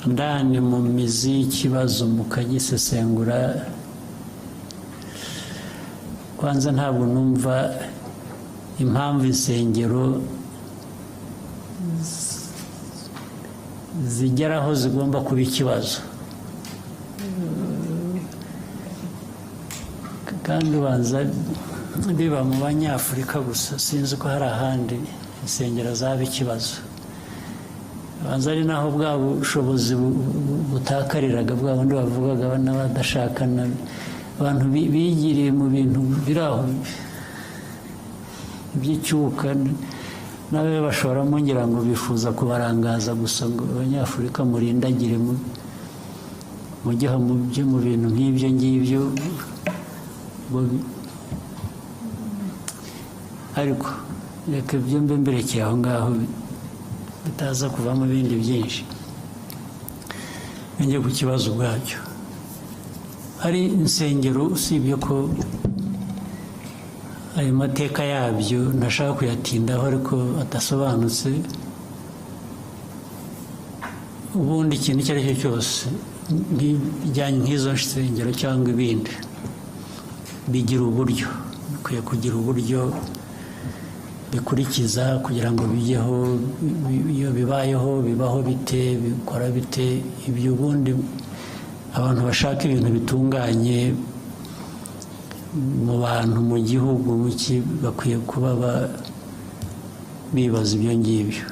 ndani mu mizi y'ikibazo mukagisesengura, kwanza ntabwo numva impamvu insengero zigeraho zigomba kuba ikibazo. Kandi ubanza biba mu Banyafurika gusa, sinzi ko hari ahandi insengero zaba ikibazo. Ubanza ari naho bwa bushobozi butakariraga, bwa bundi bavugaga n'abadashakana, abantu bigiriye mu bintu biraho by'icyuka, nawe bashoramo ngira ngo bifuza kubarangaza gusa ngo Abanyafurika murindagire mujya mu bintu nk'ibyo ngibyo. Ariko reka ibyo mbe mberekeye aho ngaho bitaza kuvamo ibindi byinshi. njye ku kibazo ubwacyo. Hari insengero usibye ko ayo mateka yabyo ntashaka kuyatindaho ariko adasobanutse, ubundi ikintu icyo ari cyo cyose bijyanye nk'izo nsengero cyangwa ibindi bigira uburyo, bikwiye kugira uburyo bikurikiza kugira ngo bijyeho. Iyo bibayeho bibaho bite, bikora bite, ibyo ubundi abantu bashaka ibintu bitunganye mu bantu mu gihugu bakwiye kuba bibaza ibyo ngibyo.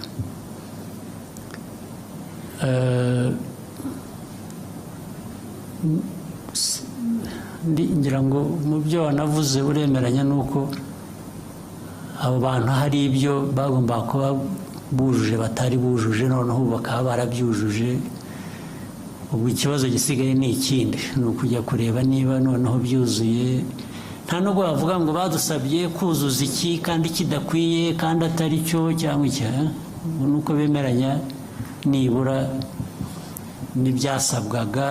ngira ngo mu byo wanavuze uremeranya nuko abo bantu hari ibyo bagomba kuba bujuje batari bujuje, noneho bakaba barabyujuje. Ubu ikibazo gisigaye ni ikindi, ni ukujya kureba niba noneho byuzuye. Nta nubwo bavuga ngo badusabye kuzuza iki kandi kidakwiye kandi atari cyo cyangwa iki. Nuko bemeranya nibura n'ibyasabwaga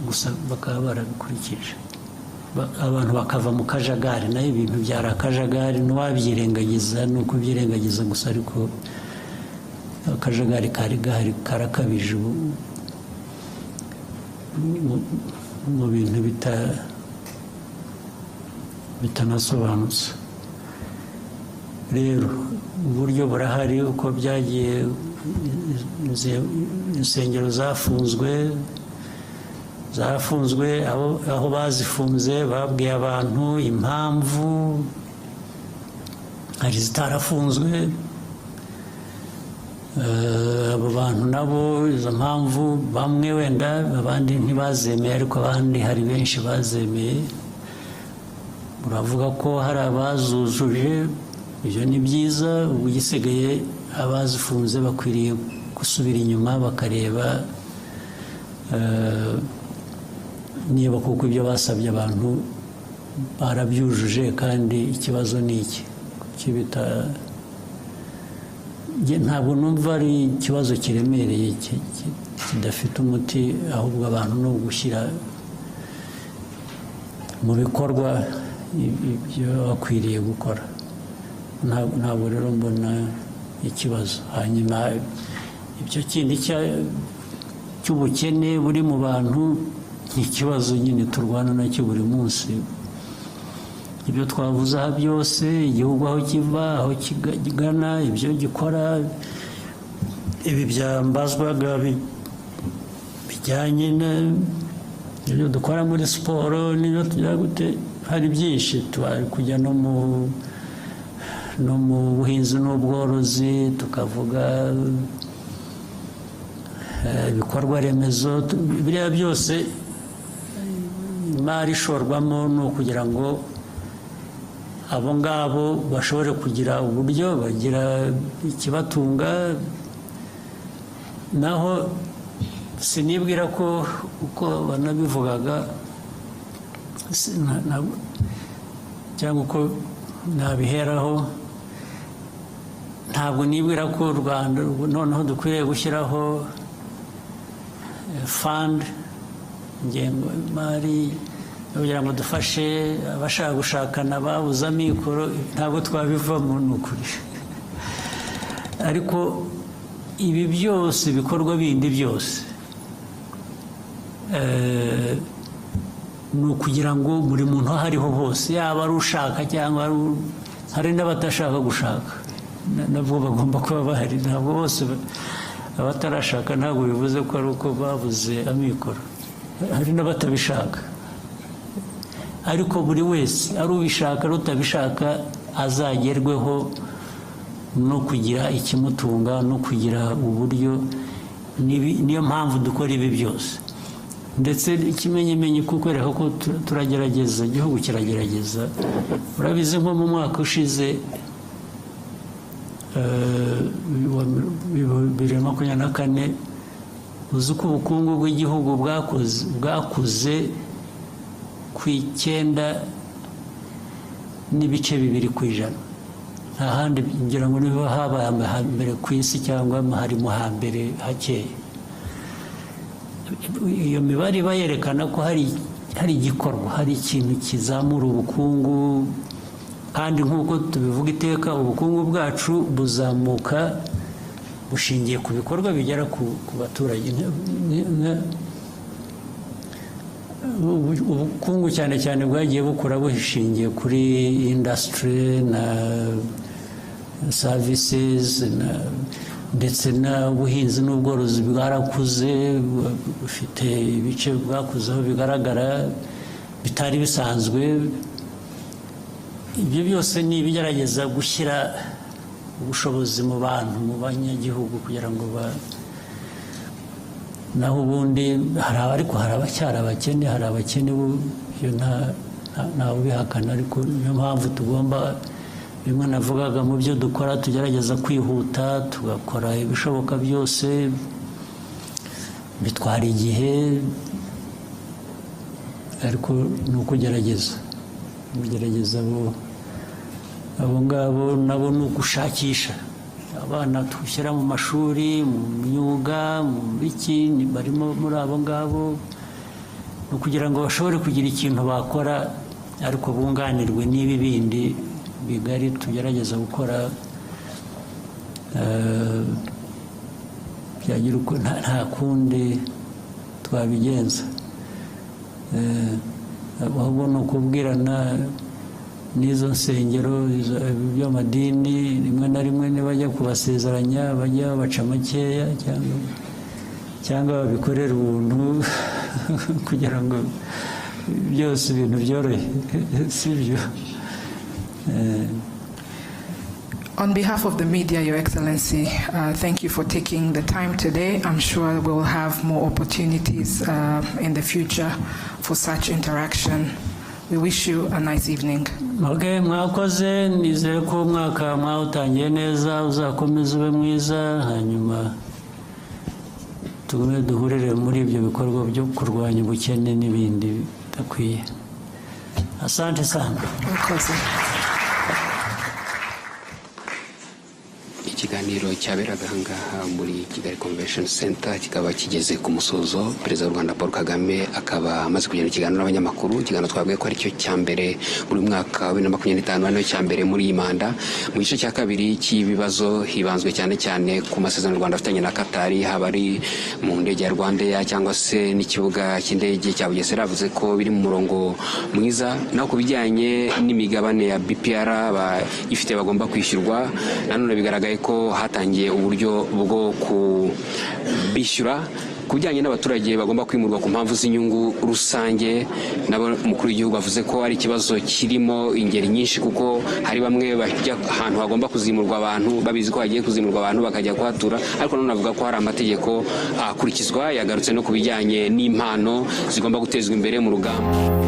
gusa bakaba barabikurikije, abantu bakava mu kajagari. Nayo ibintu byari akajagari, ntiwabyirengagiza, ni ukubyirengagiza gusa, ariko akajagari kari gahari karakabije mu bintu bitanasobanutse. Rero uburyo burahari uko byagiye, insengero zafunzwe, aho bazifunze babwiye abantu impamvu, hari zitarafunzwe. Abo bantu nabo izo mpamvu bamwe wenda abandi ntibazemeye, ariko abandi hari benshi bazemeye. Uravuga ko hari abazujuje, ibyo ni byiza. Ubu gisigaye abazifunze bakwiriye gusubira inyuma bakareba niba kuko ibyo basabye abantu barabyujuje, kandi ikibazo ni iki. Ntabwo numva ari ikibazo kiremereye kidafite umuti, ahubwo abantu ni ugushyira mu bikorwa ibyo bakwiriye gukora. Ntabwo rero mbona ikibazo. Hanyuma ibyo kindi cy'ubukene buri mu bantu ni ikibazo nyine turwana nacyo buri munsi. Ibyo twavuze aha byose, igihugu aho kiva, aho kigana, ibyo gikora, ibi byambazwaga bijyanye n'ibyo dukora muri siporo, n'ibyo tugira gute, hari byinshi. Tubari kujya no mu buhinzi n'ubworozi, tukavuga ibikorwa remezo. Biriya byose imari ishorwamo ni ukugira ngo abo ngabo bashobore kugira uburyo bagira ikibatunga. Naho sinibwira ko uko banabivugaga cyangwa uko nabiheraho, ntabwo nibwira ko u Rwanda noneho dukwiriye gushyiraho fund, ingengo y'imari kugira ngo dufashe abashaka gushakana babuze amikoro. Ntabwo twabivamo, ni ukuri. Ariko ibi byose, ibikorwa bindi byose, ni ukugira ngo buri muntu aho ariho hose, yaba ari ushaka cyangwa hari n'abatashaka gushaka, nabwo bagomba kuba bahari. Ntabwo bose abatarashaka, ntabwo bivuze ko ari uko babuze amikoro, hari n'abatabishaka. Ariko buri wese, ari ubishaka ari utabishaka, azagerweho no kugira ikimutunga, no kugira uburyo. Niyo mpamvu dukora ibi byose. Ndetse ikimenyimenyi kukwereka ko turagerageza, igihugu kiragerageza. Urabizi nko mu mwaka ushize 2024, uzi ko ubukungu bw'igihugu bwakuze ku 9.2%. Nta handi ngira ngo niba habaye amahambere ku isi cyangwa harimo hambere hakeye. iyo mibare bayerekana ko hari igikorwa, hari ikintu kizamura ubukungu, kandi nk'uko tubivuga iteka ubukungu bwacu buzamuka bushingiye ku bikorwa bigera ku baturage. Ubukungu cyane cyane bwagiye bukura bushingiye kuri industry na services ndetse n'ubuhinzi n'ubworozi bwarakuze, bufite ibice bwakuzeho bigaragara bitari bisanzwe. Ibyo byose ni ibigerageza gushyira ubushobozi mu bantu, mu banyagihugu, kugira ngo naho ubundi ariko hari abacyari abakene, hari abakene iyo ntawe ubihakana, ariko niyo mpamvu tugomba, bimwe navugaga mu byo dukora tugerageza kwihuta, tugakora ibishoboka byose, bitwara igihe, ariko ni ukugerageza abo ngabo nabo ni ugushakisha abana dushyira mu mashuri, mu myuga, mu biki, barimo muri abo ngabo, ni ukugira ngo bashobore kugira ikintu bakora, ariko bunganirwe n'ibi bindi bigari tugerageza gukora. Byagira uko nta kundi twabigenza, ahubwo ni ukubwirana n'izo nsengero by'amadini, rimwe na rimwe nibajya kubasezeranya bajya babaca makeya cyangwa babikorera ubuntu kugira ngo byose ibintu byorohe, sibyo?
On behalf of the media, Your Excellency, thank you for taking the time today. I'm sure we'll have more opportunities in the future for such interaction. We wish you a nice evening.
Okay, mwakoze, nizere ko umwaka mwawutangiye neza, uzakomeza ube mwiza, hanyuma tugume duhurire muri ibyo bikorwa byo kurwanya ubukene n'ibindi bidakwiye. Asante sana.
Ikiganiro cyaberaga ngaha muri Kigali Convention Center kikaba kigeze ku musozo. Perezida w'u Rwanda Paul Kagame akaba amaze kugirana ikiganiro n'abanyamakuru. Ikiganiro twabwiye ko ari cyo cya mbere muri mwaka wa 2025, ari cyo cya mbere muri iyi manda. Mu gice cya kabiri cy'ibibazo hibanzwe cyane cyane ku masezerano u Rwanda afitanye na Qatar, haba ari mu ndege ya Rwanda cyangwa se n'ikibuga cy'indege cya Bugesera, avuze ko biri mu murongo mwiza. Naho ku bijyanye n'imigabane ya BPR ifite bagomba kwishyurwa, nanone bigaragaye ko hatangiye uburyo bwo kubishyura. Ku bijyanye n'abaturage bagomba kwimurwa ku mpamvu z'inyungu rusange, nabo umukuru w'igihugu avuze ko ari ikibazo kirimo ingeri nyinshi, kuko hari bamwe bajya ahantu hagomba kuzimurwa abantu babizi ko hagiye kuzimurwa abantu bakajya kuhatura, ariko none avuga ko hari amategeko akurikizwa. Yagarutse no ku bijyanye n'impano zigomba gutezwa imbere mu rugamba.